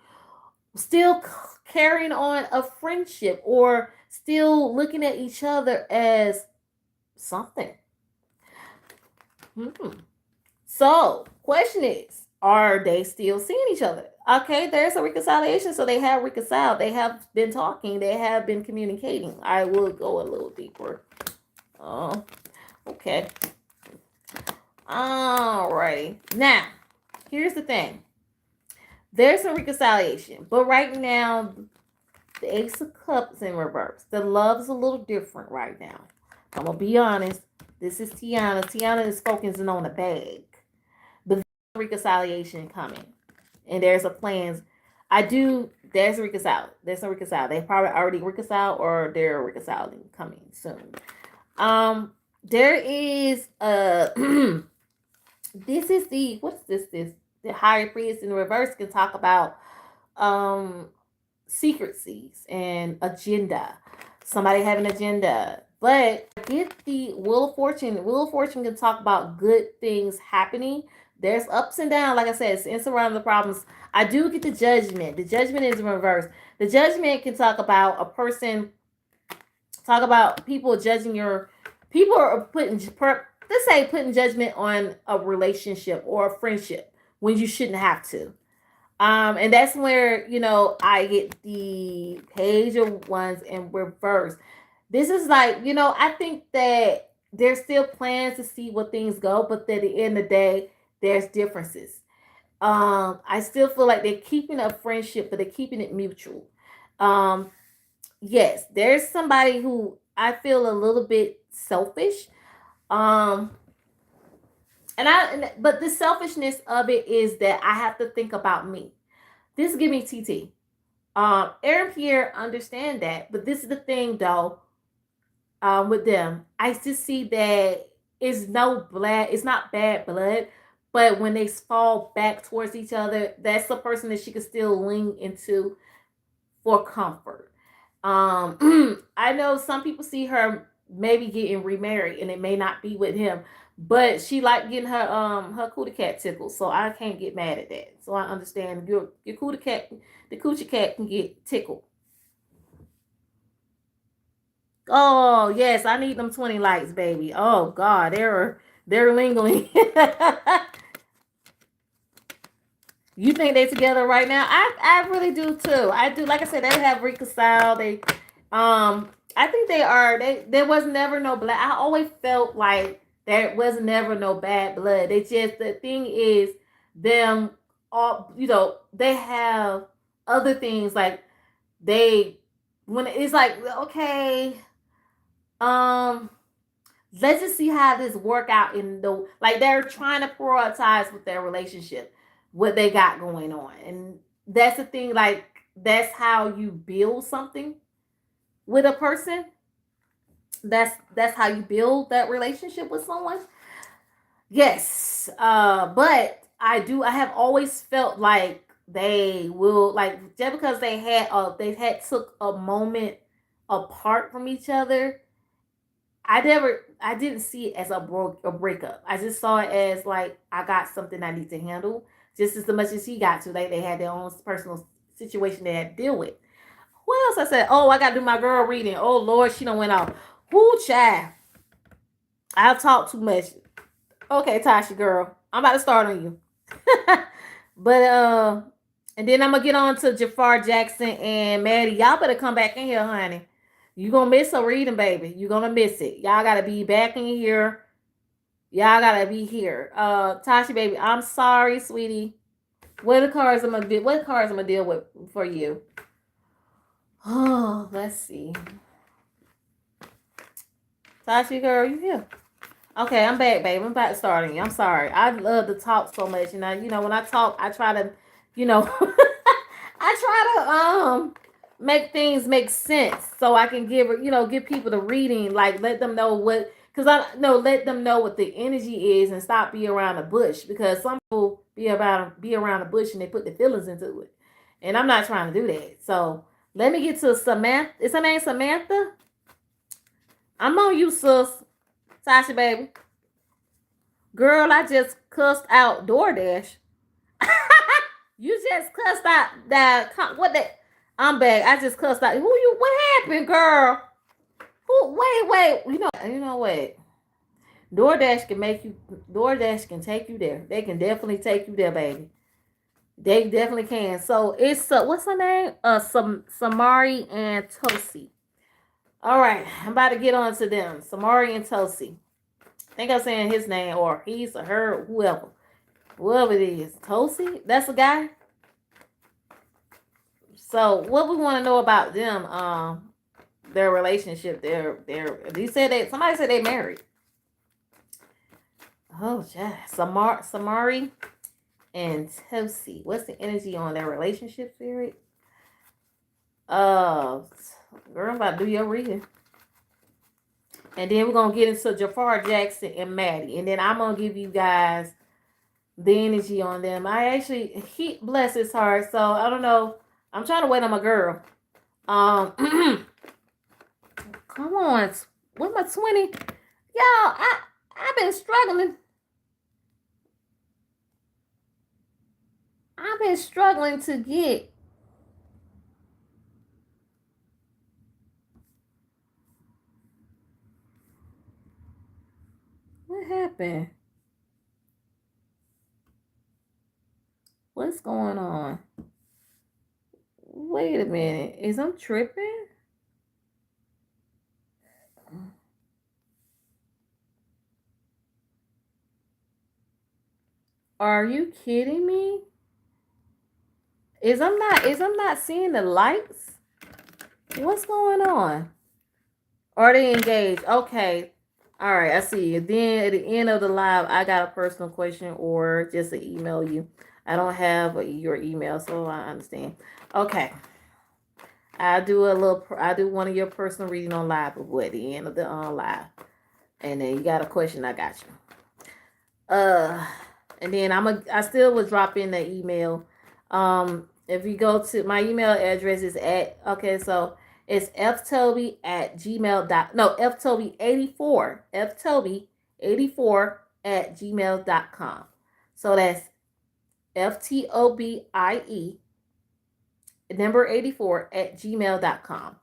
still carrying on a friendship or still looking at each other as something. Hmm. So, question is, are they still seeing each other? Okay, there's a reconciliation, so they have reconciled. They have been talking. They have been communicating. I will go a little deeper. Oh, okay. Alrighty. Now, here's the thing. There's some reconciliation, but right now the Ace of Cups in reverse. The love's a little different right now. I'm gonna be honest. This is Tiana. Tiana is focusing on the bag, but there's a reconciliation coming, and there's a plans. I do. There's a reconcile. There's a reconcile. They probably already reconciled, or they're reconciling coming soon. There is a. This is the what's this? This the High Priest in reverse can talk about um secrecies and agenda. Somebody have an agenda. But get the Wheel of Fortune. Wheel of Fortune can talk about good things happening. There's ups and downs. Like I said, it's in surrounding the problems. I do get the Judgment. The Judgment is in reverse. The Judgment can talk about a person, talk about people judging your, people are putting, let's say putting judgment on a relationship or a friendship when you shouldn't have to. And that's where, I get the Page of Wands in reverse. This is like, I think that there's still plans to see what things go, but at the end of the day, there's differences. I still feel like they're keeping a friendship, but they're keeping it mutual. Um, yes, there's somebody who I feel a little bit selfish. Um, but the selfishness of it is that I have to think about me. This give me TT. Aaron Pierre understand that, but this is the thing though. With them, I just see that it's no blood. It's not bad blood, but when they fall back towards each other, that's the person that she could still lean into for comfort. I know some people see her maybe getting remarried, and it may not be with him, but she like getting her cootie cat tickled, so I can't get mad at that. So I understand your cootie cat, the coochie cat can get tickled. Oh yes, I need them 20 likes, baby. Oh God, they're lingering. You think they together right now? I really do too. I do. Like I said, they have reconciled. I think they are. There was never no blood. I always felt like there was never no bad blood. They just, the thing is them all. They have other things like they, when it's like, okay, um let's just see how this work out in the, like, they're trying to prioritize with their relationship what they got going on, and that's the thing, like, that's how you build something with a person. That's how you build that relationship with someone. Yes, but I have always felt like they will, like, just because they had took a moment apart from each other, I didn't see it as a breakup. I just saw it as like, I got something I need to handle just as much as he got to. They had their own personal situation they had to deal with. What else I said? Oh, I gotta do my girl reading. Oh Lord, she done went off. Whoo, child. I'll talk too much. Okay, Tasha girl. I'm about to start on you. But And then I'm gonna get on to Jaafar Jackson and Maddie. Y'all better come back in here, honey. You gonna miss a reading, baby. You gonna miss it. Y'all gotta be back in here. Y'all gotta be here. Tashi, baby, I'm sorry, sweetie. What cards I'm gonna deal with for you? Oh, let's see. Tashi, girl, you here? Okay, I'm back, babe. I'm back starting. I'm sorry. I love to talk so much, and when I talk, I try to, I try to make things make sense so I can give people the reading, like let them know what, because I know let them know what the energy is and stop being around the bush, because some people be around the bush and they put their feelings into it, and I'm not trying to do that. So let me get to Samantha. Is her name Samantha? I'm on you, sis. Tasha, baby. Girl, I just cussed out DoorDash. You just cussed out that. What that? I'm back. I just cussed out. What happened, girl? Wait. What? DoorDash can make you. DoorDash can take you there. They can definitely take you there, baby. They definitely can. So it's what's her name? Samari and Tosi. All right, I'm about to get on to them. Samari and Tosi. I think I'm saying his name, or he's or her, whoever it is. Tosi, that's a guy. So what we want to know about them, their relationship, somebody said they married. Oh yeah, Samari and Tosi. What's the energy on their relationship, spirit? Girl, I'm about to do your reading. And then we're gonna get into Jaafar Jackson and Maddie. And then I'm gonna give you guys the energy on them. He bless his heart. So I don't know. I'm trying to wait on my girl. Come on. With my 20. Y'all, I've been struggling. I've been struggling to get. What happened? What's going on? Wait a minute. Is I'm tripping? Are you kidding me? Is I'm not seeing the lights? What's going on? Are they engaged? Okay. All right, I see you. Then at the end of the live, I got a personal question or just to email you. I don't have your email, so I understand. Okay. I do one of your personal reading on live before at the end of the live. And then you got a question, I got you. And then I still would drop in the email. If you go to my email address is it's ftoby at gmail. No, ftoby84. ftoby84 at gmail.com. So that's FTOBIE number 84 at gmail.com.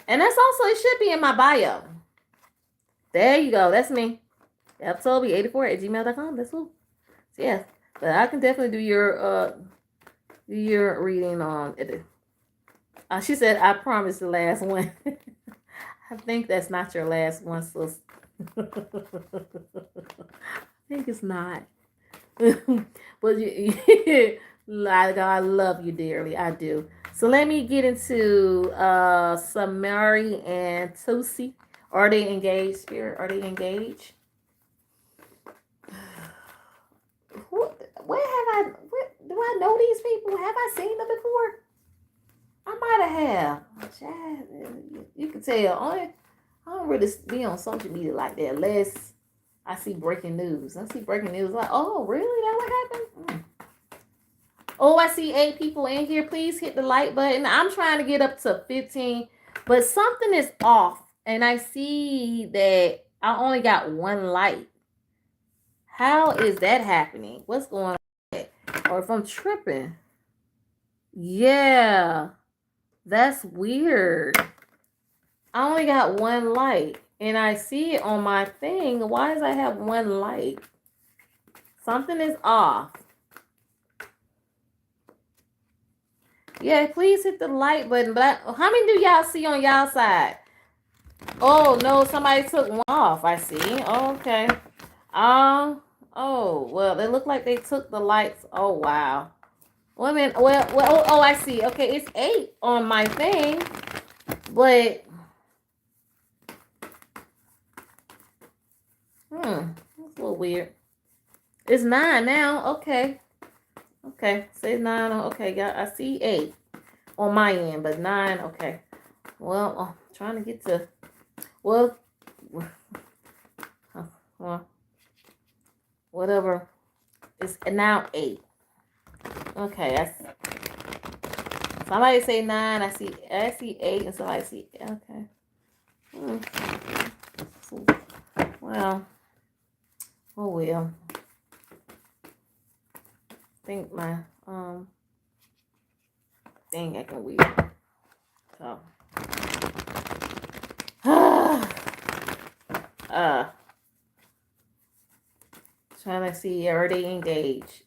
And that's also, it should be in my bio. There you go. That's me. ftoby84 at gmail.com. That's cool. So yeah. But I can definitely do your reading on it. She said, I promise the last one. I think that's not your last one, sis. I think it's not. But I love you dearly. I do. So let me get into Samari and Tosi. Are they engaged, Spirit? Are they engaged? Do I know these people? Have I seen them before? I might have. You can tell. I don't really be on social media like that unless I see breaking news. I see breaking news like, oh, really? That what happened? Oh, I see 8 people in here. Please hit the like button. I'm trying to get up to 15, but something is off. And I see that I only got 1 like. How is that happening? What's going on? Or if I'm tripping. Yeah. That's weird. I only got 1 like. And I see it on my thing. Why does I have 1 like? Something is off. Yeah, please hit the like button. But how many do y'all see on y'all side? Oh no, somebody took one off. I see. Oh, okay. Oh well, they look like they took the lights. Oh wow. Well, oh, I see. Okay, it's 8 on my thing, but that's a little weird. It's 9 now. Okay. Okay. Say 9. Okay, yeah, I see 8 on my end, but 9. Okay. Well, I'm trying to get to. Well, well, whatever. It's now 8. Okay. Somebody say 9. I see 8, and somebody see. Okay. Well. Oh well. I think my thing acting weird. So. Trying to see, are they engaged?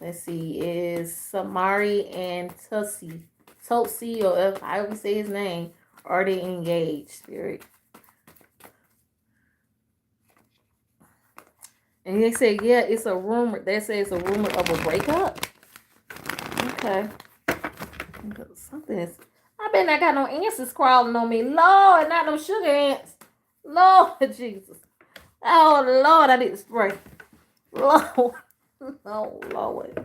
Let's see, is Samari and Tutsi, or if I ever say his name, are they engaged, Spirit? And they say, yeah, it's a rumor. They say it's a rumor of a breakup. Okay. Something is. I bet I got no answers crawling on me. Lord, not no sugar ants. Lord Jesus. Oh Lord, I need to spray. Lord. Oh Lord.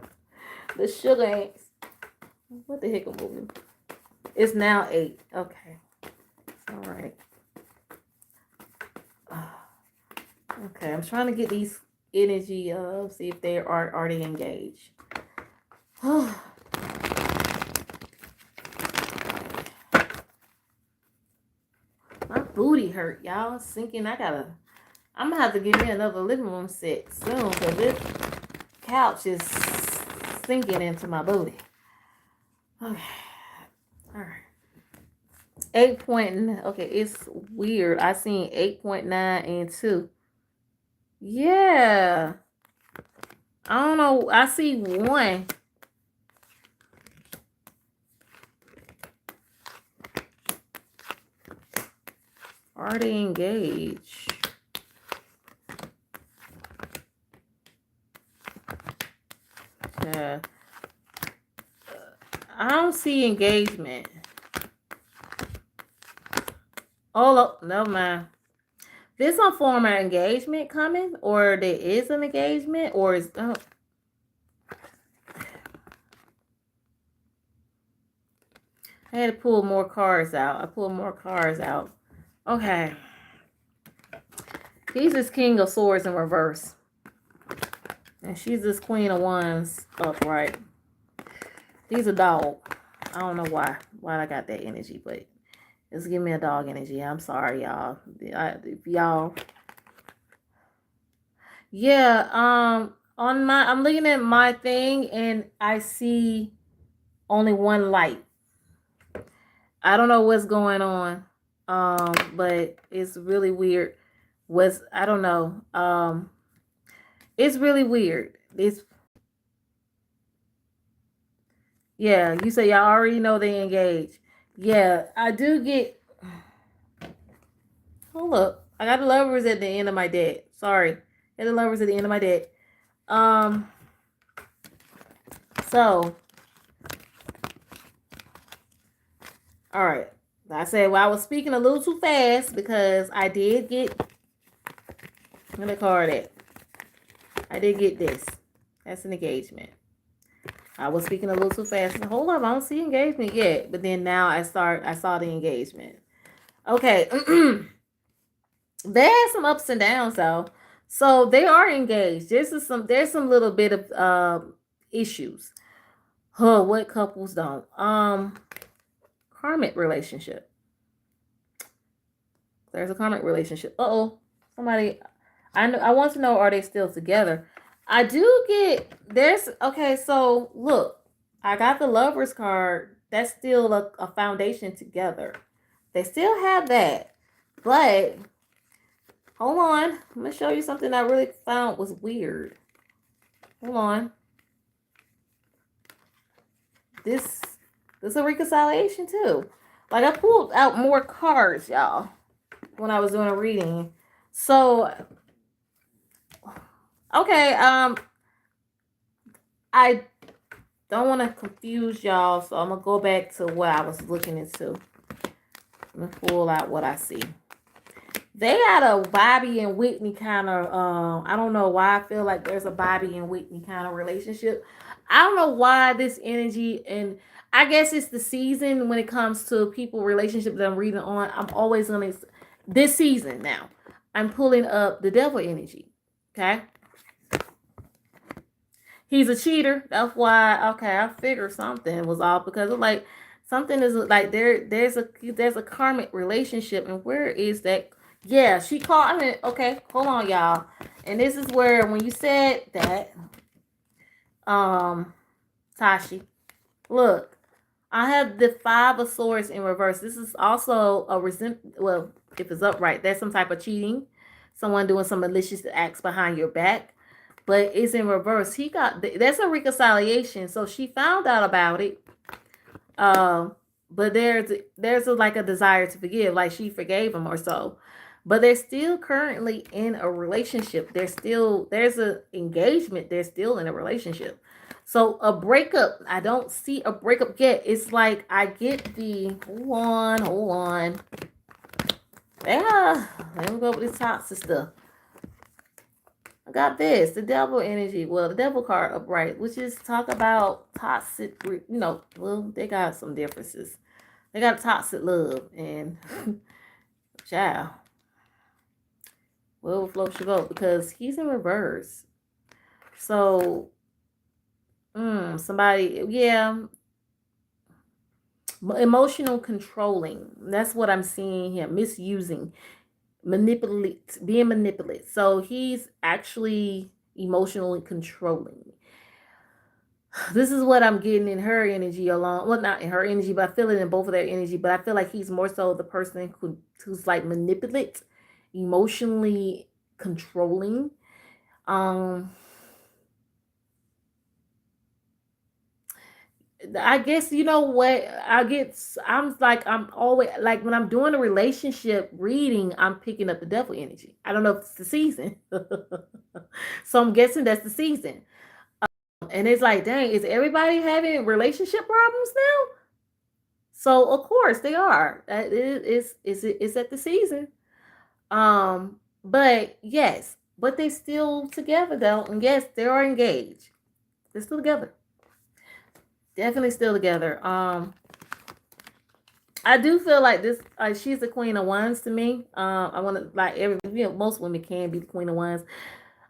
The sugar ants. What the heck am I moving? It's now 8. Okay. All right. Okay, I'm trying to get these energy of, see if they are already engaged. My booty hurt, y'all. Sinking. I'm gonna have to get me another living room set soon, because this couch is sinking into my booty. Okay. All right. 8 point. Okay, it's weird. I seen 8.9 and 2. Yeah. I don't know. I see 1. Are they engaged? Yeah. I don't see engagement. Oh, no, man. There's some form of engagement coming, or there is an engagement, or is I had to pull more cards out. I pulled more cards out. Okay. He's this King of Swords in reverse. And she's this Queen of Wands upright. He's a dog. I don't know why I got that energy, but it's giving me a dog energy. I'm sorry, y'all. Y'all. Yeah, I'm looking at my thing and I see only one light. I don't know what's going on. But it's really weird. I don't know. It's really weird. Yeah, you say y'all already know they engaged. Yeah, I do get. Hold up, I got the lovers at the end of my deck. Sorry, I got the lovers at the end of my deck. So, all right. I said, well, I was speaking a little too fast because I did get. Let me call that. I did get this. That's an engagement. I was speaking a little too fast. Hold up, I don't see engagement yet. But then now I saw the engagement. Okay. There's some ups and downs though. So they are engaged. There's some little bit of issues. What couples don't? Karmic relationship. There's a karmic relationship. Somebody. I want to know, are they still together? I do get okay. So look, I got the Lovers card. That's still a foundation together. They still have that, but hold on. I'm gonna show you something I really found was weird. Hold on. This This is a reconciliation too. Like I pulled out more cards, y'all, when I was doing a reading. So okay, I don't want to confuse y'all, so I'm gonna go back to what I was looking into. I'm gonna pull out what I see. They had a Bobby and Whitney kind of. I don't know why I feel like there's a Bobby and Whitney kind of relationship. I don't know why this energy, and I guess it's the season when it comes to people relationships that I'm reading on. I'm always gonna this season now. I'm pulling up the devil energy. Okay. He's a cheater. That's why. Okay, I figured something was off because of like something is like there's a karmic relationship, and where is that? Yeah, she called. I mean, okay, hold on, y'all. And this is where when you said that, Tashi, look, I have the Five of Swords in reverse. This is also a well, if it's upright, that's some type of cheating, someone doing some malicious acts behind your back. But it's in reverse. He got that's a reconciliation. So she found out about it. But there's like a desire to forgive, like she forgave him or so. But they're still currently in a relationship. There's a engagement. They're still in a relationship. So a breakup, I don't see a breakup yet. It's like I get the hold on. Yeah, let me go with this toxic stuff. I got this, the devil energy. Well, the devil card upright, which is talk about toxic, well, they got some differences. They got toxic love and child. Will float your boat because he's in reverse. So, somebody, yeah, emotional controlling. That's what I'm seeing here. Misusing, being manipulated. So he's actually emotionally controlling. This is what I'm getting in her energy along. Well, not in her energy, but I feel it in both of their energy. But I feel like he's more so the person who's like manipulate, emotionally controlling. I guess you know what I'm always like when I'm doing a relationship reading, I'm picking up the devil energy. I don't know if it's the season. So I'm guessing that's the season. And it's like, dang, is everybody having relationship problems now? So of course they are. It's at the season. But yes, but they still together though, and yes, they are engaged. They're still together. Definitely still together. I do feel like this. She's the queen of wands to me. I want to like most women can be the queen of wands.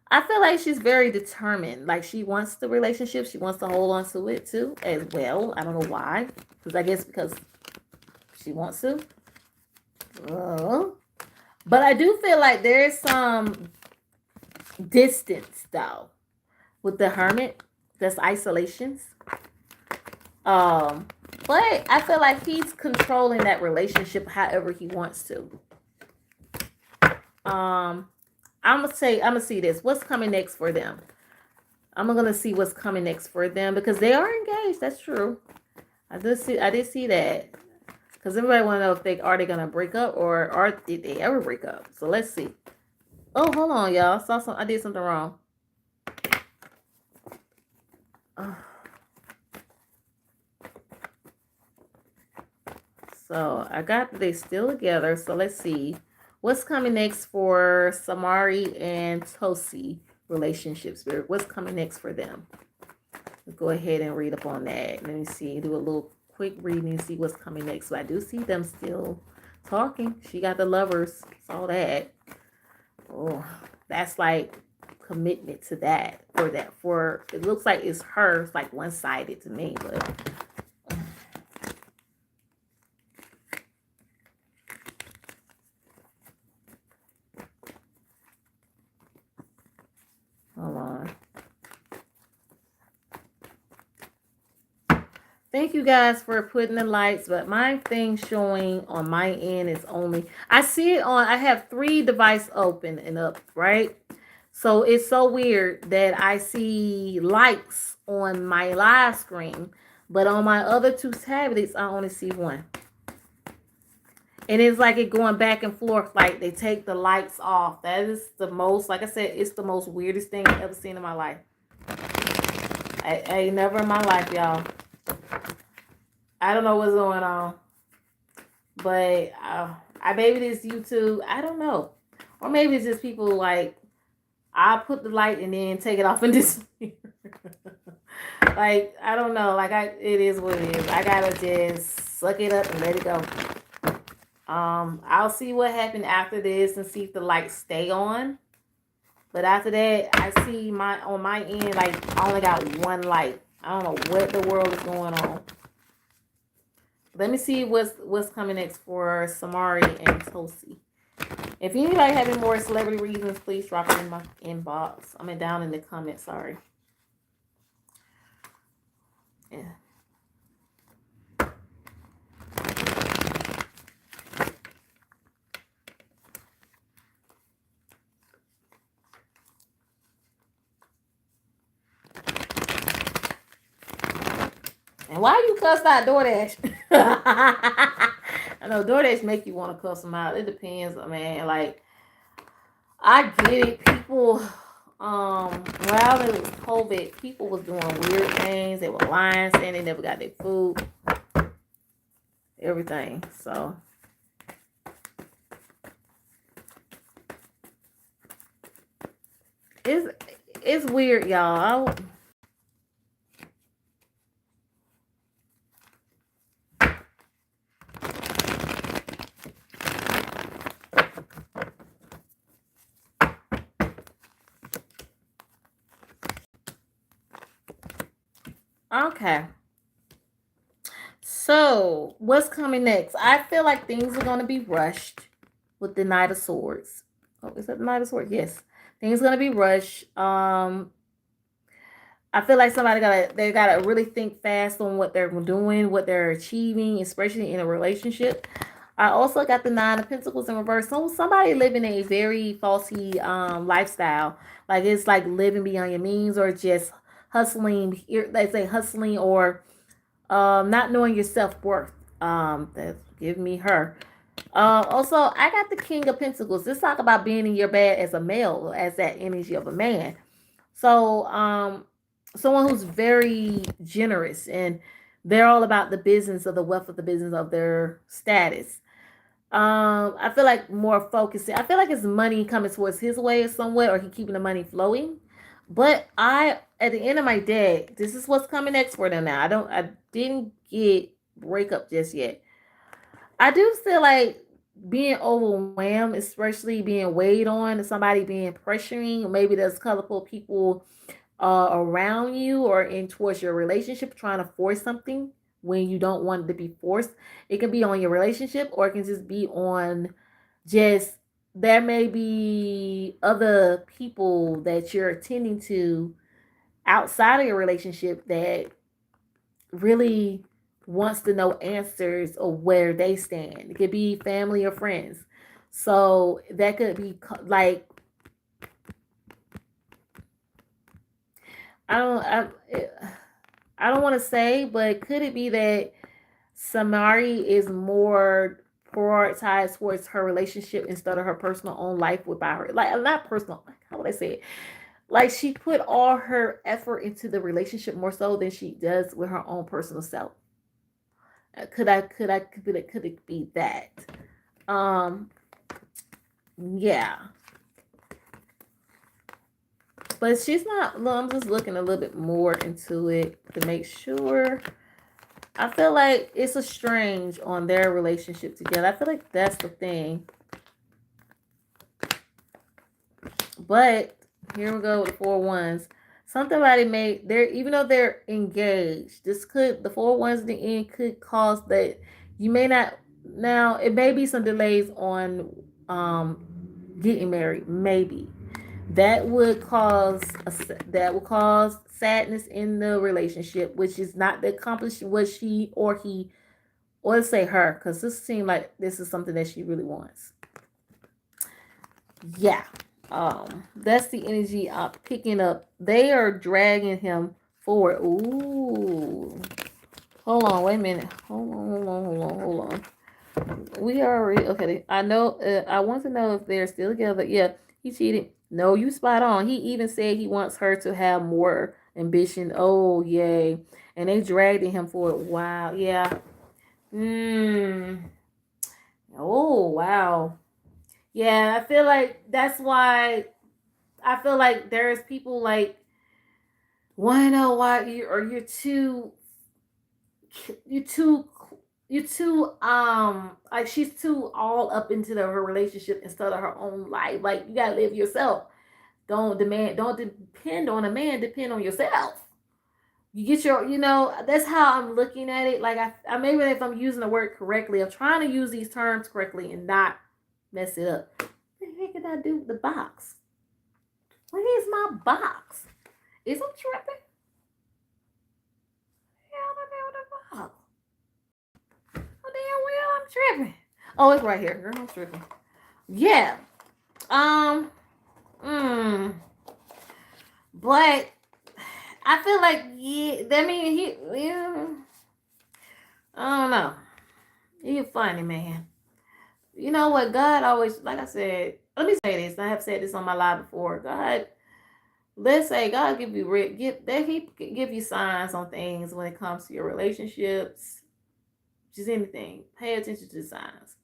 I feel like she's very determined. Like she wants the relationship. She wants to hold on to it too, as well. I don't know why. Because she wants to. But I do feel like there's some distance though with the hermit. That's isolations. But I feel like he's controlling that relationship however he wants to. I'm gonna see this. What's coming next for them? I'm gonna see what's coming next for them because they are engaged. That's true. I did see that. Because everybody want to know if they gonna break up or did they ever break up? So let's see. Oh, hold on, y'all. I did something wrong. So I got they still together. So let's see. What's coming next for Samari and Tosi relationships? What's coming next for them? Let's go ahead and read up on that. Let me see. Do a little quick reading and see what's coming next. So I do see them still talking. She got the lovers. Saw that. Oh, that's like commitment to that. For it looks like it's her. It's like one-sided to me, but hold on. Thank you guys for putting the lights, but my thing showing on my end is only, I see it on, I have 3 devices open and up, right? So it's so weird that I see lights on my live screen, But on my other two tablets, I only see one. And it's like it going back and forth, like they take the lights off. That is the most, like I said, it's the most weirdest thing I've ever seen in my life. I ain't never in my life, y'all. I don't know what's going on. But I maybe it's YouTube. I don't know. Or maybe it's just people like, I put the light and then take it off and disappear. Like, I don't know. Like, it is what it is. I gotta just suck it up and let it go. I'll see what happened after this and see if the lights stay on. But after that, I see on my end, like, I only got one light. I don't know what the world is going on. Let me see what's coming next for Samari and Tosi. If anybody having more celebrity reasons, please drop it in my inbox. I mean, down in the comments. Sorry. Yeah. And why you cuss out DoorDash? I know DoorDash make you want to cuss them out. It depends, man. Like, I get it. People, while it was COVID, people was doing weird things. They were lying, saying they never got their food. Everything. So, it's weird, y'all. Okay. So, what's coming next? I feel like things are going to be rushed with the Knight of Swords. Oh, is that the Knight of Swords? Yes. Things are going to be rushed. I feel like they gotta really think fast on what they're doing, what they're achieving, especially in a relationship. I also got the Nine of Pentacles in reverse. So somebody living a very falsy lifestyle. Like it's like living beyond your means or just hustling. They say hustling or not knowing your self-worth. That's give me her. Also, I got the King of Pentacles. Let's talk about being in your bed as a male, as that energy of a man. So, someone who's very generous and they're all about the business of the wealth of the business of their status. I feel like more focusing. I feel like it's money coming towards his way somewhere, or he keeping the money flowing. But at the end of my day, this is what's coming next for them now. I didn't get breakup just yet. I do feel like being overwhelmed, especially being weighed on, somebody being pressuring. Maybe there's colorful people around you or in towards your relationship trying to force something when you don't want it to be forced. It can be on your relationship or it can just be on just there may be other people that you're attending to outside of your relationship that really wants to know answers of where they stand. It could be family or friends. So that could be like I don't want to say, but could it be that Samari is more prioritized towards her relationship instead of her personal own life without her, like not personal, how would I say it? Like she put all her effort into the relationship more so than she does with her own personal self. Could it be that? Yeah. But she's not. Look, I'm just looking a little bit more into it to make sure. I feel like it's a strange on their relationship together. I feel like that's the thing. But here we go with the 4 Wands. Somebody made there, even though they're engaged, the 4 Wands in the end could cause that you may not. Now it may be some delays on getting married, maybe. That would cause sadness in the relationship, which is not the accomplish what she or he, or let's say her, because this seems like this is something that she really wants. Yeah. That's the energy I'm picking up. They are dragging him forward. Ooh. Hold on, wait a minute. Hold on. We already okay. I know. I want to know if they're still together. Yeah, he cheated. No, you spot on. He even said he wants her to have more ambition. Oh, yay! And they dragged him for it. Wow. Yeah. Oh, wow. Yeah, I feel like that's why. I feel like there's people like want to know why you're too you too you too like she's too all up into her relationship instead of her own life. Like you gotta live yourself. Don't depend on a man, depend on yourself. You get that's how I'm looking at it. Like I maybe if I'm using the word correctly, I'm trying to use these terms correctly and not mess it up. What the heck did I do with the box? Where is my box? Is I'm tripping? Hell, I do with the box. Oh, damn well, I'm tripping. Oh, it's right here. Girl, I'm tripping. Yeah. Um. But I feel like I mean I don't know. He's funny man. You know what? God always, like I said. Let me say this. I have said this on my live before. God, let's say God give you He give you signs on things when it comes to your relationships, just anything. Pay attention to the signs.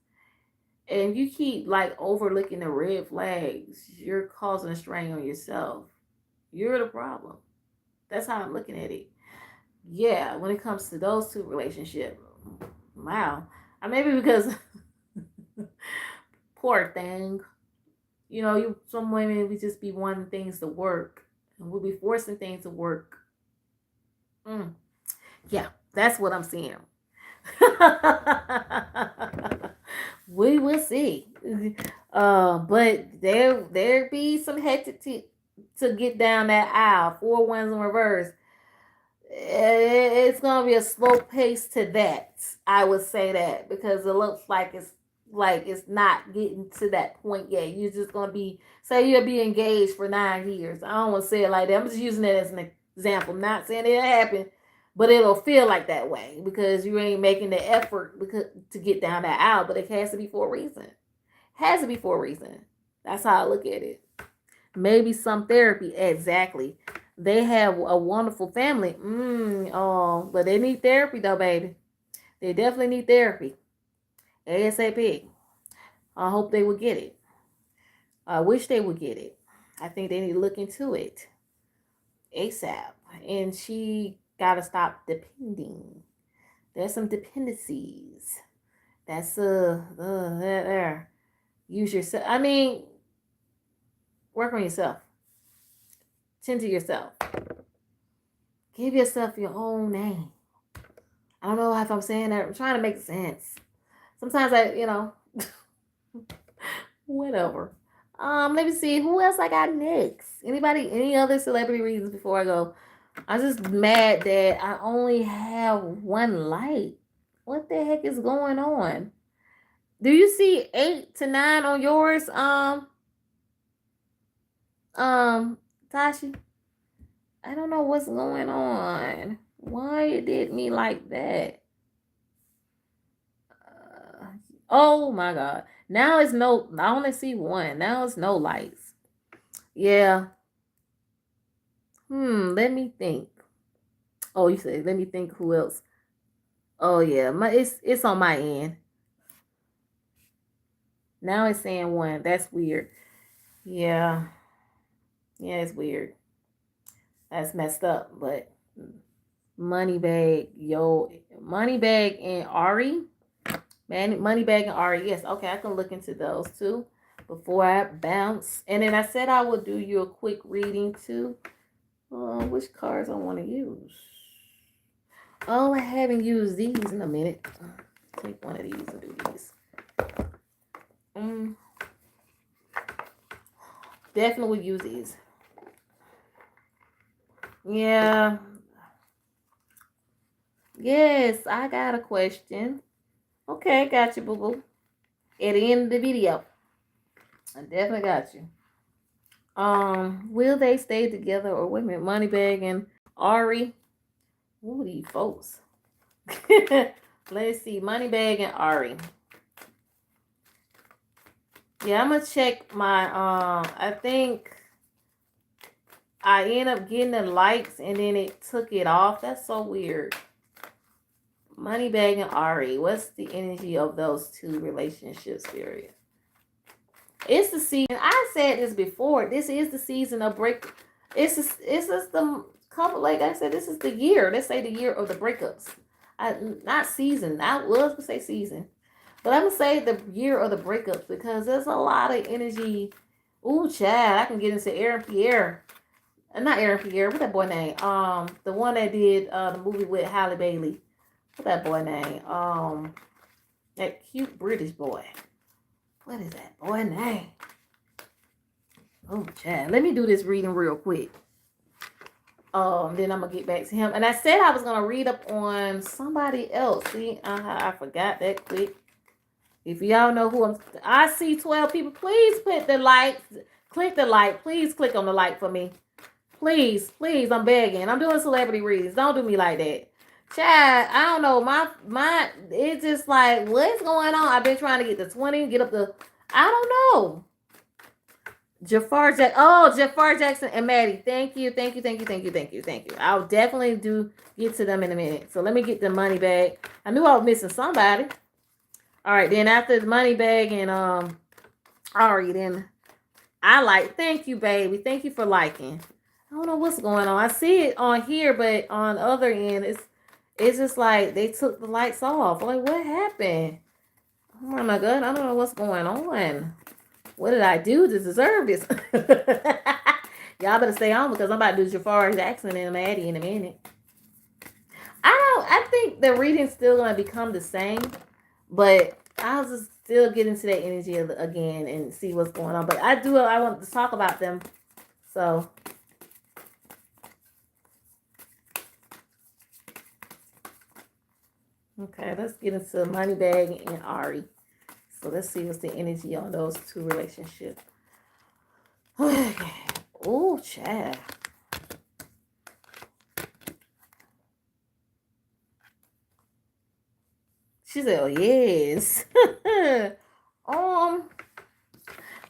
And you keep like overlooking the red flags, you're causing a strain on yourself. You're the problem. That's how I'm looking at it. Yeah, when it comes to those two relationships, wow. Maybe because poor thing. Some women we just be wanting things to work, and we'll be forcing things to work. Yeah, that's what I'm seeing. We will see. But there be some hectic to get down that aisle. 4 ones in reverse. It's gonna be a slow pace to that. I would say that because it looks like it's not getting to that point yet. You're just gonna you'll be engaged for 9 years. I don't want to say it like that. I'm just using it as an example. I'm not saying it'll happen, but it'll feel like that way because you ain't making the effort to get down that aisle. But it has to be for a reason. Has to be for a reason. That's how I look at it. Maybe some therapy. Exactly. They have a wonderful family. But they need therapy though, baby. They definitely need therapy. ASAP. I hope they would get it. I wish they would get it. I think they need to look into it ASAP. And she gotta stop depending. There's some dependencies. That's there. Use yourself. I mean, work on yourself. Tend to yourself. Give yourself your own name. I don't know if I'm saying that. I'm trying to make sense. Sometimes whatever. Let me see who else I got next. Any other celebrity reasons before I go? I'm just mad that I only have one light. What the heck is going on? Do you see 8 to 9 on yours? Tashi? I don't know what's going on. Why it did me like that? Oh my God. Now it's no, I only see 1. Now it's no lights. Yeah. Let me think. Oh, you say, let me think who else. Oh yeah, it's on my end. Now it's saying 1. That's weird. Yeah. Yeah, it's weird. That's messed up, but Moneybag and Ari. Moneybag and Ari. Yes, okay, I can look into those too before I bounce. And then I said I would do you a quick reading too. Which cards I want to use? Oh, I haven't used these in a minute. Take one of these and do these. Definitely use these. Yeah. Yes, I got a question. Okay, got you, boo-boo. At the end of the video. I definitely got you. Will they stay together or wait a minute, Moneybag and Ari? Who are these folks? Let's see. Moneybag and Ari. Yeah, I'm gonna check my I think I end up getting the likes and then it took it off. That's so weird. Moneybag and Ari. What's the energy of those two relationships, period? It's the season. I said this before. This is the season of break. It's just the couple. Like I said, this is the year. Let's say the year of the breakups. Not season. I was gonna say season, but I'm gonna say the year of the breakups because there's a lot of energy. Ooh, Chad, I can get into Aaron Pierre. Not Aaron Pierre. What that boy name? The one that did the movie with Halle Bailey. What that boy name? That cute British boy. What is that boy name? Oh, Chad. Let me do this reading real quick. Then I'm gonna get back to him. And I said I was gonna read up on somebody else. See, I forgot that quick. If y'all know who I see 12 people. Please put the like, click the like. Please click on the like for me. Please, I'm begging. I'm doing celebrity readings. Don't do me like that. Chad, I don't know. My it's just like, what's going on? I've been trying to get to 20, get up to, I don't know. Jaafar Jackson and Maddie. Thank you. I'll definitely do get to them in a minute. So let me get the money bag. I knew I was missing somebody. All right, then after the money bag and Ari, then I like. Thank you, baby. Thank you for liking. I don't know what's going on. I see it on here, but on the other end, it's just like they took the lights off. Like, what happened? Oh my God, I don't know what's going on. What did I do to deserve this? Y'all better stay on because I'm about to do Jaafar Jackson and Maddie in a minute. I think the reading's still gonna become the same, but I'll just still get into that energy again and see what's going on. But I want to talk about them. So okay, let's get into Moneybag and Ari. So let's see what's the energy on those two relationships. Okay. Oh, Chad. She said, "Oh yes."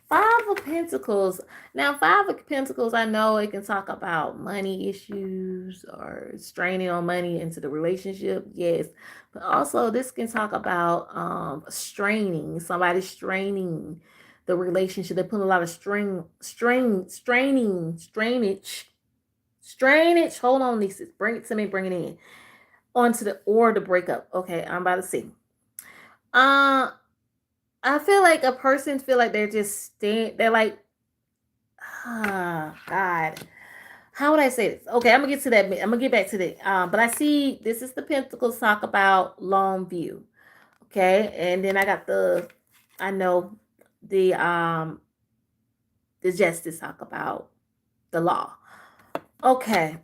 5 of Pentacles. Now, 5 of Pentacles, I know it can talk about money issues or straining on money into the relationship. Yes. But also, this can talk about somebody straining the relationship. They put a lot of strainage. Hold on, Lisa. Bring it to me, bring it in. Onto the breakup. Okay, I'm about to see. I feel like a person feel like they're just they're like, God. How would I say this? Okay, I'm gonna get to that. I'm gonna get back to that. But I see this is the Pentacles talk about long view. Okay, and then I got the Justice talk about the law. Okay.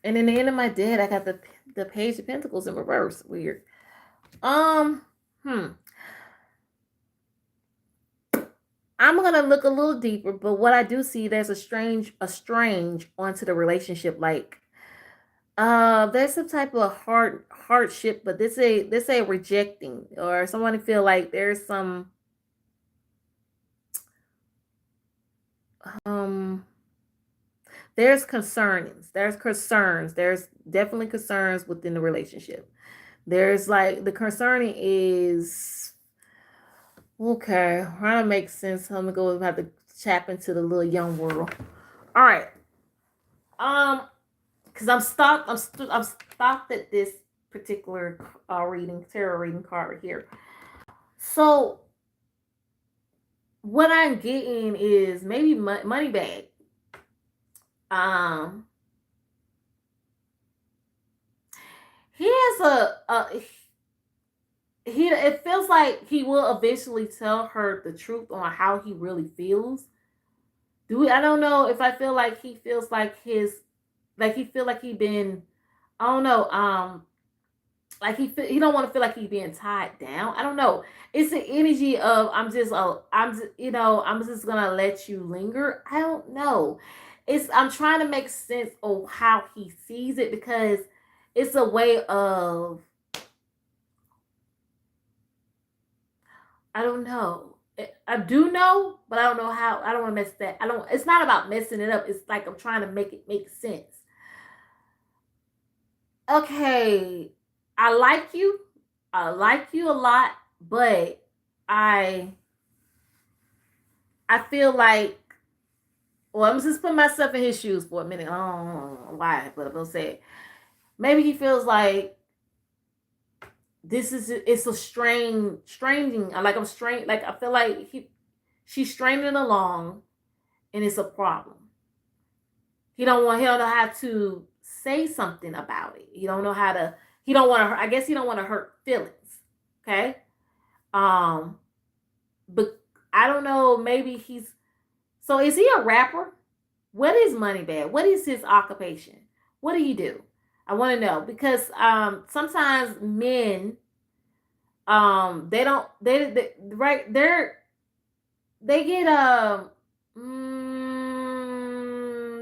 And in the end of my deck, I got the Page of Pentacles in reverse. Weird. I'm gonna look a little deeper, but what I do see, there's a strange onto the relationship. Like, there's some type of hardship, but this a rejecting, or someone feel like there's some there's concerns. There's definitely concerns within the relationship. There's like the concerning is okay. Trying to make sense. I'm gonna go have to tap into the little young world. All right. Because I'm stopped at this particular tarot reading card right here. So what I'm getting is maybe money bag. He has it feels like he will eventually tell her the truth on how he really feels. I don't know if I feel like he feels like he feel like he been, I don't know, like he don't want to feel like he's being tied down. I don't know. It's the energy of I'm just gonna let you linger. I don't know. I'm trying to make sense of how he sees it, because it's a way of, I don't know. I do know, but I don't know how. I don't want to mess that. I don't. It's not about messing it up. It's like I'm trying to make it make sense. Okay, I like you. I like you a lot, but I I feel like, well, I'm just putting myself in his shoes for a minute. I don't know why, but I'm gonna say it. Maybe he feels like it's a straining. Like I'm strained. Like I feel like she's straining along, and it's a problem. He don't know how to say something about it. He don't know how to. He don't want to. I guess he don't want to hurt feelings. Okay. Um, but I don't know. Maybe he's. So is he a rapper? What is Moneybag? What is his occupation? What do he do? I want to know, because sometimes men, they don't they right they get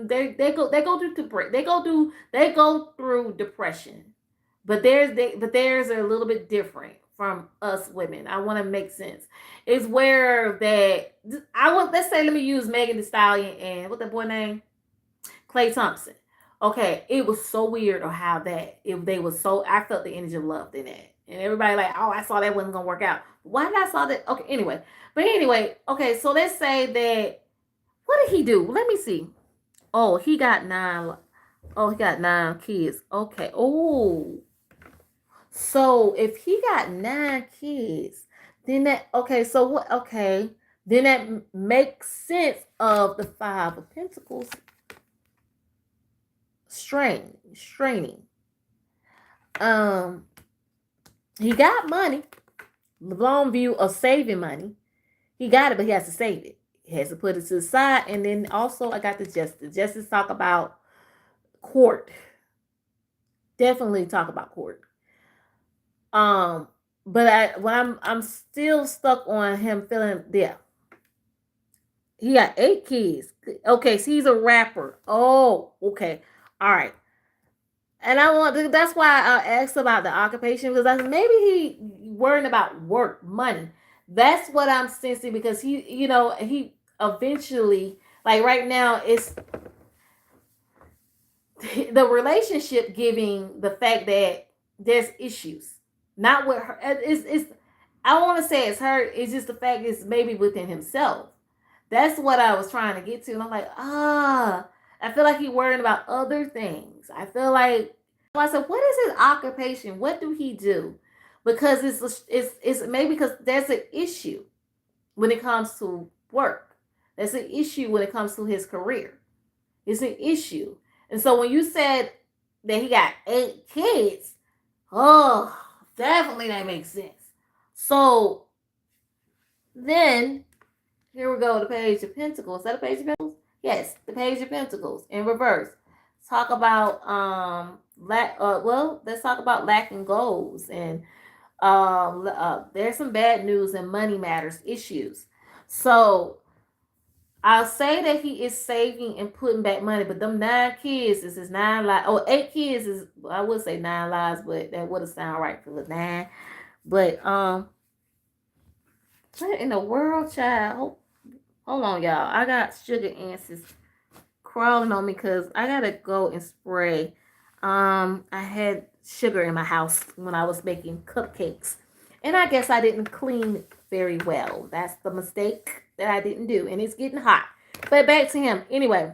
they go through they go through depression, but theirs are a little bit different from us women. I want to make sense. It's where that I want. Let's say, let me use Megan Thee Stallion and what that boy name, Clay Thompson. Okay, it was so weird on how that if they was so, I felt the energy of love in that, and everybody like, oh, I saw that wasn't gonna work out. Why did I saw that? Okay, anyway, but anyway, okay, so let's say that, what did he do? Let me see. Oh, he got nine. Oh, he got 9 kids. Okay. Oh, so if he got 9 kids, then that, okay. So what? Okay, then that makes sense of the Five of Pentacles straining. Um, he got money. The long view of saving money. He got it, but he has to save it. He has to put it to the side. And then also, I got the justice. Justice talk about court. Definitely talk about court. But I'm still stuck on him feeling, yeah. He got 8 kids. Okay, so he's a rapper. Oh, okay. All right. And that's why I asked about the occupation, because maybe he worrying about work, money. That's what I'm sensing, because he eventually, like right now, it's the relationship giving the fact that there's issues, not with her. It's I don't want to say it's her. It's just the fact it's maybe within himself. That's what I was trying to get to, and I'm like, I feel like he's worrying about other things. I feel like, I said, what is his occupation? What do he do? Because it's maybe because there's an issue when it comes to work. There's an issue when it comes to his career. It's an issue. And so when you said that he got 8 kids, oh, definitely that makes sense. So then here we go, the Page of Pentacles. Is that a Page of Pentacles? Yes, the Page of Pentacles in reverse. Talk about let's talk about lacking goals, and there's some bad news and money matters issues. So I'll say that he is saving and putting back money, but them 9 kids is his 9 lives. Oh, 8 kids is, I would say 9 lives, but that would have sound right for the 9. But what in the world, child? Hold on, y'all. I got sugar ants crawling on me because I gotta go and spray. I had sugar in my house when I was making cupcakes, and I guess I didn't clean very well. That's the mistake that I didn't do, and it's getting hot. But back to him anyway.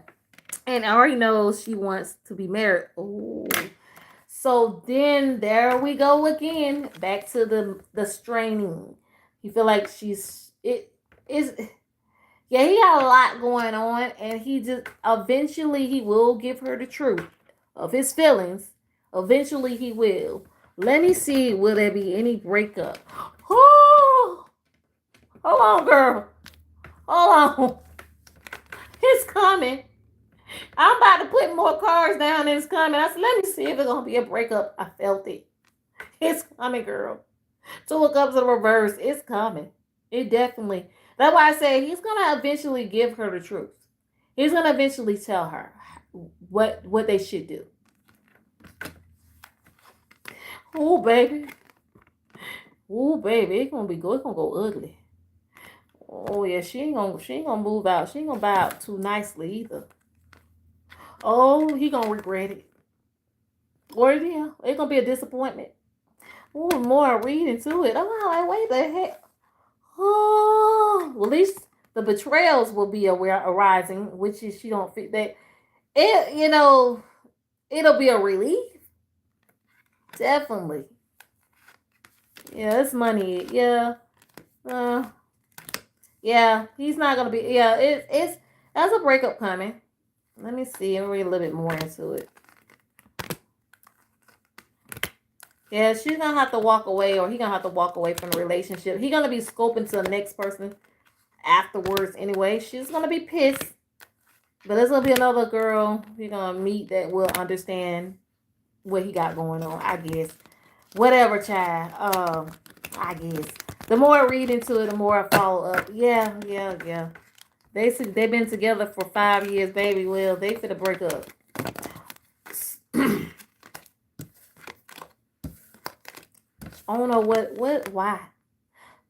And I already know she wants to be married. Oh, so then there we go again. Back to the straining. You feel like she's it is. Yeah, he got a lot going on, and he just eventually he will give her the truth of his feelings. Eventually he will. Let me see, will there be any breakup? Oh, hold on, girl. Hold on. It's coming. I'm about to put more cards down, and it's coming. I said, let me see if it's gonna be a breakup. I felt it. It's coming, girl. 2 of Cups in reverse. It's coming. It definitely. That's why I say he's gonna eventually give her the truth. He's gonna eventually tell her what they should do. Oh baby. Oh baby, it's gonna be good. It's gonna go ugly. Oh yeah, she ain't gonna move out. She ain't gonna buy out too nicely either. Oh, he gonna regret it. Or yeah, it's gonna be a disappointment. Oh, more reading to it. Oh, like, wait the heck. Oh, well, at least the betrayals will be arising, which is she don't fit that. It it'll be a relief. Definitely. Yeah, it's money. Yeah. Uh, yeah, he's not gonna be. Yeah, it's that's a breakup coming. Let me see. I'll read a little bit more into it. Yeah, she's gonna have to walk away, or he's gonna have to walk away from the relationship. He's gonna be scoping to the next person afterwards anyway. She's gonna be pissed. But there's gonna be another girl you're gonna meet that will understand what he got going on, I guess. Whatever, child. I guess. The more I read into it, the more I follow up. Yeah. They've been together for 5 years, baby. Well, they finna break up. I don't know why.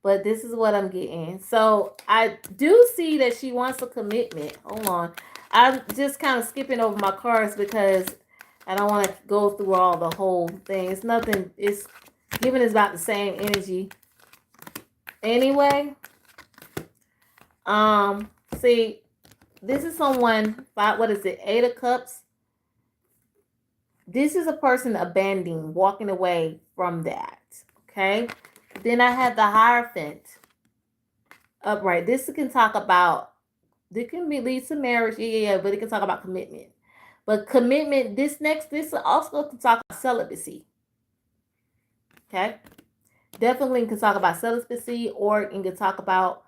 But this is what I'm getting. So I do see that she wants a commitment. Hold on. I'm just kind of skipping over my cards because I don't want to go through all the whole thing. It's nothing. It's giving us about the same energy. Anyway, see, this is someone. What is it? 8 of Cups. This is a person abandoning, walking away from that. Okay. Then I have the Hierophant upright. This can talk about. This can be lead to marriage. Yeah, but it can talk about commitment. But commitment. This also can talk about celibacy. Okay. Definitely can talk about celibacy, or it can talk about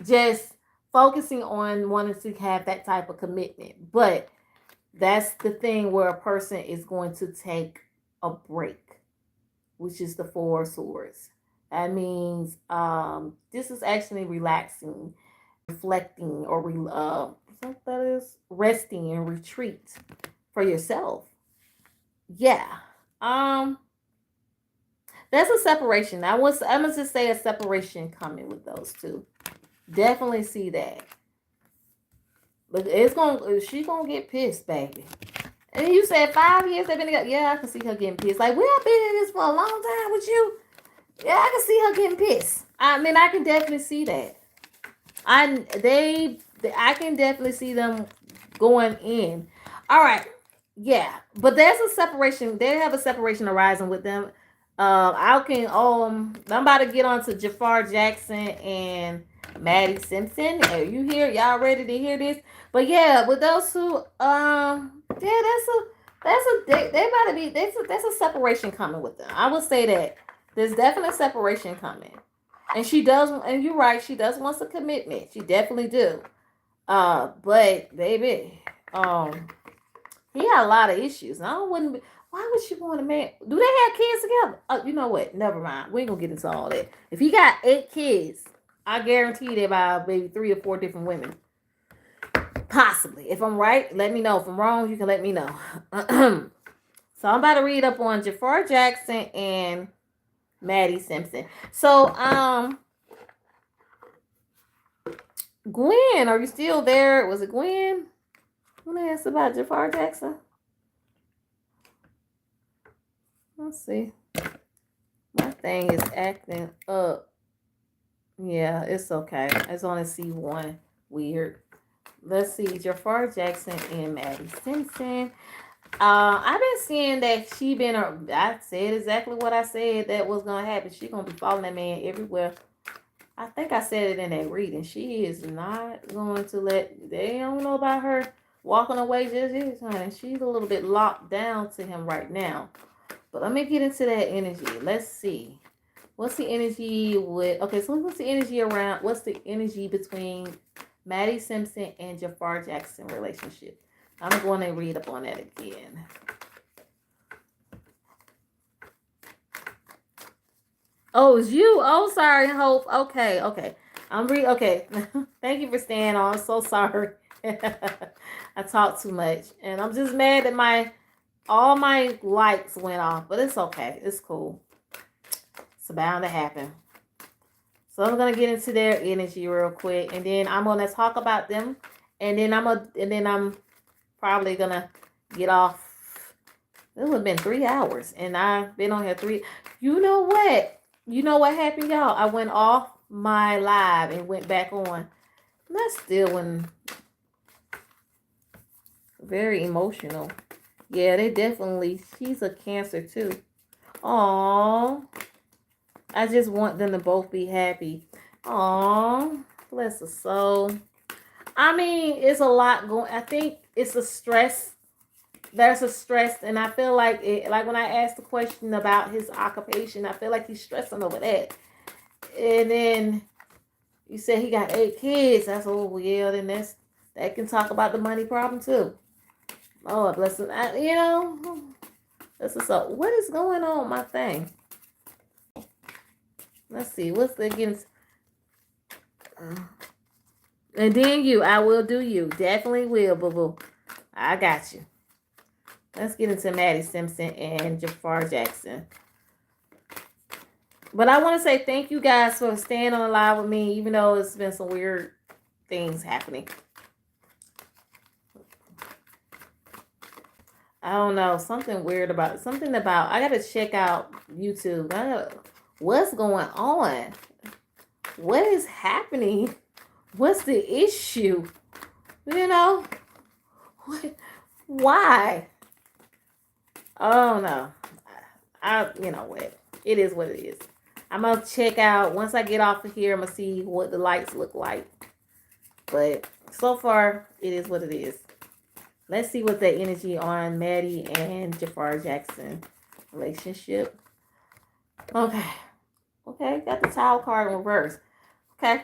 just focusing on wanting to have that type of commitment. But that's the thing where a person is going to take a break, which is the 4 of Swords. That means this is actually relaxing, reflecting, or that is resting and retreat for yourself. Yeah. That's a separation. I'm gonna just say a separation coming with those two. Definitely see that. But she's gonna get pissed, baby. And you said 5 years they've been together. Yeah, I can see her getting pissed. Like, we have been in this for a long time with you. Yeah, I can see her getting pissed. I mean, I can definitely see that. I can definitely see them going in. All right. Yeah, but there's a separation. They have a separation arising with them. I'm about to get on to Jaafar Jackson and Maddie Simpson. Are you here? Y'all ready to hear this? But yeah, with those two, that's a separation coming with them. I would say that there's definitely a separation coming, and she does. And you're right, she does want a commitment. She definitely do. But baby, he had a lot of issues. Wouldn't be. Why would she want a man? Do they have kids together? Oh, you know what? Never mind. We ain't gonna get into all that. If he got 8 kids, I guarantee they by maybe 3 or 4 different women. Possibly. If I'm right, let me know. If I'm wrong, you can let me know. So I'm about to read up on Jaafar Jackson and Maddie Simpson. So, Gwen, are you still there? Was it Gwen? I want to ask about Jaafar Jackson. Let's see. My thing is acting up. Yeah, it's okay. It's on a C1. Weird. Let's see. Jaafar Jackson and Maddie Simpson. I've been seeing that I said exactly what I said that was going to happen. She's going to be following that man everywhere. I think I said it in that reading. She is not going to they don't know about her walking away just yet, honey. She's a little bit locked down to him right now. But let me get into that energy. Let's see. What's the energy what's the energy around, what's the energy between Maddie Simpson and Jaafar Jackson relationship? I'm going to read up on that again. Oh, it's you. Oh, sorry, Hope. Okay. Okay. Thank you for staying on. I'm so sorry. I talk too much, and I'm just mad that all my lights went off, but it's okay. It's cool. It's bound to happen. So I'm gonna get into their energy real quick, and then I'm gonna talk about them, and then I'm probably gonna get off. It would have been 3 hours, and I've been on here three. You know what? You know what happened, y'all? I went off my live and went back on. That's still when very emotional. Yeah, they definitely. She's a Cancer too. Aww. I just want them to both be happy. Aww. Bless her soul. I mean, it's a lot going. I think it's a stress. There's a stress, and I feel like it. Like when I asked the question about his occupation, I feel like he's stressing over that. And then you said he got 8 kids. That's yeah. Then that can talk about the money problem too. Oh, bless him. This is so. What is going on with my thing? Let's see. What's the against? And then you. I will do you. Definitely will, boo boo. I got you. Let's get into Maddie Simpson and Jaafar Jackson. But I want to say thank you guys for staying on the live with me, even though it's been some weird things happening. I don't know. Something weird about it. Something about I gotta check out YouTube. What's going on? What is happening? What's the issue? You know? Why? Oh no. You know what? It is what it is. I'm gonna check out once I get off of here, I'm gonna see what the lights look like. But so far, it is what it is. Let's see what the energy on Maddie and Jaafar Jackson relationship. Okay. Okay, got the Tower card in reverse. Okay.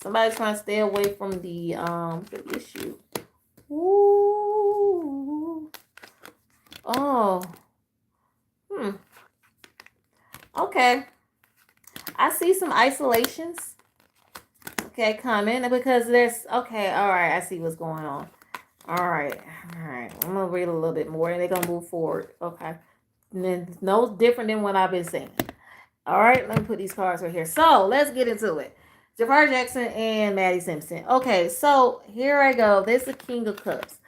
Somebody's trying to stay away from the issue. Ooh. Oh. Okay. I see some isolations. Okay, coming because there's okay, all right, I see what's going on. All right. I'm gonna read a little bit more and they're gonna move forward. Okay. And then no different than what I've been saying. All right, let me put these cards right here. So let's get into it. Jaafar Jackson and Maddie Simpson. Okay, so here I go. This is the King of Cups.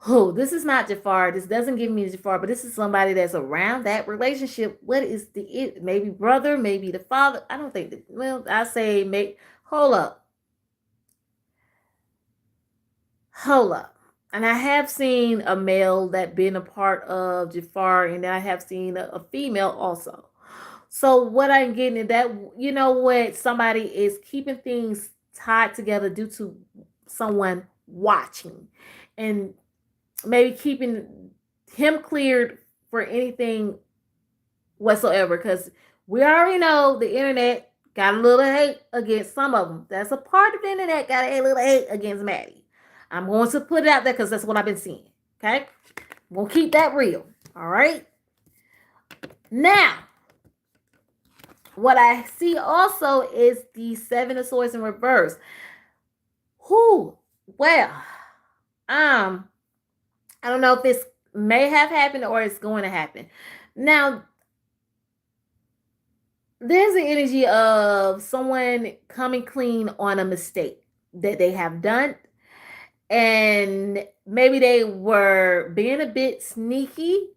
Oh, this is not Jaafar. This doesn't give me Jaafar, but this is somebody that's around that relationship. What is maybe brother, maybe the father? I don't think that, well, I say hold up. And I have seen a male that been a part of Jaafar, and I have seen a female also. So what I'm getting at that, you know what, somebody is keeping things tied together due to someone watching and maybe keeping him cleared for anything whatsoever, because we already know the internet got a little hate against some of them. That's a part of the internet got a little hate against Maddie. I'm going to put it out there because that's what I've been seeing. Okay? We'll keep that real. All right? Now, what I see also is the Seven of Swords in reverse. Well, I don't know if this may have happened or it's going to happen. Now, there's an energy of someone coming clean on a mistake that they have done. And maybe they were being a bit sneaky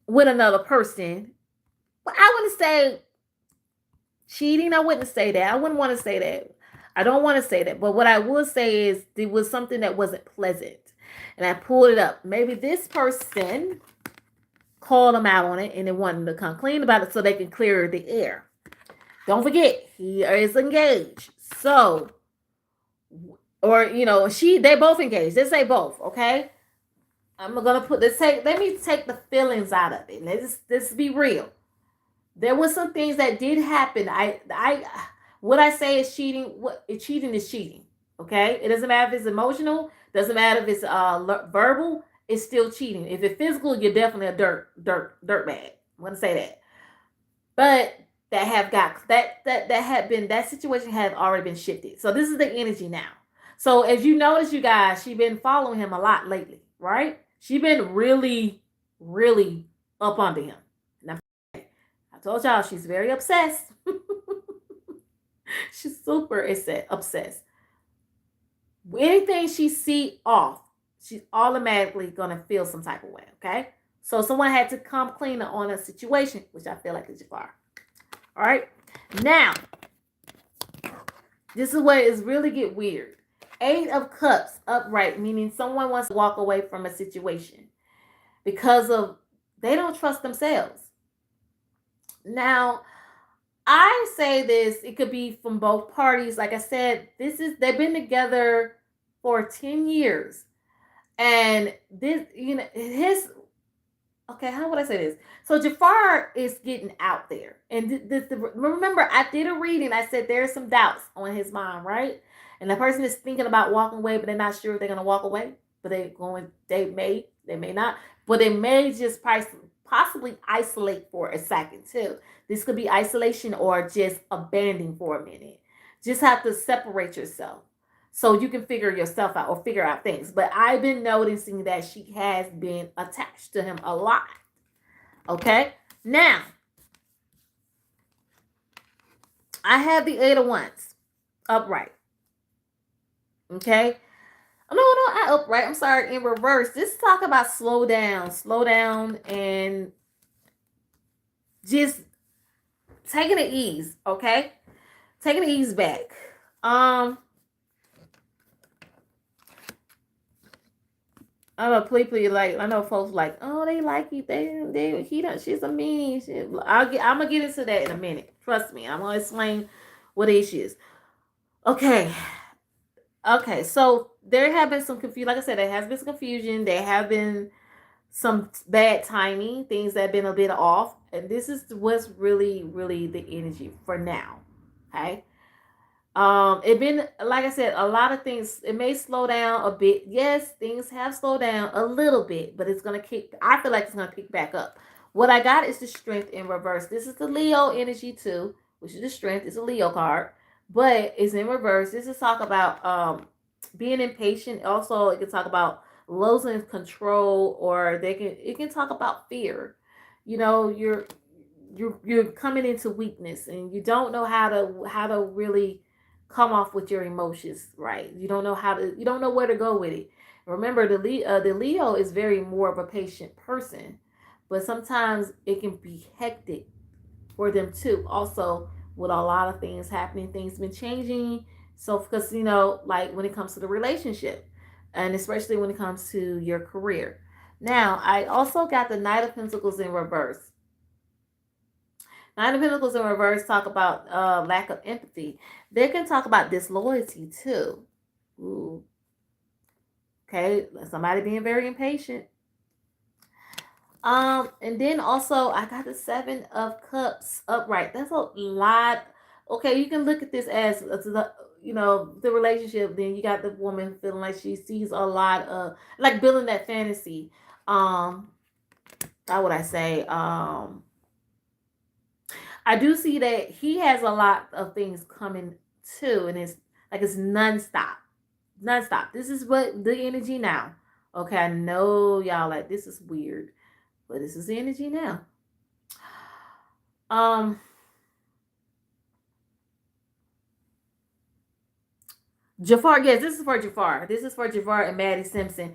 with another person. But I wouldn't say cheating. I wouldn't say that. I wouldn't want to say that. I don't want to say that. But what I will say is there was something that wasn't pleasant. And I pulled it up. Maybe this person called them out on it and they wanted to come clean about it so they can clear the air. Don't forget, he is engaged. So, or they both engaged. Let's say both, okay? I'm gonna let me take the feelings out of it. Let's be real. There was some things that did happen. What I say is cheating. Cheating is cheating. Okay, it doesn't matter if it's emotional. Doesn't matter if it's verbal. It's still cheating. If it's physical, you're definitely a dirt bag. I'm gonna say that. But that have got that had been, that situation had already been shifted. So this is the energy now. So as you notice, you guys, she been following him a lot lately, right? She been really, really up under him. Now, I told y'all she's very obsessed. She's super obsessed. Anything she see off, she's automatically gonna feel some type of way. Okay, so someone had to come cleaner on a situation, which I feel like is Jaafar. All right, now this is where it's really get weird. 8 of Cups upright, meaning someone wants to walk away from a situation because of they don't trust themselves. Now, I say this, it could be from both parties. Like I said, they've been together for 10 years. And this, his okay, how would I say this? So Jaafar is getting out there. And remember, I did a reading. I said there's some doubts on his mind, right? And the person is thinking about walking away, but they're not sure if they're going to walk away. But they may not. But they may just possibly isolate for a second, too. This could be isolation or just abandoning for a minute. Just have to separate yourself so you can figure yourself out or figure out things. But I've been noticing that she has been attached to him a lot. Okay? Now, I have the 8 of Wands upright. Okay? No, I upright. I'm sorry, in reverse. This talk about slow down, and just taking it ease. Okay? Taking it ease back. I know people like, I know folks like, oh, they like you. She's a meanie. I'm gonna get into that in a minute. Trust me. I'm gonna explain what it is. Okay. So there have been some confusion. Like I said, there has been some confusion. There have been some bad timing, things that have been a bit off, and this is what's really, really the energy for now. Okay. It been, like I said, a lot of things. It may slow down a bit. Yes, things have slowed down a little bit, but it's gonna kick. I feel like it's gonna kick back up. What I got is the Strength in reverse. This is the Leo energy too, which is the Strength. It's a Leo card, but it's in reverse. This is talk about being impatient. Also, it can talk about losing control, or it can talk about fear. You're coming into weakness, and you don't know how to really come off with your emotions right. You don't know you don't know where to go with it. Remember, the Leo is very more of a patient person, but sometimes it can be hectic for them too. Also, with a lot of things happening, things been changing. So because like when it comes to the relationship, and especially when it comes to your career. Now, I also got the Knight of Pentacles in reverse. Nine of Pentacles in reverse talk about lack of empathy. They can talk about disloyalty too. Ooh. Okay, somebody being very impatient. And then also I got the 7 of Cups upright. That's a lot. Okay, you can look at this as the relationship. Then you got the woman feeling like she sees a lot of, like, building that fantasy. How would I say? I do see that he has a lot of things coming too, and it's nonstop. Nonstop. This is what the energy now. Okay, I know y'all like this is weird, but this is the energy now. Jaafar, yes, this is for Jaafar. This is for Jaafar and Maddie Simpson.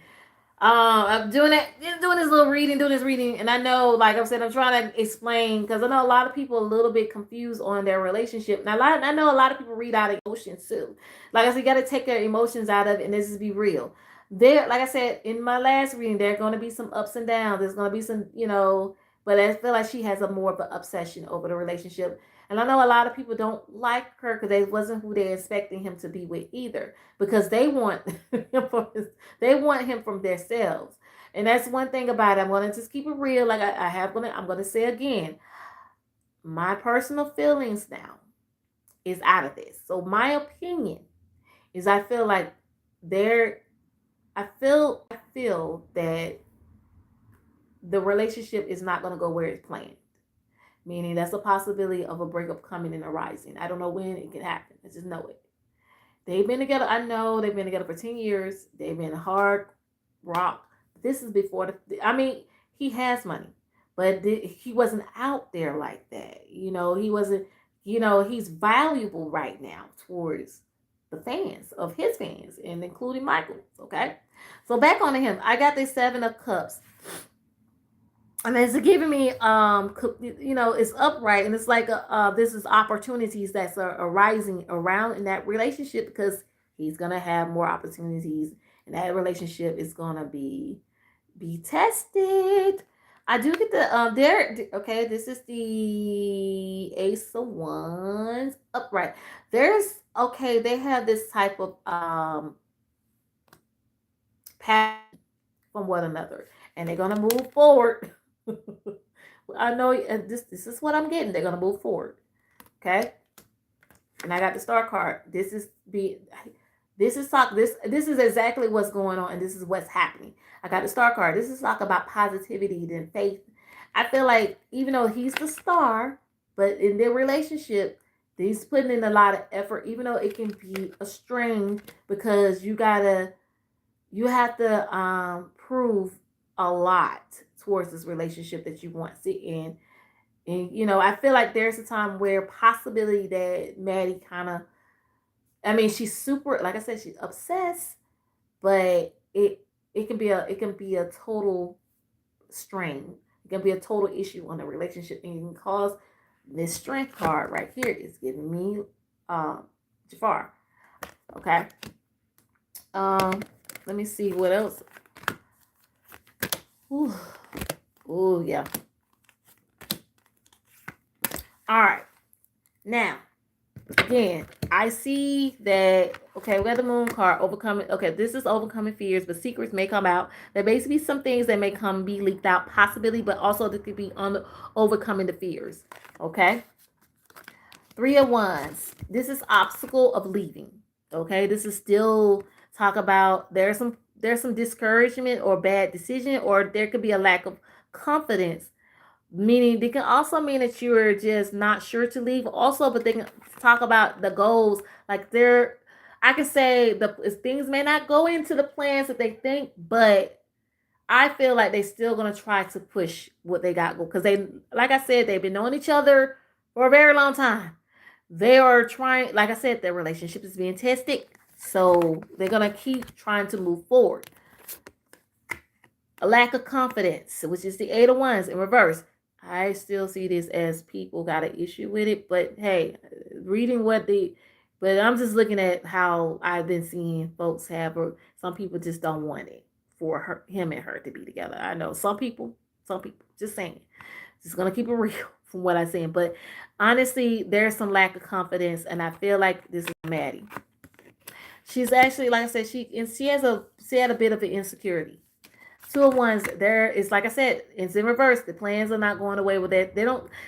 I'm doing this little reading, and I know, like I said, I'm trying to explain because I know a lot of people are a little bit confused on their relationship. Now, I know a lot of people read out of emotions too. Like I said, you got to take their emotions out of it, and this is be real. There, like I said in my last reading, there are going to be some ups and downs. There's going to be some, but I feel like she has a more of an obsession over the relationship. And I know a lot of people don't like her because they wasn't who they're expecting him to be with either, because they want him from themselves. And that's one thing about it. I'm going to just keep it real. Like I'm going to say again, my personal feelings now is out of this. So my opinion is I feel like I feel that the relationship is not going to go where it's planned. meaning that's a possibility of a breakup coming and arising. I don't know when it can happen. I just know it. They've been together. I know they've been together for 10 years. They've been hard rock. This is before I mean, he has money, but he wasn't out there like that. He wasn't, he's valuable right now towards the fans of his fans and including Michael's. Okay. So back on to him. I got this 7 of Cups. And it's giving me it's upright, and it's like this is opportunities that's arising around in that relationship, because he's gonna have more opportunities, and that relationship is gonna be tested. I do get the there. Okay, this is the Ace of Wands upright. There's okay. They have this type of passion from one another, and they're gonna move forward. I know this is what I'm getting. They're gonna move forward. Okay. And I got the Star card. This is talk this is exactly what's going on, and this is what's happening. I got the Star card. This is talk about positivity and faith. I feel like even though he's the star, but in their relationship, he's putting in a lot of effort, even though it can be a strain, because you have to prove a lot towards this relationship that you want to sit in. And I feel like there's a time where possibility that Maddie kind of, I mean, she's super, like I said, she's obsessed, but it can be a total strain. It can be a total issue on the relationship, and it can cause this strength card right here is giving me Jaafar. Okay. Let me see what else. Ooh, yeah. All right. Now, again, I see that, okay, we got the Moon card, overcoming. Okay, this is overcoming fears, but secrets may come out. There may be some things that may be leaked out, possibly, but also there could be on overcoming the fears. Okay. 3 of Wands. This is obstacle of leaving. Okay, this is still talk about there's some discouragement or bad decision, or there could be a lack of confidence, meaning they can also mean that you're just not sure to leave also, but they can talk about the goals, like I can say things may not go into the plans that they think, but I feel like they're still going to try to push what they got, because they, like I said, they've been knowing each other for a very long time. They are trying, like I said, their relationship is being tested, so they're going to keep trying to move forward. A lack of confidence, which is the 8 of Wands in reverse. I still see this as people got an issue with it, but hey, but I'm just looking at how I've been seeing folks have, or some people just don't want it for him and her to be together. I know some people, just saying, just gonna keep it real from what I'm saying, but honestly, there's some lack of confidence, and I feel like this is Maddie. She's actually, like I said, she had a bit of an insecurity. 2 of Wands, there is, like I said, it's in reverse. The plans are not going away with that.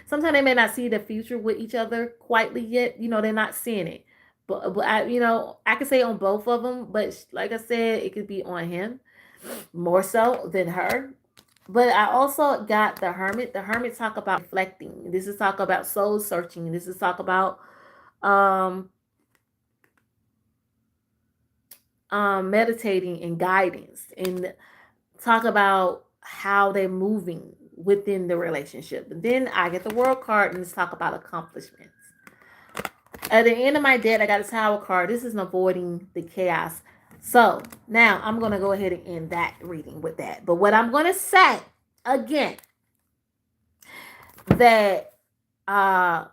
Sometimes they may not see the future with each other quietly yet. They're not seeing it. But I could say on both of them, but like I said, it could be on him more so than her. But I also got the Hermit. The Hermit talk about reflecting. This is talk about soul searching. This is talk about meditating and guidance, and talk about how they're moving within the relationship. And then I get the World card, and let's talk about accomplishments. At the end of my deck, I got a Tower card. This is avoiding the chaos. So now I'm going to go ahead and end that reading with that. But what I'm going to say again, that I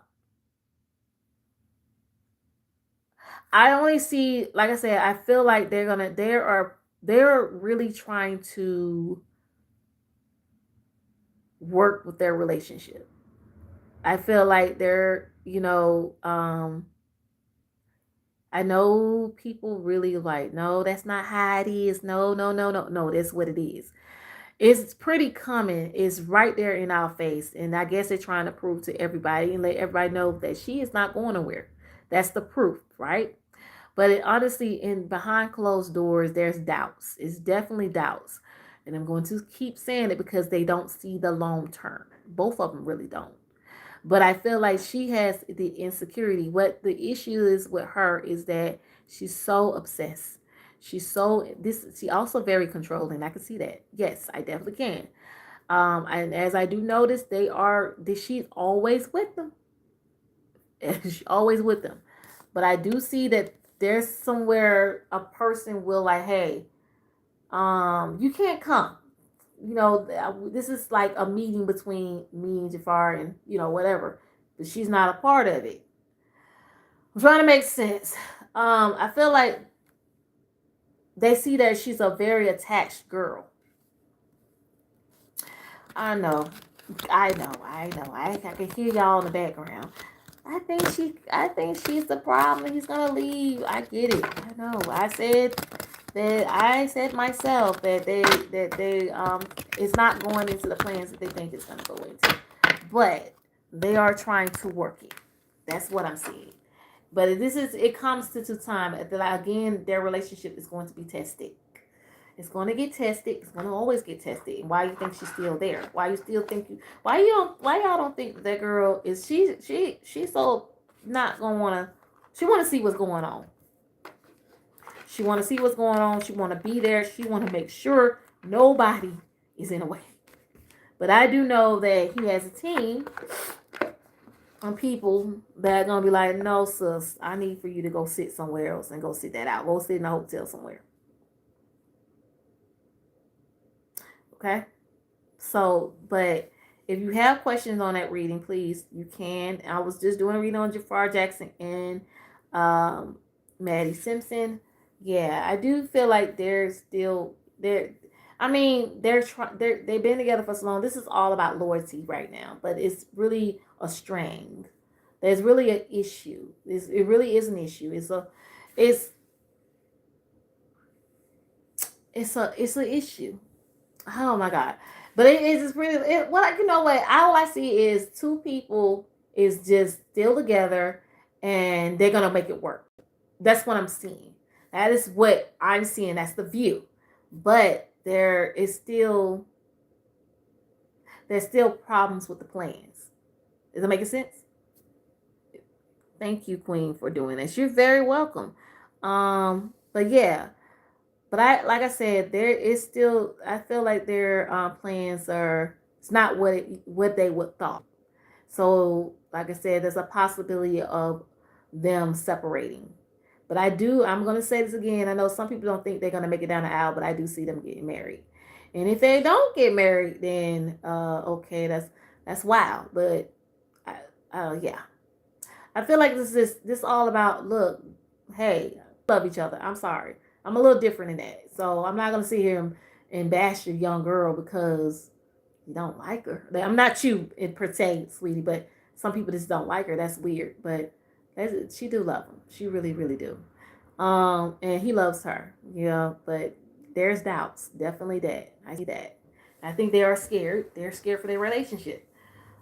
only see, like I said, I feel like they're really trying to work with their relationship. I feel like they're, I know people really like, no, that's not how it is. No, that's what it is. It's pretty common. It's right there in our face. And I guess they're trying to prove to everybody and let everybody know that she is not going nowhere. That's the proof, right? But honestly, in behind closed doors, there's doubts. It's definitely doubts. And I'm going to keep saying it because they don't see the long term. Both of them really don't. But I feel like she has the insecurity. What the issue is with her is that she's so obsessed. She also very controlling. I can see that. Yes, I definitely can. And as I do notice, she's always with them. She's always with them. But I do see that there's somewhere a person will like, hey, you can't come. This is like a meeting between me and Jaafar and, whatever. But she's not a part of it. I'm trying to make sense. I feel like they see that she's a very attached girl. I know. I can hear y'all in the background. I think she's the problem. He's gonna leave. I get it. I know. I said myself that they it's not going into the plans that they think it's gonna go into. But they are trying to work it. That's what I'm seeing. But it comes to time that again their relationship is going to be tested. It's going to get tested. It's going to always get tested. And why you think she's still there? Why y'all don't think that girl is she's so not gonna wanna she wanna see what's going on. She wanna see what's going on. She wanna be there. She wanna make sure nobody is in the way. But I do know that he has a team of people that are gonna be like, no, sis, I need for you to go sit somewhere else and go sit that out. Go sit in a hotel somewhere. Okay, so, but if you have questions on that reading, please, you can. I was just doing a reading on Jaafar Jackson and Maddie Simpson. Yeah, I do feel like they're still there. I mean, they've been together for so long. This is all about loyalty right now, but it's really a strain. There's really an issue. It really is an issue. It's an issue. Oh my God. But it is just really all I see is two people is just still together and they're gonna make it work. That's what I'm seeing. That is what I'm seeing. That's the view. But there's still problems with the plans. Is that making sense? Thank you, Queen, for doing this. You're very welcome. But yeah. But like I said, there is still. I feel like their plans are. It's not what they would thought. So, like I said, there's a possibility of them separating. But I'm going to say this again. I know some people don't think they're going to make it down the aisle, but I do see them getting married. And if they don't get married, then okay, that's wild. But yeah, I feel like this all about. Look, hey, love each other. I'm sorry. I'm a little different in that. So I'm not going to sit here and bash your young girl because you don't like her. I'm not you in per se, sweetie, but some people just don't like her. That's weird. But she do love him. She really, really do. And he loves her. But there's doubts. Definitely that. I see that. I think they are scared. They're scared for their relationship.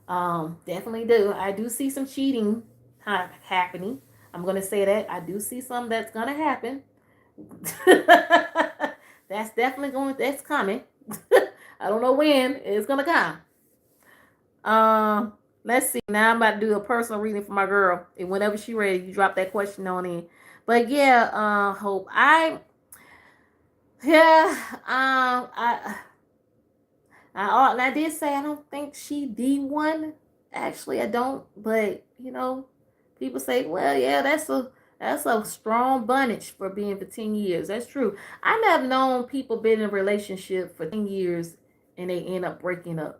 Definitely do. I do see some cheating happening. I'm going to say that. I do see some that's going to happen. That's coming. I don't know when it's gonna come. Let's see. Now I'm about to do a personal reading for my girl. And whenever she's ready, you drop that question on in. But yeah, Hope. I did say I don't think she the one. Actually, I don't. But people say, well, yeah, that's a strong bunch for being for 10 years. That's true. I have known people been in a relationship for 10 years and they end up breaking up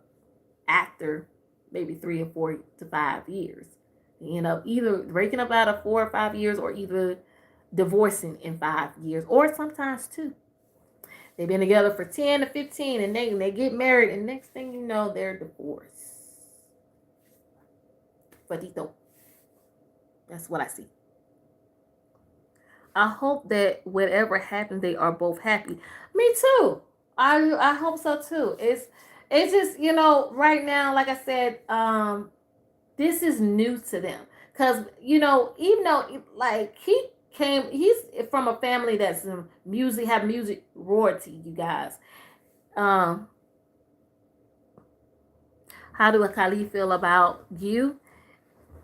after maybe 3 or 4 to 5 years. They end up either breaking up out of 4 or 5 years or either divorcing in 5 years or sometimes 2. They've been together for 10 to 15 and they get married and next thing you know, they're divorced. Fatito. That's what I see. I hope that whatever happens, they are both happy. Me too. I hope so too. It's just right now, like I said, this is new to them because even though like he's from a family that's have music royalty. You guys, how do Khalid feel about you?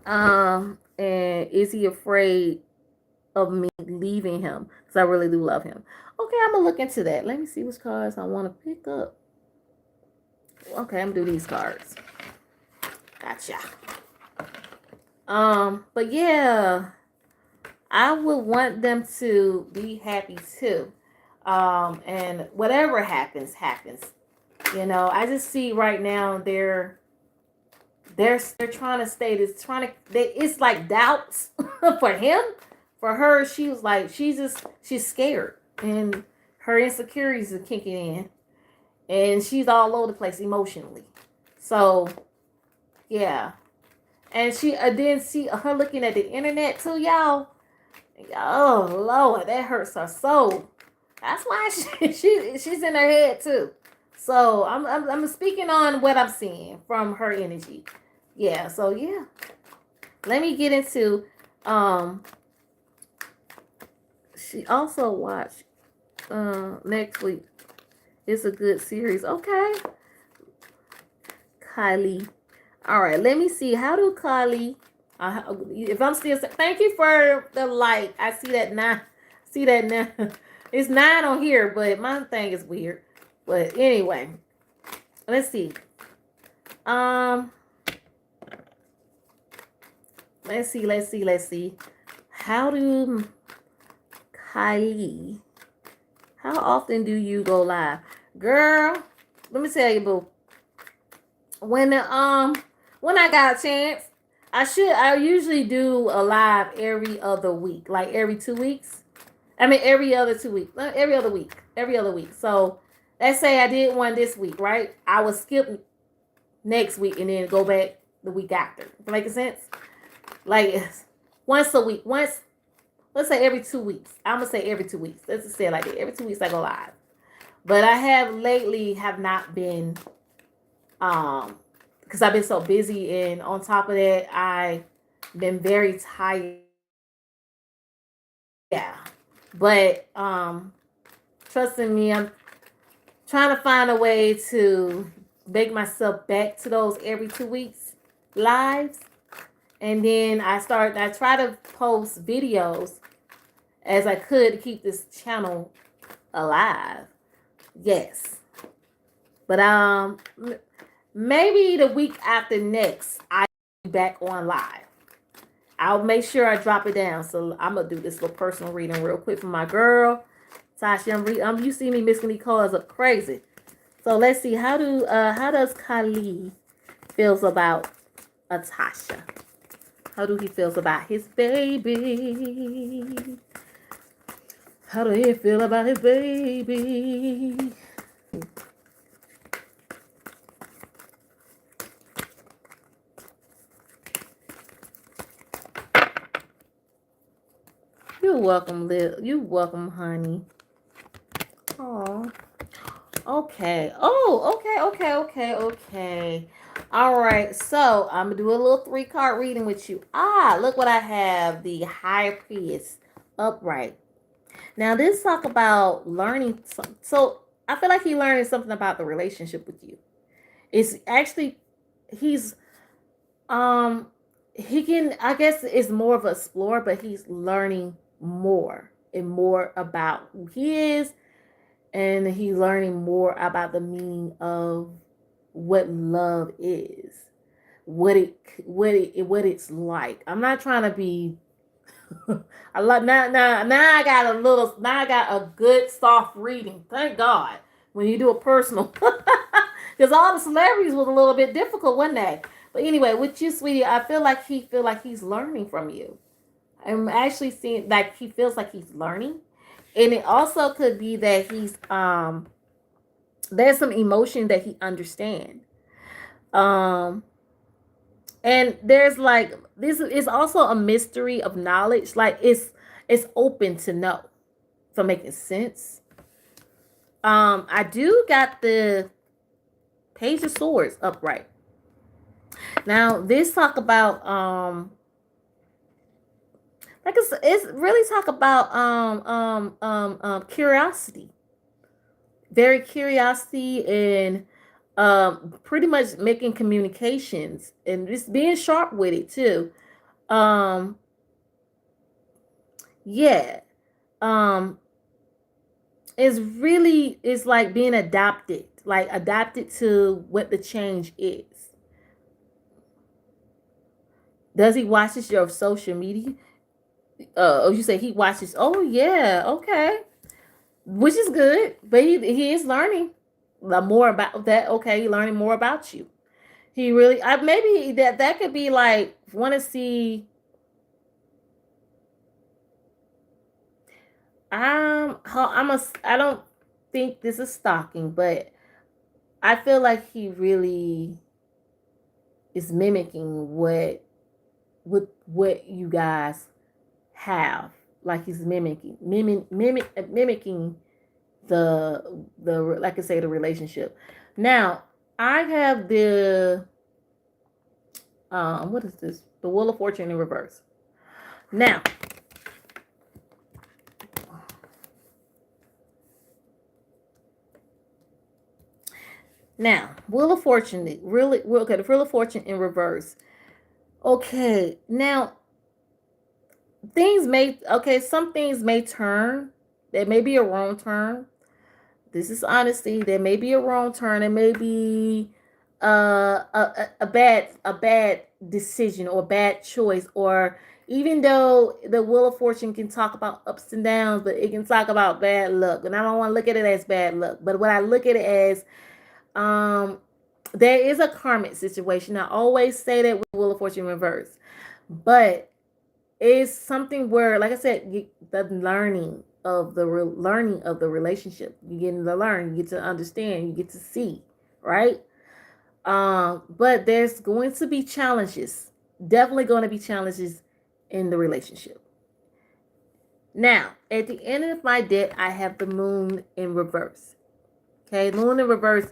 And is he afraid of me leaving him? Because I really do love him. Okay, I'm gonna look into that. Let me see which cards I want to pick up. Okay, I'm gonna do these cards. Gotcha. But yeah, I would want them to be happy too. And whatever happens, happens. You know, I just see right now they're trying to stay this trying to it's like doubts for him. For her, she was like she's scared and her insecurities are kicking in and she's all over the place emotionally. So yeah. And she then see her looking at the internet too, y'all. Oh Lord, that hurts her soul. That's why she's in her head too. So I'm speaking on what I'm seeing from her energy. Yeah, so yeah. Let me get into she also watched next week. It's a good series. Okay. Kylie. All right, let me see. How do Kylie if I'm still thank you for the light. I see that now. See that now. It's 9 on here, but my thing is weird. But anyway, let's see. Let's see. How do Kylie? How often do you go live, girl? Let me tell you, boo. When I got a chance, I usually do a live every other week, like every 2 weeks. I mean, every other 2 weeks, every other week. So let's say I did one this week, right? I would skip next week and then go back the week after. Making sense? Like once a week. Let's say every 2 weeks. I'm gonna say every 2 weeks. Let's just say it like that. Every 2 weeks I go live. But I have not been because I've been so busy, and on top of that, I've been very tired. Yeah. But trusting me, I'm trying to find a way to make myself back to those every 2 weeks lives. And then I try to post videos as I could to keep this channel alive. Yes. But maybe the week after next, I'll be back on live. I'll make sure I drop it down. So I'm gonna do this little personal reading real quick for my girl, Tasha. You see me mixing these cards up crazy. So let's see, how does Khalid feels about Tasha? How do he feels about his baby? How do he feel about his baby? You're welcome, You're welcome, honey. Oh. Okay. Okay. All right. So I'm gonna do a little 3-card reading with you. Look what I have. The High Priest upright. Now this talk about learning. So I feel like he's learning something about the relationship with you. It's actually he's he can, I guess it's more of a explorer, but he's learning more and more about who he is, and he's learning more about the meaning of what love is, what it's like. I'm not trying to be I love now I got a good soft reading. Thank God. When you do a personal because all the celebrities was a little bit difficult, wasn't they? But anyway, with you, sweetie, I feel like he's learning from you. I'm actually seeing like he feels like he's learning. And it also could be that he's there's some emotion that he understands. And there's like this is also a mystery of knowledge. Like it's open to know. For making sense. I do got the Page of Swords upright. Now this talk about like it's really talk about curiosity. Very curiosity and pretty much making communications and just being sharp with it too. Um, yeah. Um, it's like being adopted, like adapted to what the change is. Does he watches your social media? Oh, you say he watches. Oh yeah, okay, which is good. But he is learning more about that. Okay, learning more about you. He really. Maybe that could be like want to see. I don't think this is stalking, but I feel like he really is mimicking what you guys have. Like he's mimicking the like I say the relationship. Now I have the what is this? The Wheel of Fortune in reverse. Now Wheel of Fortune really okay. The Wheel of Fortune in reverse. Okay, now some things may turn. There may be a wrong turn. This is honesty. There may be a wrong turn. It may be a bad decision or bad choice. Or even though the Wheel of Fortune can talk about ups and downs, but it can talk about bad luck. And I don't want to look at it as bad luck. But what I look at it as, there is a karmic situation. I always say that with Wheel of Fortune reverse. But it's something where, like I said, the learning of the relationship. You get to learn, you get to understand, you get to see, right? But there's going to be challenges. Definitely going to be challenges in the relationship. Now, at the end of my deck, I have the moon in reverse. Okay, moon in reverse.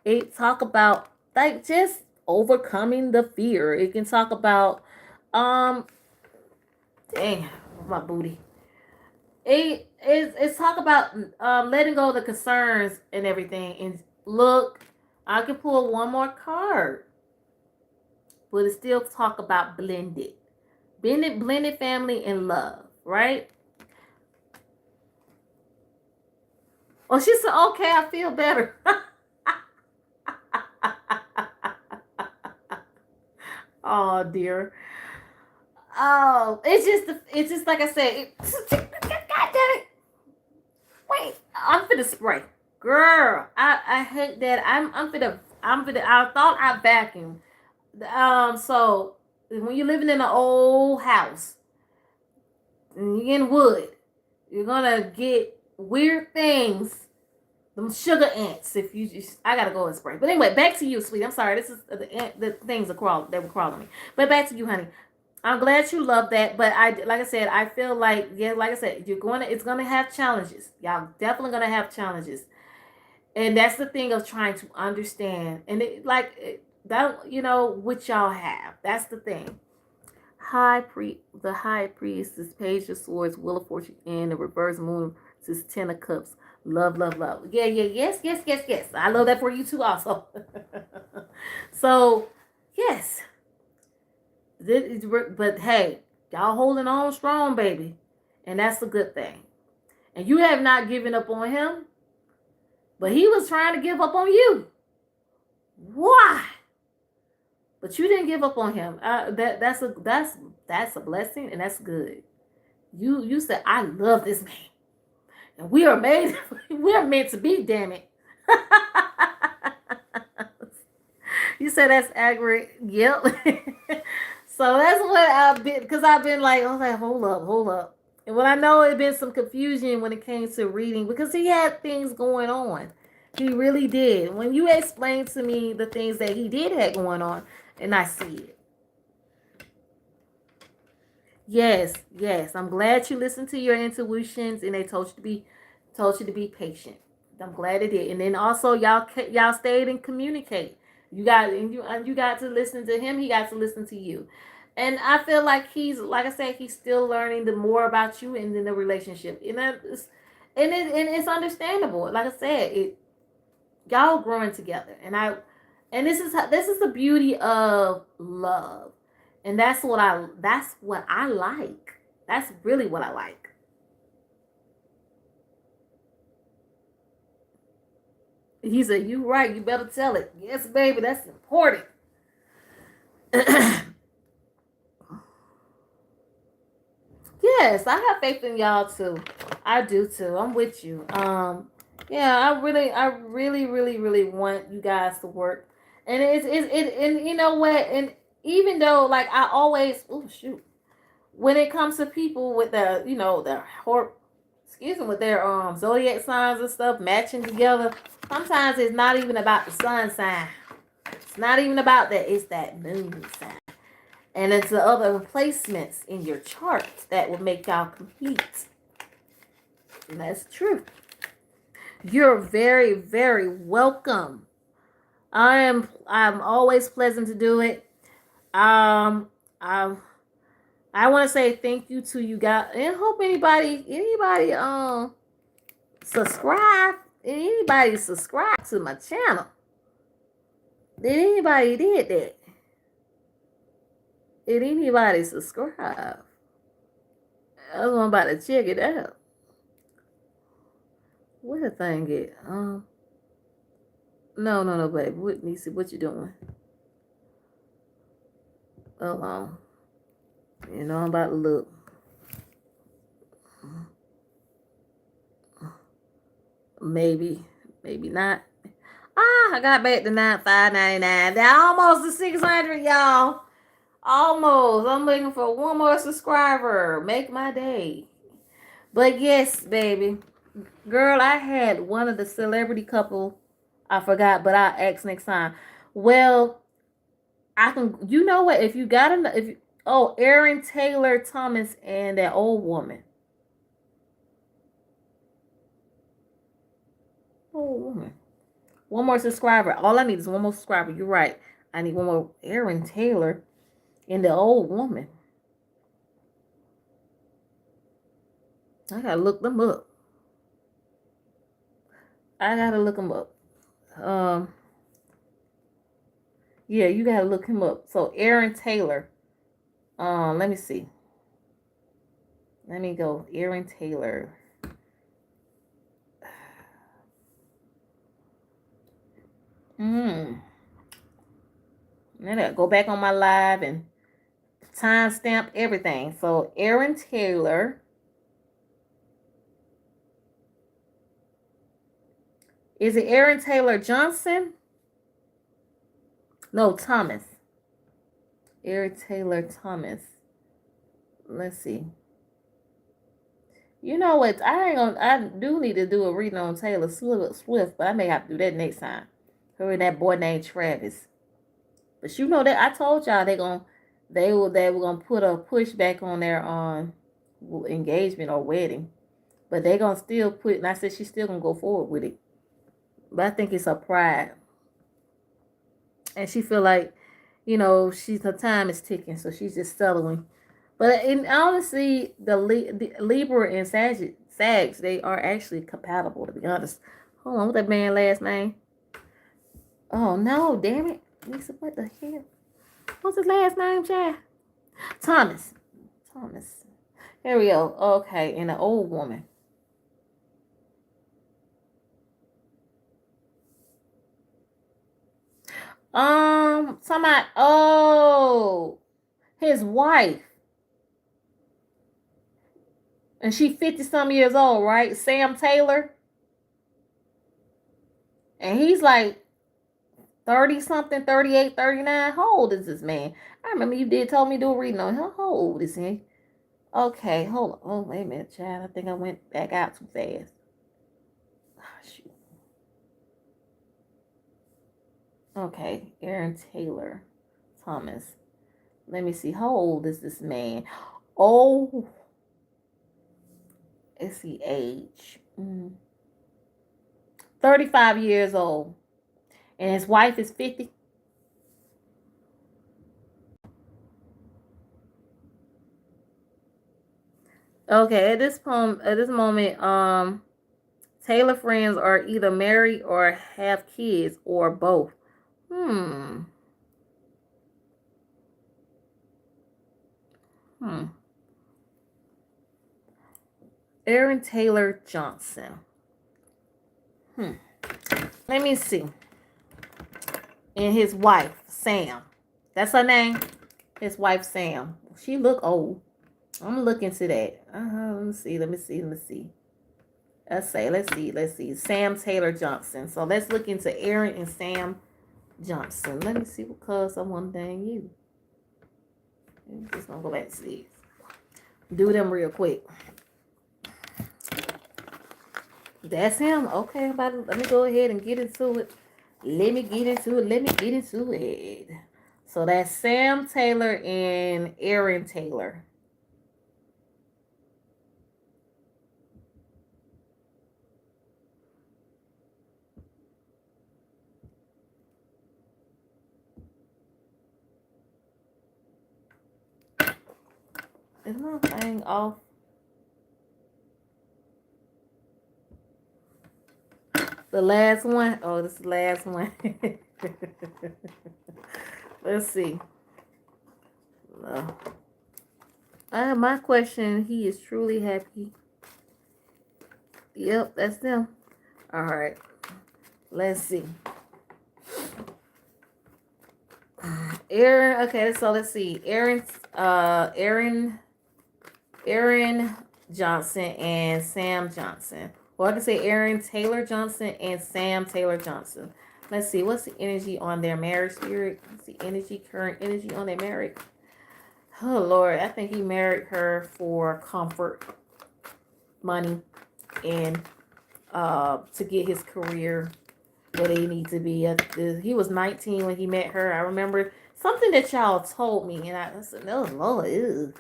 It talk about like just overcoming the fear. It can talk about dang my booty. It's talk about letting go of the concerns and everything. And look, I can pull one more card, but it still talk about blended family and love, right? Oh, she said, okay, I feel better. Oh dear. Oh, it's just like I said. God damn it! Wait, I'm finna spray, girl. I hate that. I'm finna. I thought I vacuumed. So when you're living in an old house and you're in wood, you're gonna get weird things. Them sugar ants. If you just, I gotta go and spray. But anyway, back to you, sweet. I'm sorry. This is the things that were crawling me. But back to you, honey. I'm glad you love that, but like I said, I feel like, yeah, like I said, it's gonna have challenges. Y'all definitely gonna have challenges, and that's the thing of trying to understand, and that, what y'all have. That's the thing. The high priestess, page of swords, wheel of fortune, and the reverse moon is 10 of cups. Love, love, love. Yeah, yeah, yes, yes, yes, yes. I love that for you too, also. So, yes. But hey, y'all holding on strong, baby. And that's a good thing. And you have not given up on him, but he was trying to give up on you. Why? But you didn't give up on him. That's a blessing, and that's good. You said, I love this man. And we are meant to be, damn it. You said that's accurate. Yep. So that's what I've been, because I've been like, hold up. And when I know it been some confusion when it came to reading, because he had things going on. He really did. When you explained to me the things that he did have going on, and I see it. Yes, yes. I'm glad you listened to your intuitions and they told you to be patient. I'm glad it did. And then also y'all stayed and communicate. You got to listen to him. He got to listen to you. And I feel like like I said, he's still learning the more about you and then the relationship. And it's understandable. Like I said, y'all growing together. And this is the beauty of love. And that's what I like. That's really what I like. He said, "You right, you better tell it." Yes, baby, that's important. Yes, I have faith in y'all too. I do too. I'm with you. Yeah, I really want you guys to work. And and you know what? And even though like I always, oh shoot, when it comes to people with the, their excuse me, with their zodiac signs and stuff matching together, sometimes it's not even about the sun sign. It's not even about that. It's that moon sign. And it's the other placements in your chart that will make y'all complete. And that's true. You're very, very welcome. I'm always pleasant to do it. I I want to say thank you to you guys, and hope anybody subscribe. Anybody subscribe to my channel? Did anybody did that? Did anybody subscribe? I'm about to check it out. Where the thing get? No, baby. What, Nisi? What you doing? Hold on. You know I'm about to look. Maybe not. I got back to 599. They're almost to 600, y'all. Almost. I'm looking for one more subscriber. Make my day. But yes, baby. Girl, I had one of the celebrity couple. I forgot, but I'll ask next time. Well, I can. You know what? If you got enough, Aaron Taylor Thomas and that old woman. Old woman. One more subscriber. All I need is one more subscriber. You're right. I need one more Aaron Taylor and the old woman. I gotta look them up. Yeah, you gotta look him up. So Aaron Taylor. Let me see. Let me go. Aaron Taylor. Then I go back on my live and timestamp everything. So Aaron Taylor. Is it Aaron Taylor Johnson? No, Thomas. Aaron Taylor Thomas. Let's see. You know what? I do need to do a reading on Taylor Swift, but I may have to do that next time. Her and that boy named Travis. But you know that I told y'all they were gonna put a pushback on their engagement or wedding. But they gonna still put, and I said she's still gonna go forward with it. But I think it's her pride. And she feel like, her time is ticking, so she's just settling. But in honestly, the Libra and Sags, they are actually compatible, to be honest. Hold on, what's that man's last name? Oh no, damn it. Lisa, what the hell? What's his last name, Chad? Thomas. Here we go. Okay, and an old woman. His wife. And she 50-some years old, right? Sam Taylor. And he's like 30-something, 38, 39. How old is this man? I remember you told me to do a reading on him. How old is he? Okay, hold on. Oh, wait a minute, child. I think I went back out too fast. Oh, shoot. Okay, Aaron Taylor Thomas. Let me see. How old is this man? Oh, let's see, age. 35 years old. And his wife is 50. Okay, at this moment, Taylor friends are either married or have kids or both. Aaron Taylor Johnson. Let me see. And his wife, Sam. That's her name? His wife, Sam. She look old. I'm gonna look into that. Let me see. Let's see. Sam Taylor Johnson. So let's look into Aaron and Sam Johnson. Let me see because I want to dang you. I'm just gonna go back to these. Do them real quick. That's him. Okay, let me go ahead and get into it. Let me get into it. So that's Sam Taylor and Aaron Taylor. Is my thing off? The last one? Oh, this is the last one. Let's see. My question, he is truly happy. Yep, that's them. All right. Let's see. Aaron, okay, so let's see. Aaron Johnson and Sam Johnson. Well, I can say Aaron Taylor Johnson and Sam Taylor Johnson. Let's see. What's the energy on their marriage spirit? What's the current energy on their marriage? Oh, Lord. I think he married her for comfort, money, and to get his career where they need to be. He was 19 when he met her. I remember something that y'all told me, and I said, "No, Lord, ew."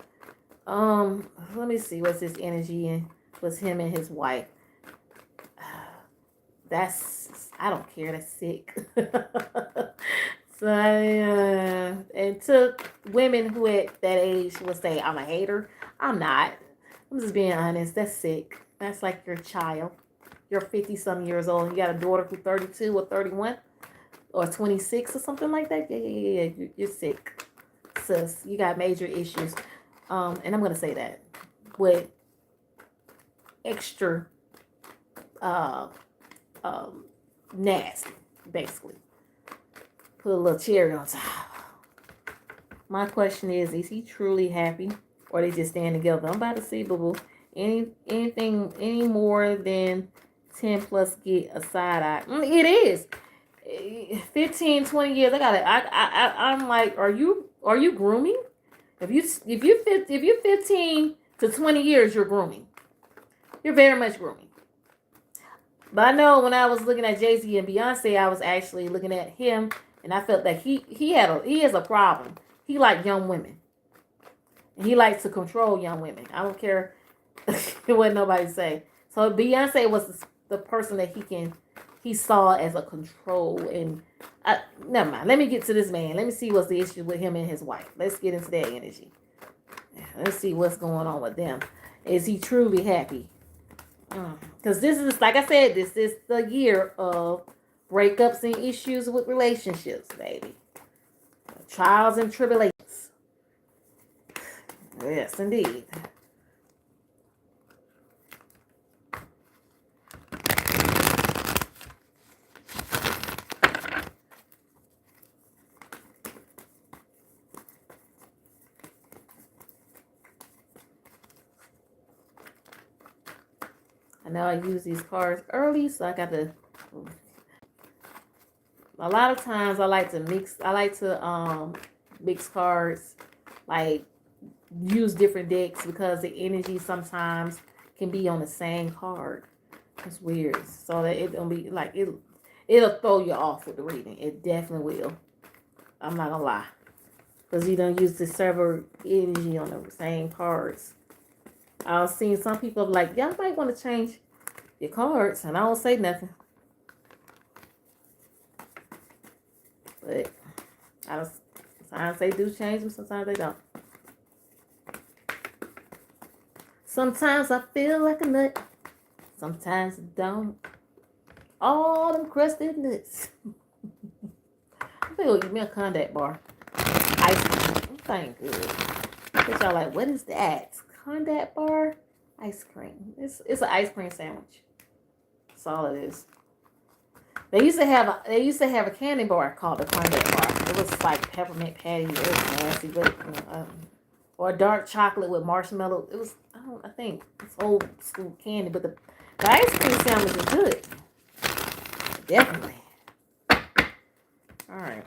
Let me see what's his energy and what's him and his wife. I don't care. That's sick. So, and to women who at that age would say, I'm a hater. I'm not. I'm just being honest. That's sick. That's like your child. You're 50-some years old and you got a daughter who's 32 or 31 or 26 or something like that. Yeah. You're sick, sis. You got major issues. And I'm going to say that with extra nasty, basically. Put a little cherry on top. My question is he truly happy or they just stand together? I'm about to see, boo-boo. Anything any more than 10 plus get a side eye. It is 15, 20 years. I'm like, are you grooming? If you're 15 to 20 years, you're grooming. You're very much grooming. But I know when I was looking at Jay-Z and Beyonce, I was actually looking at him, and I felt that he has a problem. He likes young women, and he likes to control young women. I don't care what nobody say. So Beyonce was the person that he saw as a control. And never mind. Let me get to this man. Let me see what's the issue with him and his wife. Let's get into that energy. Let's see what's going on with them. Is he truly happy? Because this is, like I said, this is the year of breakups and issues with relationships, baby. Trials and tribulations. Yes, indeed. Now I use these cards early, so I got to. A lot of times I like to mix cards, like use different decks because the energy sometimes can be on the same card. It's weird, so that it don't be like it'll throw you off with the reading. It definitely will. I'm not gonna lie, because you don't use the server energy on the same cards. I've seen some people like, y'all might want to change your cards, and I don't say nothing. But sometimes they do change them, sometimes they don't. Sometimes I feel like a nut, sometimes I don't. All them crusted nuts. I think I'll give me a contact bar. Ice cream. Thank good. But y'all like, what is that? Condot bar? Ice cream. It's an ice cream sandwich. That's all it is. They used to have a candy bar called the Condot bar. It was like peppermint patty. It was nasty, but or dark chocolate with marshmallow. It was I think it's old school candy, but the ice cream sandwich is good. Definitely. All right.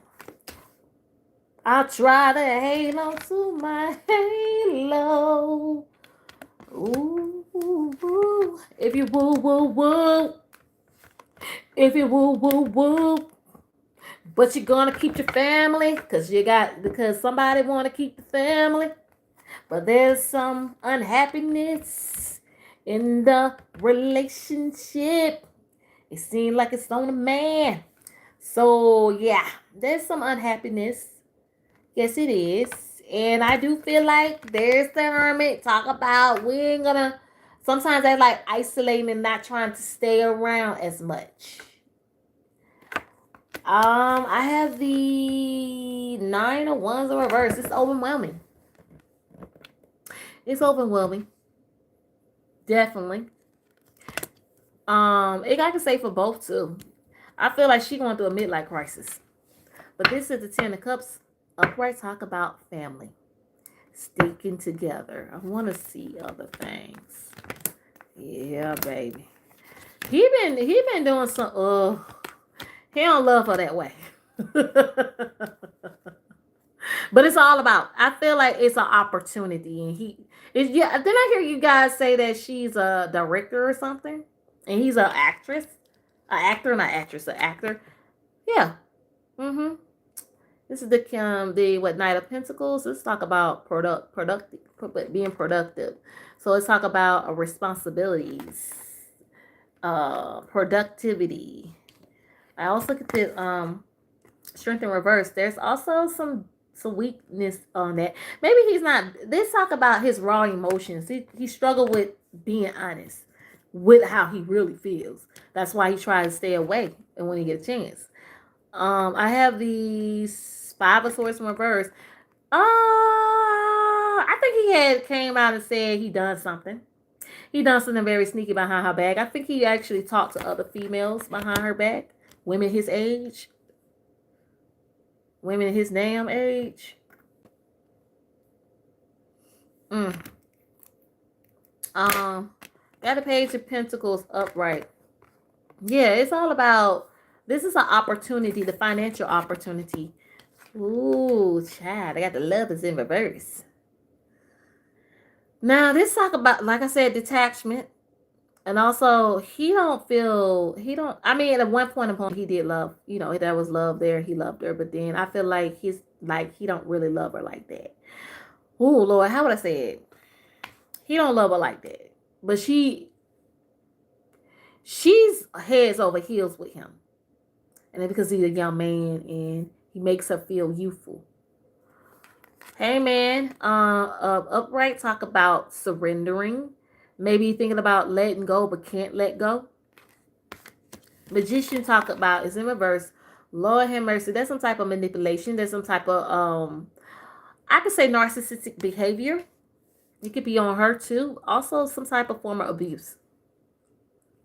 I'll try to hang on to my halo. Ooh, ooh. If you woo, woo, woo. If you woo, woo, woo. But you're gonna keep your family because somebody wanna keep the family. But there's some unhappiness in the relationship. It seems like it's on a man. So yeah, there's some unhappiness. Yes, it is. And I do feel like there's the hermit. Talk about we ain't gonna. Sometimes they like isolating and not trying to stay around as much. I have the 9 of Wands in reverse. It's overwhelming. It's overwhelming. Definitely. I can say for both too. I feel like she's going through a midlife crisis. But this is the 10 of Cups. Upright, talk about family. Sticking together. I want to see other things. Yeah, baby. He been doing some he don't love her that way. But it's all about, I feel like it's an opportunity. And didn't I hear you guys say that she's a director or something? And he's an actress? An actor, not actress, an actor. Yeah. Mm-hmm. This is the Knight of Pentacles. Let's talk about being productive. So let's talk about responsibilities, productivity. I also get the Strength in reverse. There's also some weakness on that. Maybe he's not. Let's talk about his raw emotions. He struggled with being honest with how he really feels. That's why he tries to stay away and when he gets a chance. I have the 5 of Swords in reverse. I think he had came out and said he done something. He done something very sneaky behind her back. I think he actually talked to other females behind her back, women his age, women his damn age. Got a Page of Pentacles upright. Yeah, it's all about, this is an opportunity, the financial opportunity. Ooh, child, I got the Lovers in reverse. Now, this talk about, like I said, detachment. And also, I mean, at one point in he did love, there was love there. He loved her. But then I feel like he don't really love her like that. Oh, Lord, how would I say it? He don't love her like that. But she's heads over heels with him. And then because he's a young man and he makes her feel youthful. Hey, man, upright, talk about surrendering. Maybe thinking about letting go but can't let go. Magician talk about is in reverse. Lord have mercy. There's some type of manipulation. There's some type of I could say narcissistic behavior. It could be on her too. Also some type of form of abuse.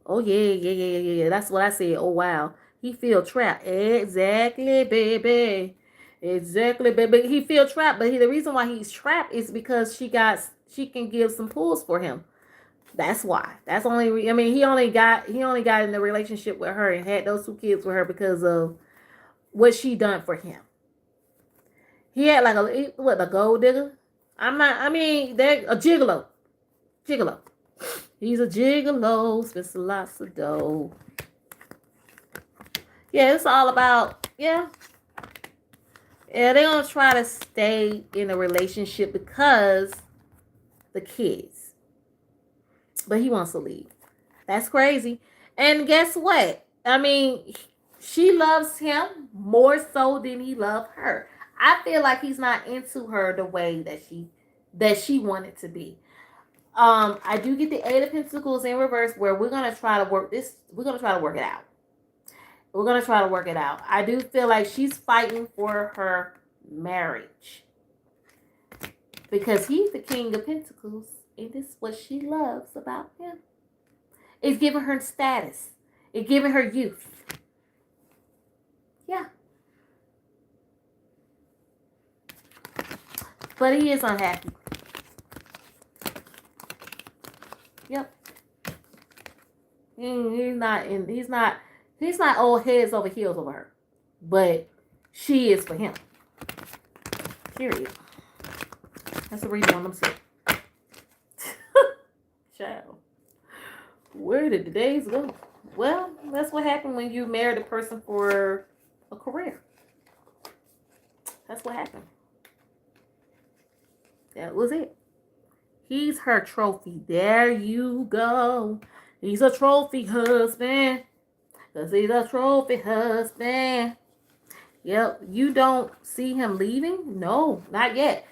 Oh yeah. That's what I said. Oh wow. He feel trapped. Exactly, baby. Exactly, baby. He feel trapped, but the reason why he's trapped is because she can give some pulls for him. That's why. That's only. I mean, he only got in the relationship with her and had those 2 kids with her because of what she done for him. He had like a gold digger. They're a gigolo. He's a gigolo. Spends lots of dough. Yeah, it's all about Yeah, they're gonna try to stay in a relationship because the kids. But he wants to leave. That's crazy. And guess what? I mean, she loves him more so than he loved her. I feel like he's not into her the way that she wanted to be. I do get the 8 of Pentacles in reverse where we're gonna try to work this. We're gonna try to work it out. I do feel like she's fighting for her marriage. Because he's the king of pentacles. And this is what she loves about him. It's giving her status. It's giving her youth. Yeah. But he is unhappy. Yep. He's not old heads over heels over her. But she is for him. Period. That's the reading on them sick. Child. Where did the days go? Well, that's what happened when you married a person for a career. That's what happened. That was it. He's her trophy. There you go. He's a trophy husband. Because he's a trophy husband. Yep. You don't see him leaving? No, not yet.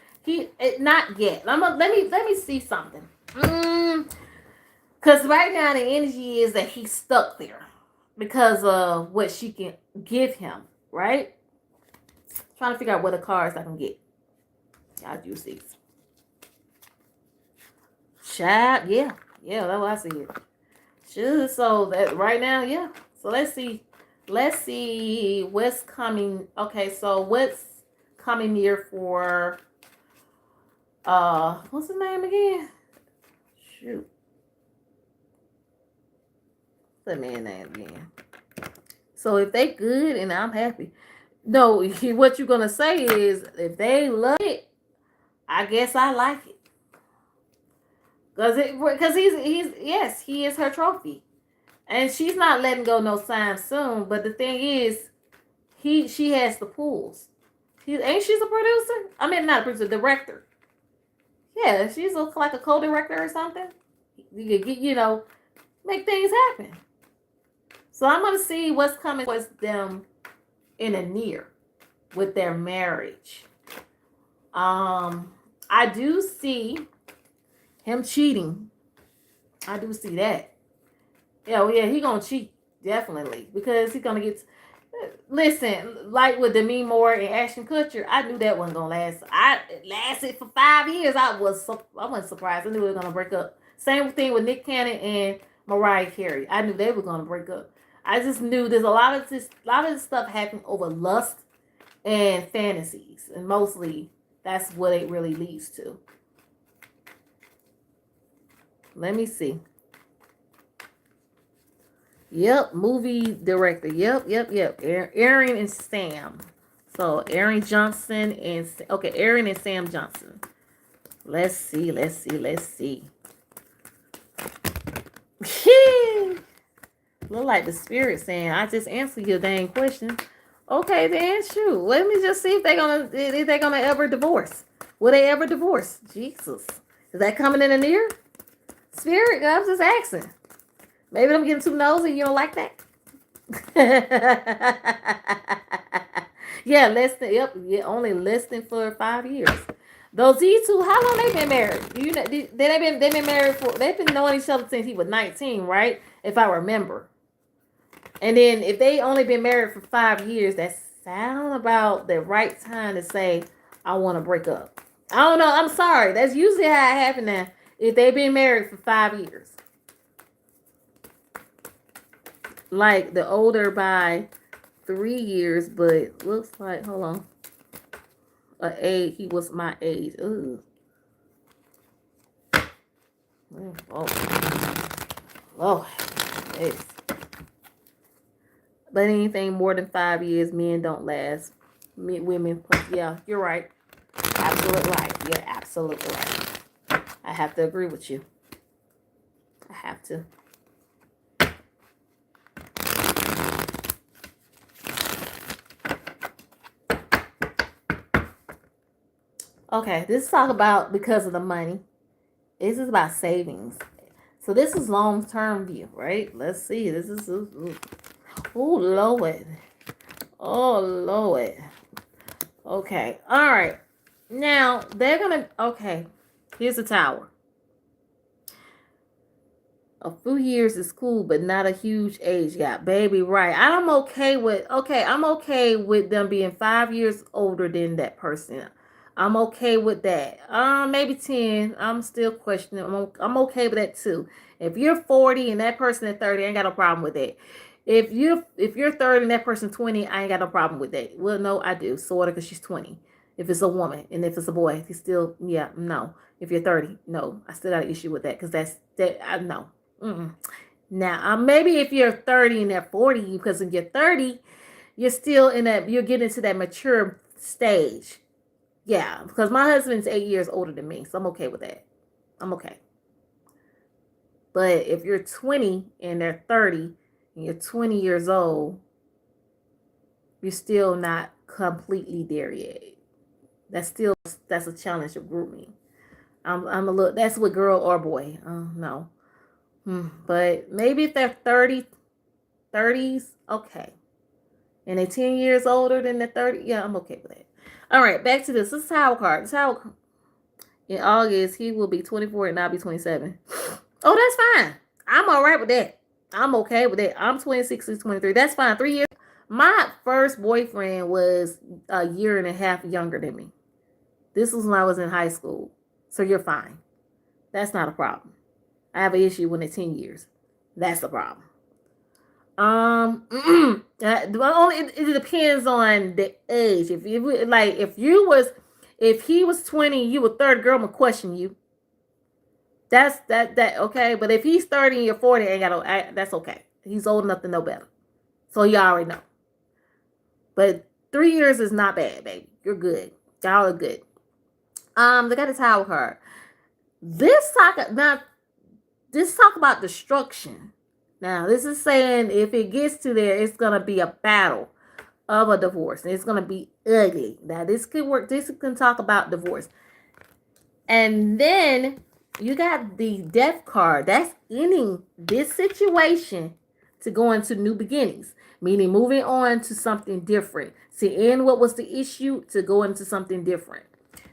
Not yet. Let me see something. Because right now the energy is that he's stuck there. Because of what she can give him. Right? Trying to figure out what the cards I can get. Y'all use these. Child, yeah, that's what I see here. Just so that right now, yeah. So let's see what's coming. Okay, so what's coming here for what's his name again? Shoot. What's that man's name again? So if they good and I'm happy. No, what you're gonna say is if they love it, I guess I like it. Because he is her trophy. And she's not letting go no time soon. But the thing is, she has the pulls. Ain't she's a producer? I mean, not a producer, director. Yeah, she's like a co-director or something. You could make things happen. So I'm gonna see what's coming with them in a near with their marriage. I do see him cheating. I do see that. Yeah, he gonna cheat, definitely. Because he's gonna get... Listen, like with Demi Moore and Ashton Kutcher, I knew that wasn't gonna last. It lasted for 5 years. I wasn't surprised. I knew they were gonna break up. Same thing with Nick Cannon and Mariah Carey. I knew they were gonna break up. I just knew there's a lot of this stuff happening over lust and fantasies. And mostly that's what it really leads to. Let me see. Yep, movie director. Yep. Aaron and Sam. So Aaron Johnson and Aaron and Sam Johnson. Let's see. Look like the spirit saying, I just answered your dang question. Okay, then shoot. Let me just see if they're gonna ever divorce. Will they ever divorce? Jesus. Is that coming in the near? Spirit, I was just asking. Maybe I'm getting too nosy. You don't like that? Yeah, only less than for 5 years. These two, how long they been married? They've been married they've been knowing each other since he was 19, right? If I remember. And then if they only been married for 5 years, that sound about the right time to say, I want to break up. I don't know. I'm sorry. That's usually how it happens now. If they've been married for 5 years. Like the older by 3 years, but looks like, hold on. He was my age. Ooh. Oh. Yes. But anything more than 5 years, men don't last. Women, yeah, you're right. Absolutely right. You're absolutely right. I have to agree with you. I have to. Okay, this is talk about because of the money. This is about savings. So this is long-term view, right? Let's see. This is... Oh, Lord. Oh, Lord. Okay. All right. Now, they're going to... Okay. Here's the tower. A few years is cool, but not a huge age gap. Baby, right. I'm okay with them being 5 years older than that person. I'm okay with that. Maybe 10. I'm still questioning. I'm okay with that too. If you're 40 and that person at 30, I ain't got no problem with that. If you're 30 and that person 20, I ain't got no problem with that. Well, no, I do. Sort of, because she's 20. If it's a woman, and if it's a boy, he's still, yeah, no. If you're 30, no, I still got an issue with that, because that's that. I no. Mm-mm. Now, maybe if you're 30 and they're 40, because if you're 30, you're still in that, you're getting to that mature stage. Yeah, because my husband's 8 years older than me, so I'm okay with that. I'm okay. But if you're 20 and they're 30 and you're 20 years old, you're still not completely there yet. That's a challenge of grooming. I'm a little, that's with girl or boy. No. But maybe if they're 30s, okay. And they're 10 years older than the 30, yeah, I'm okay with that. All right, back to this. This is Tower card. This Tower in August, he will be 24 and I'll be 27. Oh, that's fine. I'm all right with that. I'm okay with that. I'm 26 to 23. That's fine. 3 years. My first boyfriend was a year and a half younger than me. This was when I was in high school. So you're fine. That's not a problem. I have an issue when it's 10 years. That's the problem. It depends on the age. If he was 20, you were third, girl, I'm gonna question you. That's okay. But if he's 30 and you're 40, that's okay. He's old enough to know better. So you already know. But 3 years is not bad, baby. You're good. Y'all are good. They got a Tower card. This talk about destruction. Now, this is saying if it gets to there, it's gonna be a battle of a divorce. It's gonna be ugly. Now, this could work. This can talk about divorce. And then you got the Death card. That's ending this situation to go into new beginnings, meaning moving on to something different. To end what was the issue, to go into something different.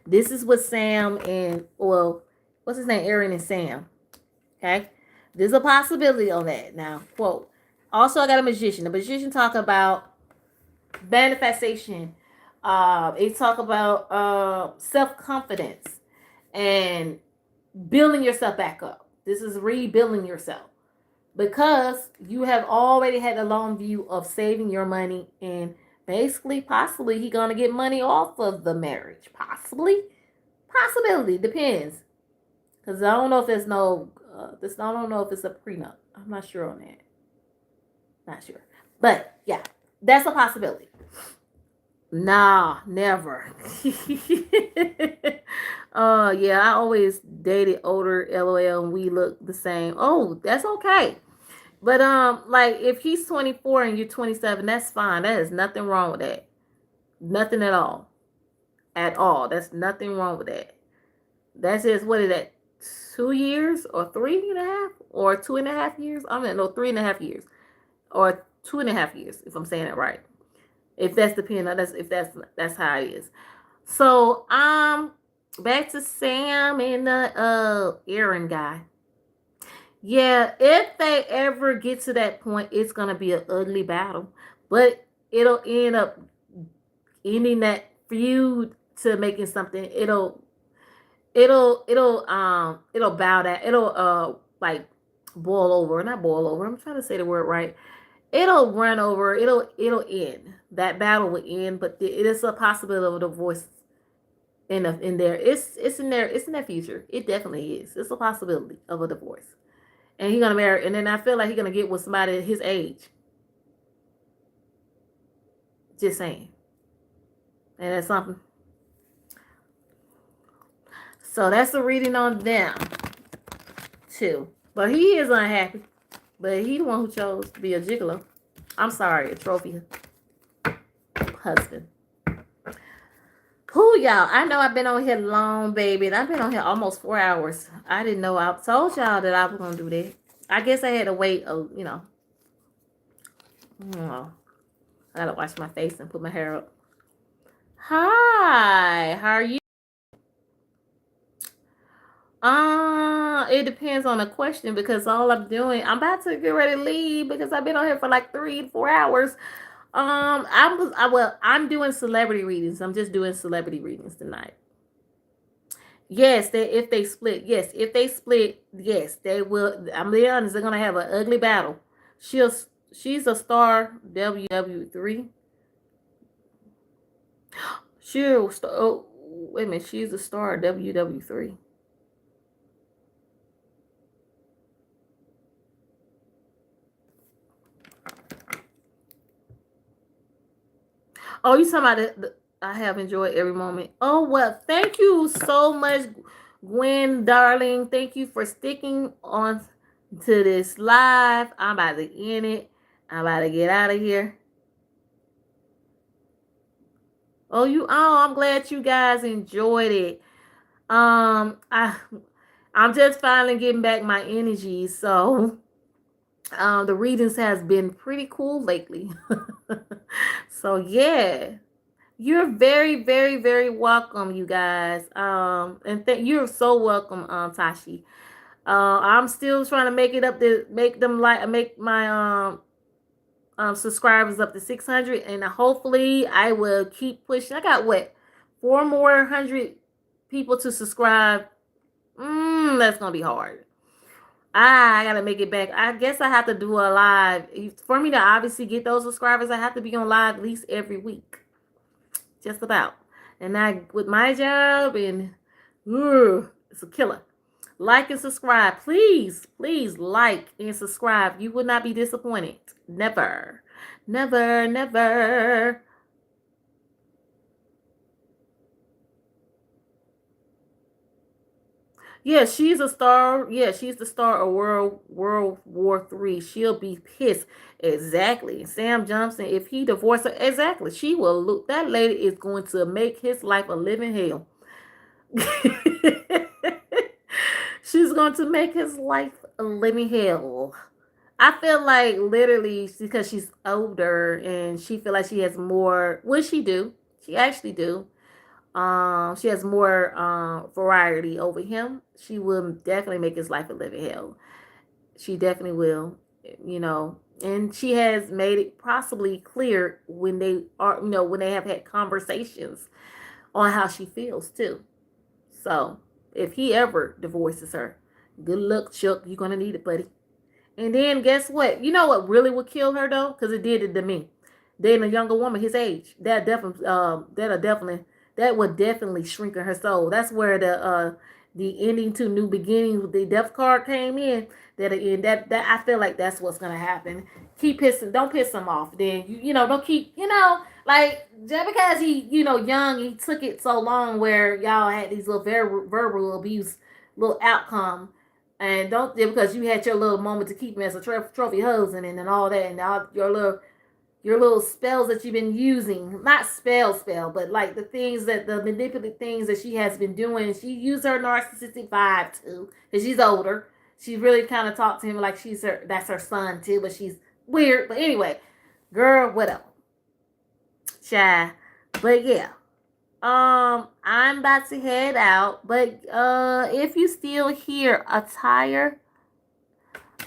This is what Sam and, well, what's his name? Aaron and Sam. Okay? There's a possibility on that. Now, quote. Also, I got a magician. The magician talk about manifestation. It talk about self-confidence and building yourself back up. This is rebuilding yourself, because you have already had a long view of saving your money, and basically, possibly, he's gonna get money off of the marriage. Possibility, depends. Because I don't know if there's no, I don't know if it's a prenup. I'm not sure on that. Not sure, but yeah, that's a possibility. Nah, never. Yeah, I always dated older, LOL, and we look the same. Oh, that's okay. But like if he's 24 and you're 27, that's fine. That is nothing wrong with that. Nothing at all. At all. That's nothing wrong with that. That's just, what is that? 2 years or 3.5 or 2.5 years? I mean, no, 3.5 years or 2.5 years, if I'm saying it right. If that's depending, that's how it is. So back to Sam and the Aaron guy. Yeah, if they ever get to that point, it's gonna be an ugly battle, but it'll end up ending that feud to making something. It'll bow down. It'll like boil over, not boil over. I'm trying to say the word right. It'll run over. It'll end. That battle will end, but it is a possibility of a divorce in there. It's in there. It's in their future. It definitely is. It's a possibility of a divorce, and he's gonna marry. And then I feel like he's gonna get with somebody his age. Just saying, and that's something. So that's the reading on them too. But he is unhappy. But he the one who chose to be a gigolo. I'm sorry, a trophy husband. Who, y'all? I know I've been on here long, baby. And I've been on here almost 4 hours. I didn't know. I told y'all that I was going to do that. I guess I had to wait, you know. Oh, I got to wash my face and put my hair up. Hi. How are you? It depends on the question, because all I'm doing, I'm about to get ready to leave because I've been on here for like 3 to 4 hours. I'm doing celebrity readings. I'm just doing celebrity readings tonight. Yes, if they split, yes, if they split, yes, they will. I'm being honest, they're gonna have an ugly battle. She'll she's a star WW3. She'll oh, wait a minute, she's a star WW3. Oh, you talking about I have enjoyed every moment. Oh well, thank you so much, Gwen, darling. Thank you for sticking on to this live. I'm about to end it. I'm about to get out of here. I'm glad you guys enjoyed it. I'm just finally getting back my energy. So the readings has been pretty cool lately. So yeah. You're very, very, very welcome, you guys. And you're so welcome, Tashi. I'm still trying to make it up to make my subscribers up to 600, and hopefully I will keep pushing. I got what 4 more hundred people to subscribe. That's gonna be hard. I gotta make it back. I guess I have to do a live for me to obviously get those subscribers. I have to be on live at least every week, just about. And I with my job and it's a killer. Like and subscribe. Please, please like and subscribe. You will not be disappointed. Never. Never, never. Yeah, she's a star. Yeah, she's the star of World War III. She'll be pissed. Exactly. Sam Johnson, if he divorced her, exactly. She will look. That lady is going to make his life a living hell. She's going to make his life a living hell. I feel like literally because she's older and she feel like she has more. What she do? She actually do. She has more variety over him. She will definitely make his life a living hell. She definitely will. You know, and she has made it possibly clear when they are, when they have had conversations on how she feels too. So if he ever divorces her, good luck, Chuck. You're gonna need it, buddy. And then guess what? You know what really would kill her though? Because it did it to me. Dating a younger woman his age. That would definitely shrink her soul. That's where the ending to new beginnings, the death card came in. That I feel like that's what's gonna happen. Keep pissing, don't piss him off. Then don't keep like just because he young, he took it so long where y'all had these little verbal abuse, little outcome and don't because you had your little moment to keep him as a trophy husband and all that and all your little spells that you've been using, not spell, but like the things that the manipulative things that she has been doing. She used her narcissistic vibe too, because she's older. She really kind of talked to him like that's her son too, but she's weird. But anyway, girl, whatever, shy. But yeah, I'm about to head out. But if you still hear attire.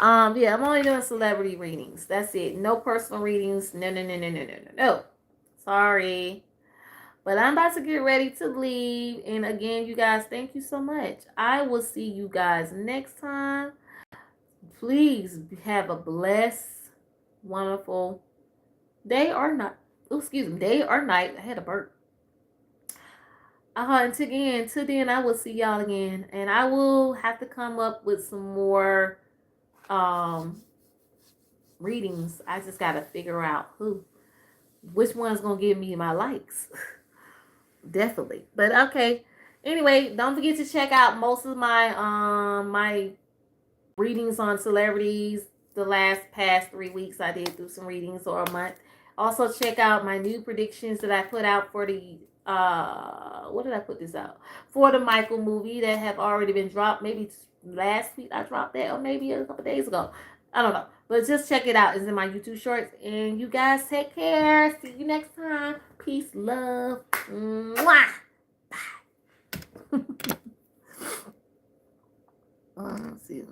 Yeah, I'm only doing celebrity readings. That's it. No personal readings. No, no, no, no, no, no, no, no. Sorry. But I'm about to get ready to leave. And again, you guys, thank you so much. I will see you guys next time. Please have a blessed, wonderful day or night. Oh, excuse me, day or night. I had a burp. Until then, I will see y'all again. And I will have to come up with some more readings. I just gotta figure out which one's gonna give me my likes. Definitely. But okay. Anyway, don't forget to check out most of my readings on celebrities. The past 3 weeks I did do some readings or a month. Also check out my new predictions that I put out for the what did I put this out? For the Michael movie that have already been dropped. Maybe last week I dropped that, or maybe a couple days ago. I don't know. But just check it out. It's in my YouTube shorts. And you guys take care. See you next time. Peace, love. Mwah. Bye. Let's see.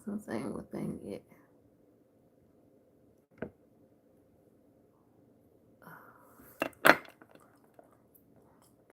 I'm saying what thing yet.